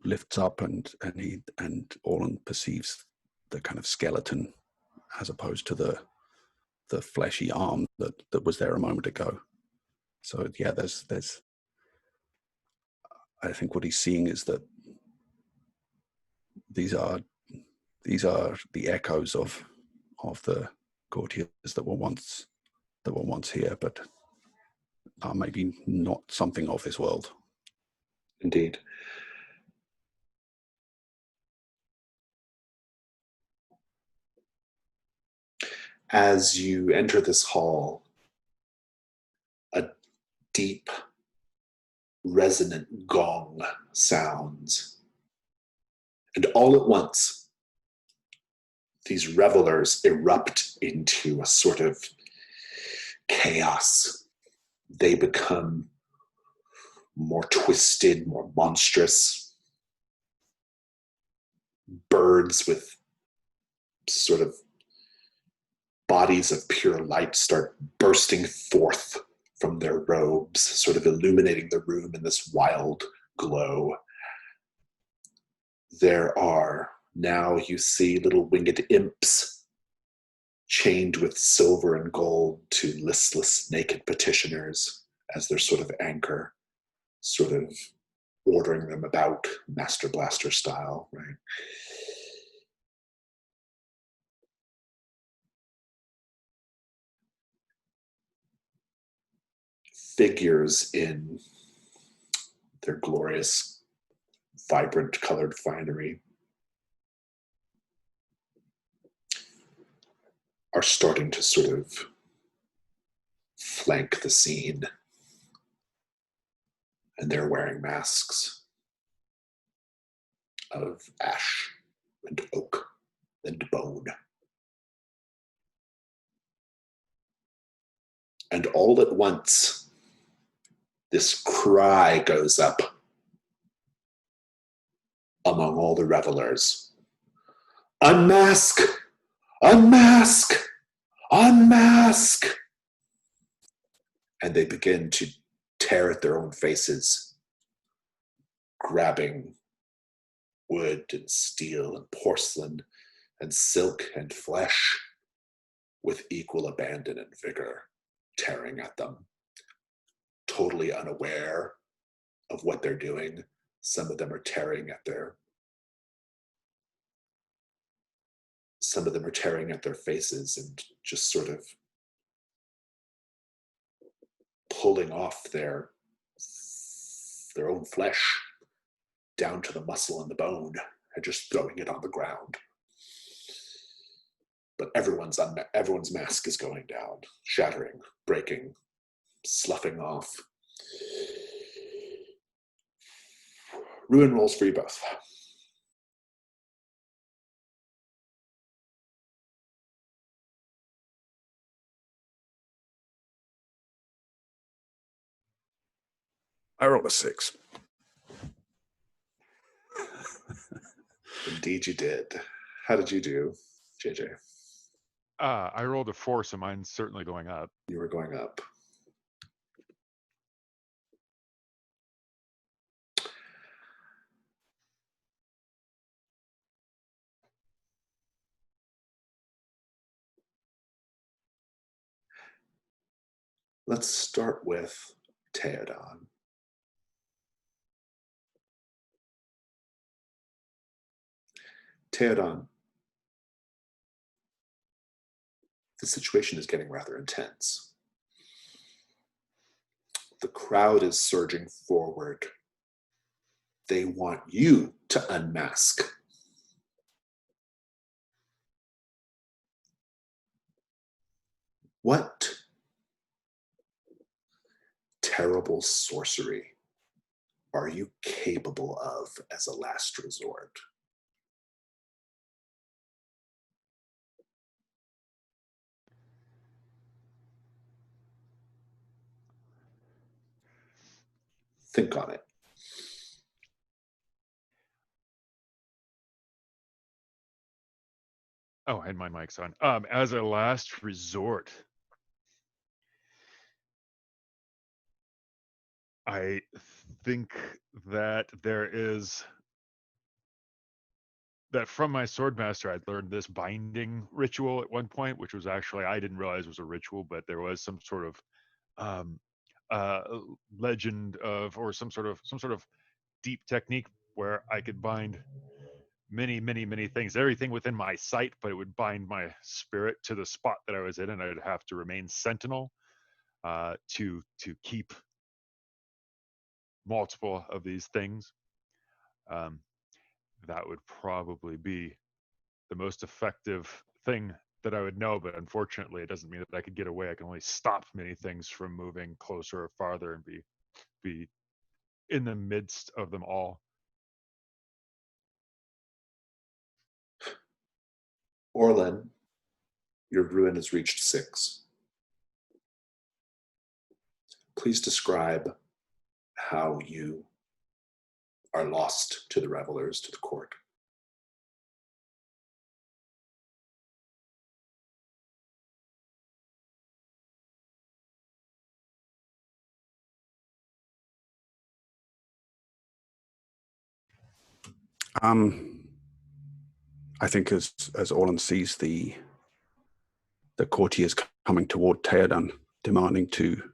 lifts up, and Orlin perceives the kind of skeleton as opposed to the fleshy arm that was there a moment ago. So yeah, there's I think what he's seeing is that these are the echoes of the courtiers that were once here, but are maybe not something of this world. Indeed. As you enter this hall, a deep, resonant gong sounds. And all at once, these revelers erupt into a sort of chaos. They become more twisted, more monstrous. Birds with sort of bodies of pure light start bursting forth from their robes, sort of illuminating the room in this wild glow. There are, now you see, little winged imps chained with silver and gold to listless naked petitioners as their sort of anchor, sort of ordering them about, Master Blaster style, right? Figures in their glorious, vibrant colored finery are starting to sort of flank the scene, and they're wearing masks of ash and oak and bone. And all at once, this cry goes up among all the revelers. Unmask! Unmask! Unmask! And they begin to tear at their own faces, grabbing wood and steel and porcelain and silk and flesh, with equal abandon and vigor, tearing at them, totally unaware of what they're doing. Some of them are tearing at their faces and just sort of pulling off their own flesh down to the muscle and the bone and just throwing it on the ground. But everyone's mask is going down, shattering, breaking, sloughing off. Ruin rolls for you both. I rolled a 6. Indeed you did. How did you do, JJ? I rolled a 4, so mine's certainly going up. You were going up. Let's start with Teodon. Teodon, the situation is getting rather intense. The crowd is surging forward. They want you to unmask. What terrible sorcery are you capable of as a last resort? Think on it. Oh, and my mic's on. As a last resort, I think that from my swordmaster, I'd learned this binding ritual at one point, which was actually, I didn't realize was a ritual, but there was some sort of um, legend of, or some sort of deep technique where I could bind many, many, many things, everything within my sight, but it would bind my spirit to the spot that I was in, and I'd have to remain sentinel to keep multiple of these things. That would probably be the most effective thing that I would know, but unfortunately it doesn't mean that I could get away. I can only stop many things from moving closer or farther and be in the midst of them all. Orlin, your ruin has reached 6. Please describe how you are lost to the revelers, to the court. I think as Orlan sees the courtiers coming toward Teodon, demanding to,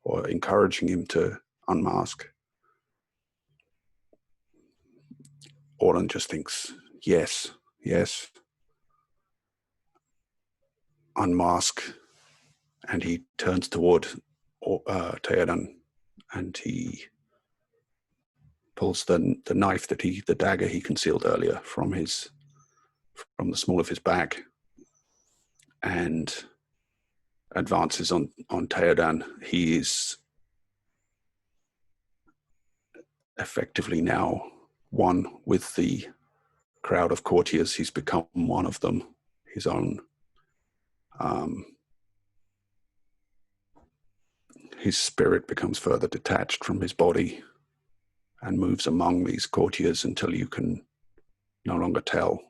or encouraging him to unmask, Orlan just thinks, yes, unmask. And he turns toward Teodon, and he pulls the knife the dagger he concealed earlier from the small of his back, and advances on Teodon. He is effectively now one with the crowd of courtiers. He's become one of them, his own. His spirit becomes further detached from his body and moves among these courtiers until you can no longer tell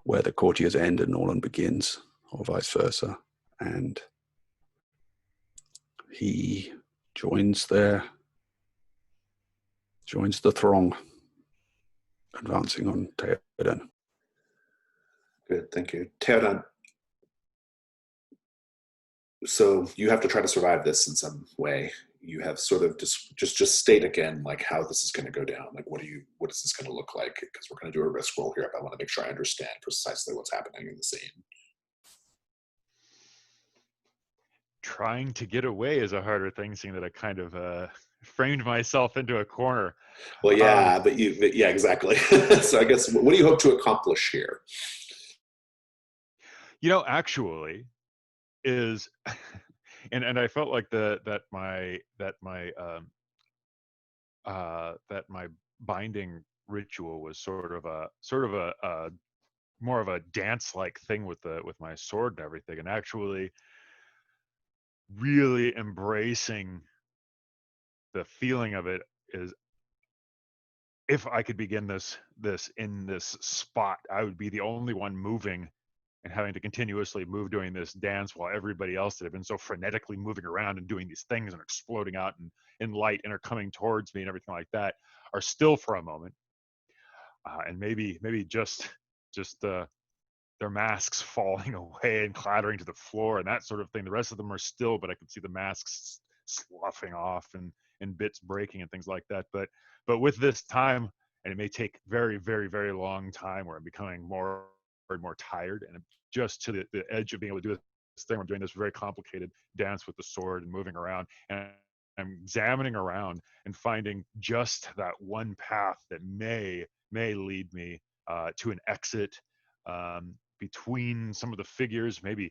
where the courtiers end and Orlan begins, or vice versa. And he joins the throng, advancing on Teodon. Good, thank you. Teodon, So you have to try to survive this in some way. You have sort of just state again like how this is going to go down. Like what is this going to look like? Because we're going to do a risk roll here, but I want to make sure I understand precisely what's happening in the scene. Trying to get away is a harder thing, seeing that I kind of framed myself into a corner. Well, yeah, but yeah, exactly. So I guess what do you hope to accomplish here? Actually, is and I felt like that my binding ritual was sort of a more of a dance like thing with my sword and everything, and actually really embracing the feeling of it is, if I could begin this in this spot, I would be the only one moving and having to continuously move doing this dance while everybody else that had been so frenetically moving around and doing these things and exploding out in light and are coming towards me and everything like that are still for a moment, and maybe just their masks falling away and clattering to the floor and that sort of thing. The rest of them are still, but I could see the masks sloughing off and bits breaking and things like that. But with this time, and it may take very, very, very long time where I'm becoming more and more tired, and I'm just to the edge of being able to do this thing. I'm doing this very complicated dance with the sword and moving around, and I'm examining around and finding just that one path that may lead me to an exit, between some of the figures, maybe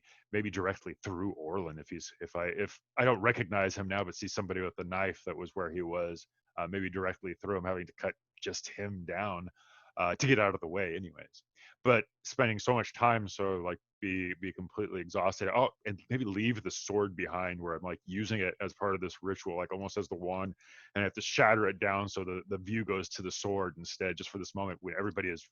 directly through Orlin if I don't recognize him now, but see somebody with a knife that was where he was, maybe directly through him, having to cut just him down to get out of the way, anyways. But spending so much time, so like be completely exhausted. Oh, and maybe leave the sword behind where I'm like using it as part of this ritual, like almost as the wand, and I have to shatter it down so the view goes to the sword instead, just for this moment when everybody is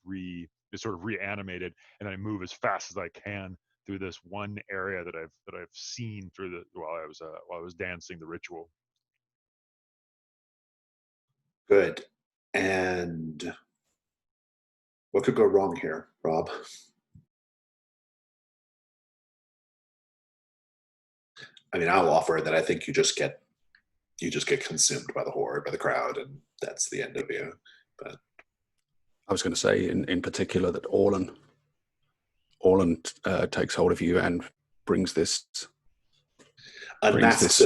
sort of reanimated, and then I move as fast as I can through this one area that I've seen through while I was dancing the ritual. Good. And what could go wrong here, Rob? I mean, I'll offer that I think you just get consumed by the horde, by the crowd, and that's the end of you. But I was going to say in particular that Orlin takes hold of you and brings this unmasks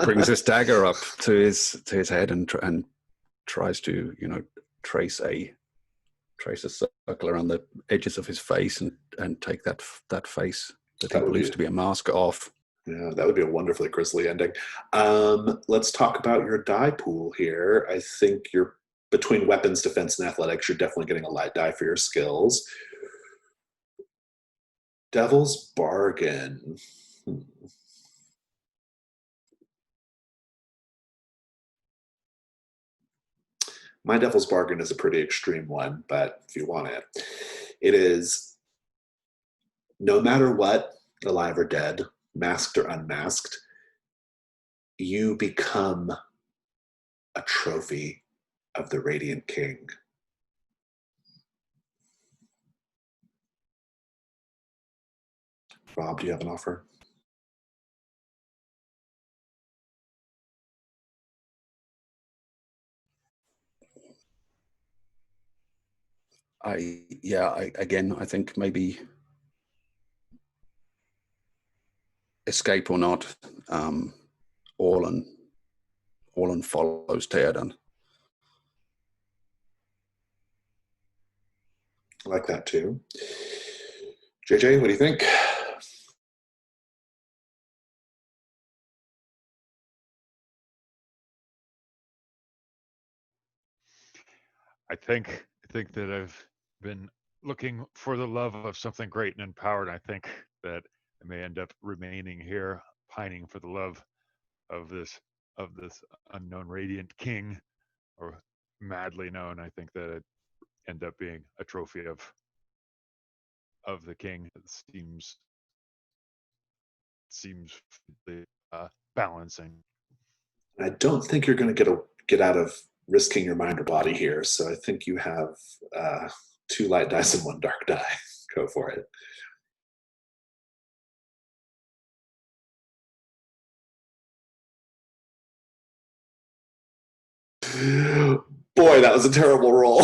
brings this dagger up to his head and tries to trace a circle around the edges of his face and take that face that he believes to be a mask off. Yeah, that would be a wonderfully grisly ending. Let's talk about your die pool here. I think you're between weapons, defense, and athletics. You're definitely getting a light die for your skills. Devil's Bargain. My Devil's Bargain is a pretty extreme one, but if you want it, it is no matter what, alive or dead, masked or unmasked, you become a trophy of the Radiant King. Rob, do you have an offer? I think maybe escape or not, Orlin follows Teodon. I like that too. JJ, what do you think? I think that I've been looking for the love of something great and empowered. I think that I may end up remaining here, pining for the love of this unknown Radiant King, or madly known. I think that it end up being a trophy of the king. It seems balancing. I don't think you're going to get out of risking your mind or body here. So I think you have 2 light dice and 1 dark die. Go for it. Boy, that was a terrible roll.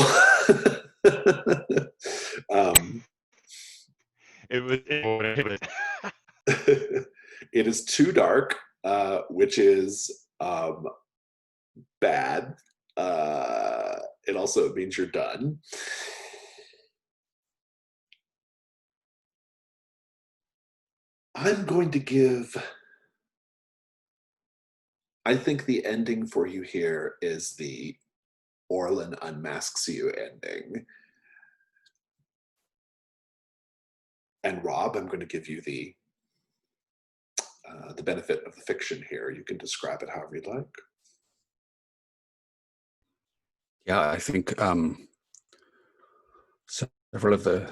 It was It is too dark, which is bad. It also means you're done. I'm going to give. I think the ending for you here is the Orlin unmasks you ending. And Rob, I'm going to give you the benefit of the fiction here. You can describe it however you'd like. Yeah, I think several of the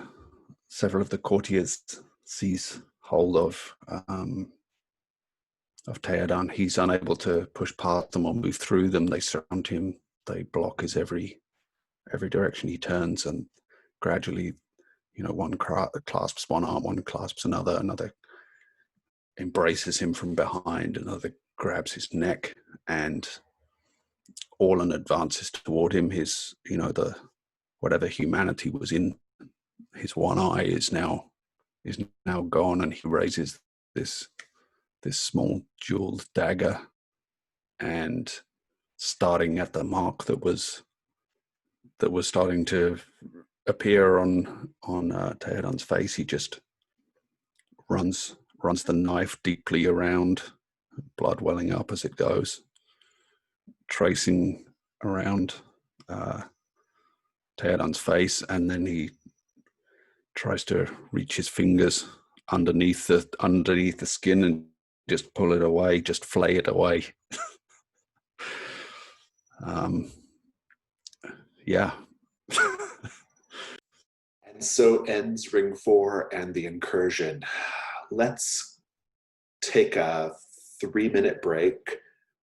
courtiers seize hold of Teodon. He's unable to push past them or move through them. They surround him. They block his every direction he turns, and gradually, one clasps one arm, one clasps another embraces him from behind, another grabs his neck, and Orlan advances toward him. His, the whatever humanity was in his one eye is now gone, and he raises this small jeweled dagger, and starting at the mark that was starting to appear on Teodon's face, he just runs the knife deeply around, blood welling up as it goes, tracing around Teodon's face, and then he tries to reach his fingers underneath the skin and just pull it away, just flay it away. Yeah. And so ends Ring 4 and the incursion. Let's take a 3-minute break.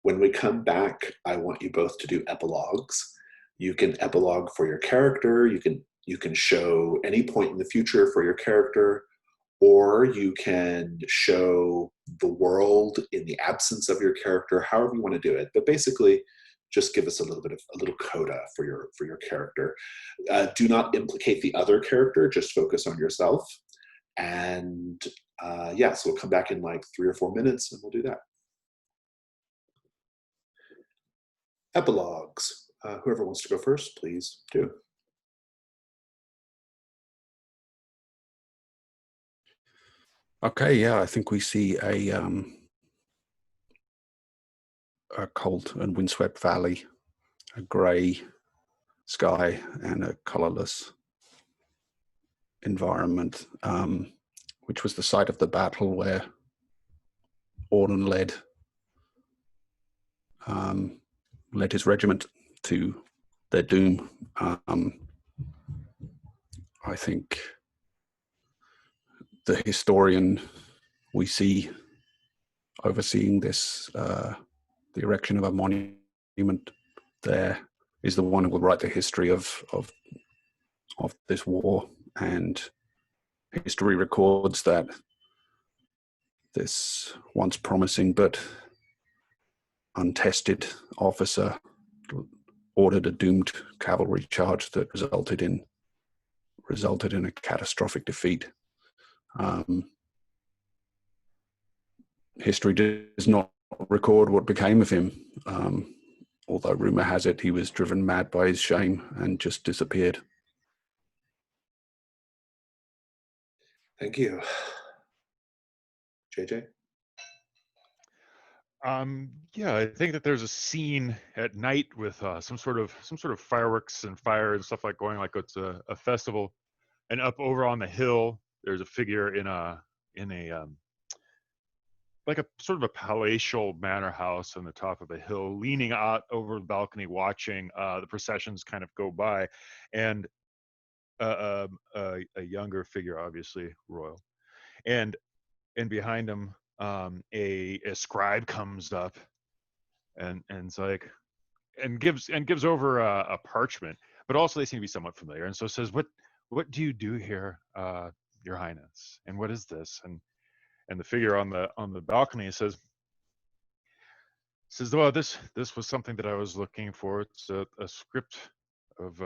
When we come back, I want you both to do epilogues. You can epilogue for your character. You can show any point in the future for your character, or you can show the world in the absence of your character, however you want to do it. But basically, just give us a little coda for your character. Do not implicate the other character, just focus on yourself. And so we'll come back in like 3 or 4 minutes and we'll do that. Epilogues. Whoever wants to go first, please do. Okay, yeah, I think we see a cold and windswept valley, a grey sky, and a colourless environment, which was the site of the battle where Orlan led his regiment to their doom. I think the historian we see overseeing this, the erection of a monument there, is the one who will write the history of this war. And history records that this once promising but untested officer ordered a doomed cavalry charge that resulted in a catastrophic defeat. History does not record what became of him, although rumor has it he was driven mad by his shame and just disappeared. Thank you. JJ? Yeah, I think that there's a scene at night with some sort of fireworks and fire and stuff like going like it's a festival, and up over on the hill there's a figure in a like a sort of a palatial manor house on the top of a hill, leaning out over the balcony, watching the processions kind of go by, and a younger figure, obviously royal, and behind him a scribe comes up and it's like and gives over a parchment, but also they seem to be somewhat familiar, and so says, what do you do here, your highness, and what is this? And the figure on the balcony says, says, well, this was something that I was looking for. It's a script of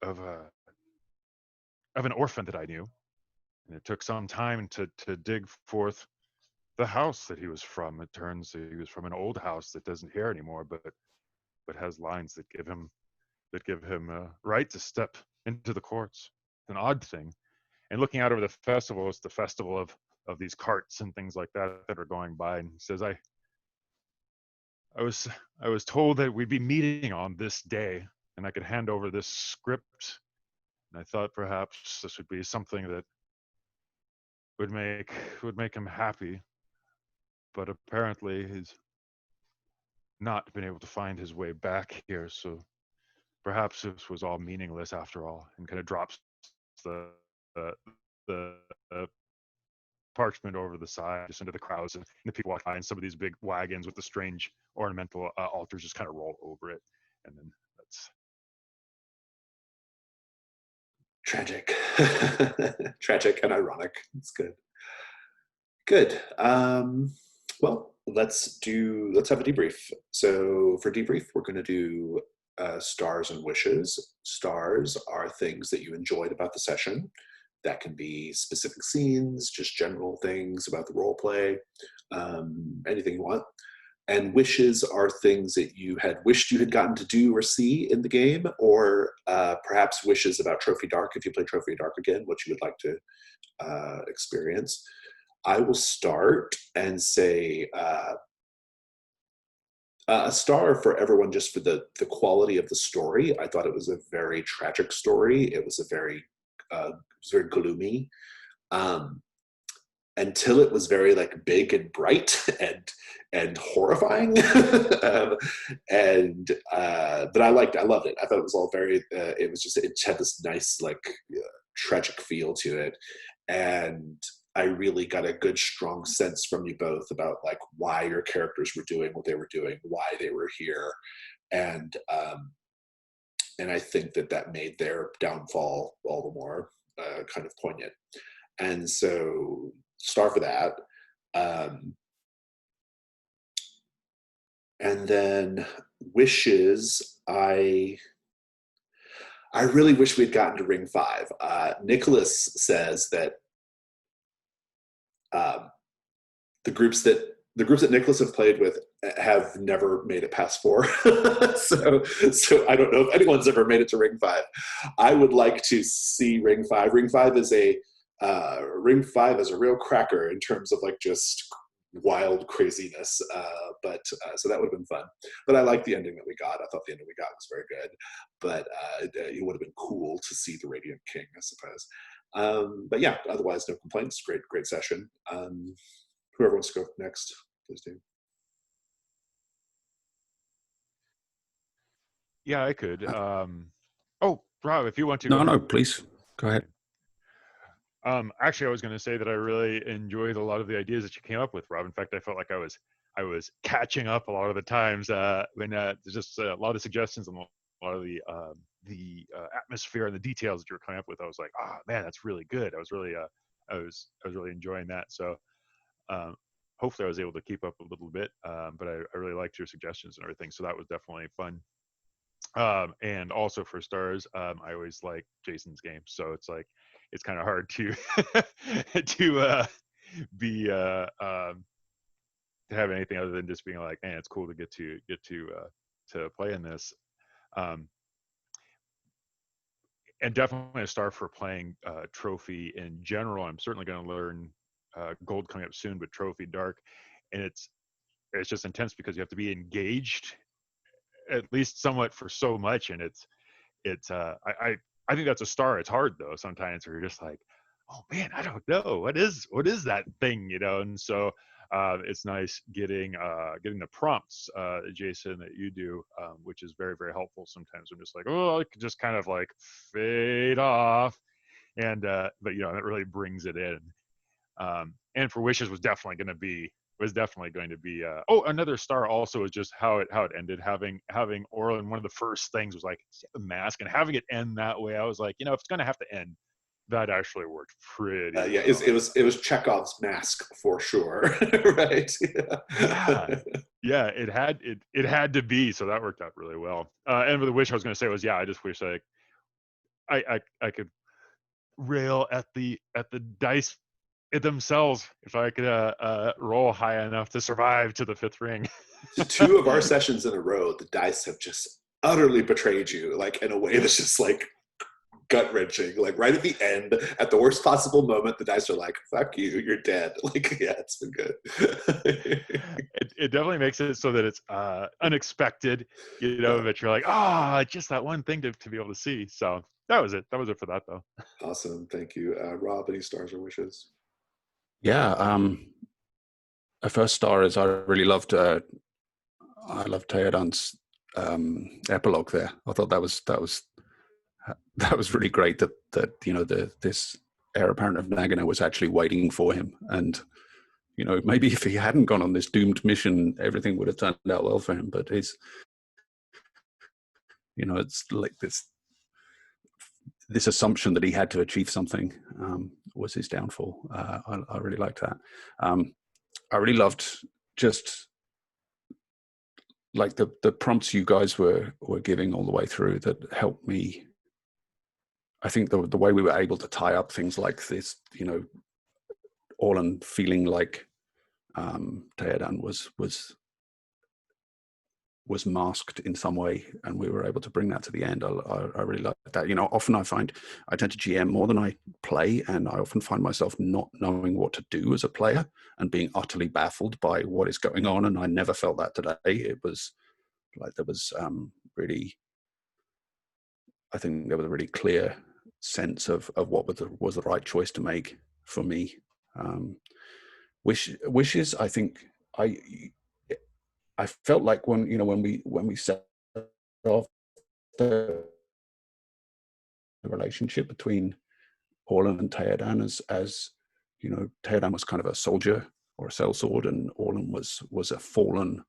of a of an orphan that I knew, and it took some time to dig forth the house that he was from. It turns he was from an old house that doesn't hear anymore, but has lines that give him a right to step into the courts. It's an odd thing. And looking out over the festival, it's the festival of these carts and things like that that are going by. And he says, I was I was told that we'd be meeting on this day, and I could hand over this script. And I thought perhaps this would be something that would make him happy. But apparently he's not been able to find his way back here. So perhaps this was all meaningless after all, and kind of drops the uh, the parchment over the side, just into the crowds, and the people walk by, and some of these big wagons with the strange ornamental altars just kind of roll over it, and then that's Tragic. Tragic and ironic. It's good. Good. Well, let's have a debrief. So for debrief, we're going to do stars and wishes. Stars are things that you enjoyed about the session. That can be specific scenes, just general things about the role play, anything you want. And wishes are things that you had wished you had gotten to do or see in the game, or perhaps wishes about Trophy Dark, if you play Trophy Dark again, what you would like to experience. I will start and say a star for everyone just for the quality of the story. I thought it was a very tragic story. It was very gloomy. Until it was very like big and bright and horrifying, but I loved it. I thought it was all very. It had this nice like tragic feel to it, and I really got a good strong sense from you both about like why your characters were doing what they were doing, why they were here, and I think that made their downfall all the more kind of poignant. And so star for that. And then wishes, I really wish we'd gotten to Ring 5. Nicholas says that the groups that Nicholas have played with have never made it past 4. so I don't know if anyone's ever made it to Ring 5. I would like to see Ring 5. Ring 5 is a real cracker in terms of like just wild craziness. So that would have been fun. But I like the ending that we got. I thought the ending we got was very good. But it would have been cool to see the Radiant King, I suppose. But yeah, otherwise no complaints. Great session. Whoever wants to go next, please do. yeah, I could. Oh, Rob, if you want to go No, ahead. please go ahead. Actually, I was going to say that I really enjoyed a lot of the ideas that you came up with, Rob. In fact, I felt like I was catching up a lot of the times when there's just a lot of suggestions and a lot of the atmosphere and the details that you were coming up with. I was like, oh man, that's really good. I was really enjoying that. So hopefully I was able to keep up a little bit. But I really liked your suggestions and everything. So that was definitely fun. And also for stars, I always like Jason's game. So it's like it's kind of hard to to be to have anything other than just being like, man, it's cool to get to play in this. And definitely a star for playing Trophy in general. I'm certainly going to learn Gold coming up soon, but Trophy Dark, and it's just intense because you have to be engaged at least somewhat for so much, and I think that's a star. It's hard though sometimes where you're just like, oh man, I don't know what is that thing, and so it's nice getting the prompts, Jason, that you do, which is very, very helpful. Sometimes I'm just like, oh, I could just kind of like fade off, and but it really brings it in. And for wishes was definitely going to be another star also is just how it ended. Having Orlin, one of the first things was like the mask, and having it end that way, I was like, if it's going to have to end, that actually worked pretty Yeah, well. it was Chekhov's mask for sure, right? Yeah, yeah, it had to be, so that worked out really well. And the wish I was going to say was, yeah, I just wish I could rail at the dice themselves if I could roll high enough to survive to the fifth ring. Two of our sessions in a row, the dice have just utterly betrayed you, like in a way that's just like gut wrenching. Like right at the end, at the worst possible moment, the dice are like, "Fuck you, you're dead." Like, yeah, it's been good. It definitely makes it so that it's unexpected, you know, that you're like, oh, just that one thing to be able to see. So that was it. That was it for that, though. Awesome, thank you, Rob. Any stars or wishes? Yeah, a first star is I really loved. I loved Teodon's epilogue there. I thought that was really great. That you know this heir apparent of Nagano was actually waiting for him, and you know maybe if he hadn't gone on this doomed mission, everything would have turned out well for him. But it's it's like this assumption that he had to achieve something was his downfall. I really liked that. I really loved just like the prompts you guys were giving all the way through that helped me. I think the way we were able to tie up things like this, Orlan feeling like Teodon was masked in some way, and we were able to bring that to the end. I really like that. Often I find I tend to GM more than I play, and I often find myself not knowing what to do as a player and being utterly baffled by what is going on. And I never felt that today. It was like there was really, I think there was a really clear sense of what was the right choice to make for me. Wishes, I think I felt like when we set off the relationship between Orlan and Teodon as Teodon was kind of a soldier or a sellsword, and Orlan was a fallen,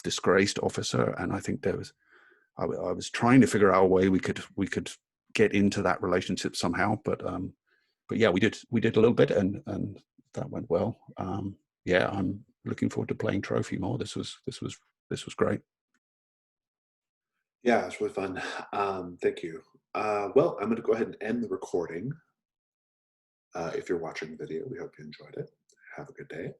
disgraced officer. And I think I was trying to figure out a way we could get into that relationship somehow, but yeah, we did a little bit, and that went well. Yeah, I'm looking forward to playing Trophy more. This was great. Yeah, it's really fun. Thank you. Well, I'm going to go ahead and end the recording. If you're watching the video, we hope you enjoyed it. Have a good day.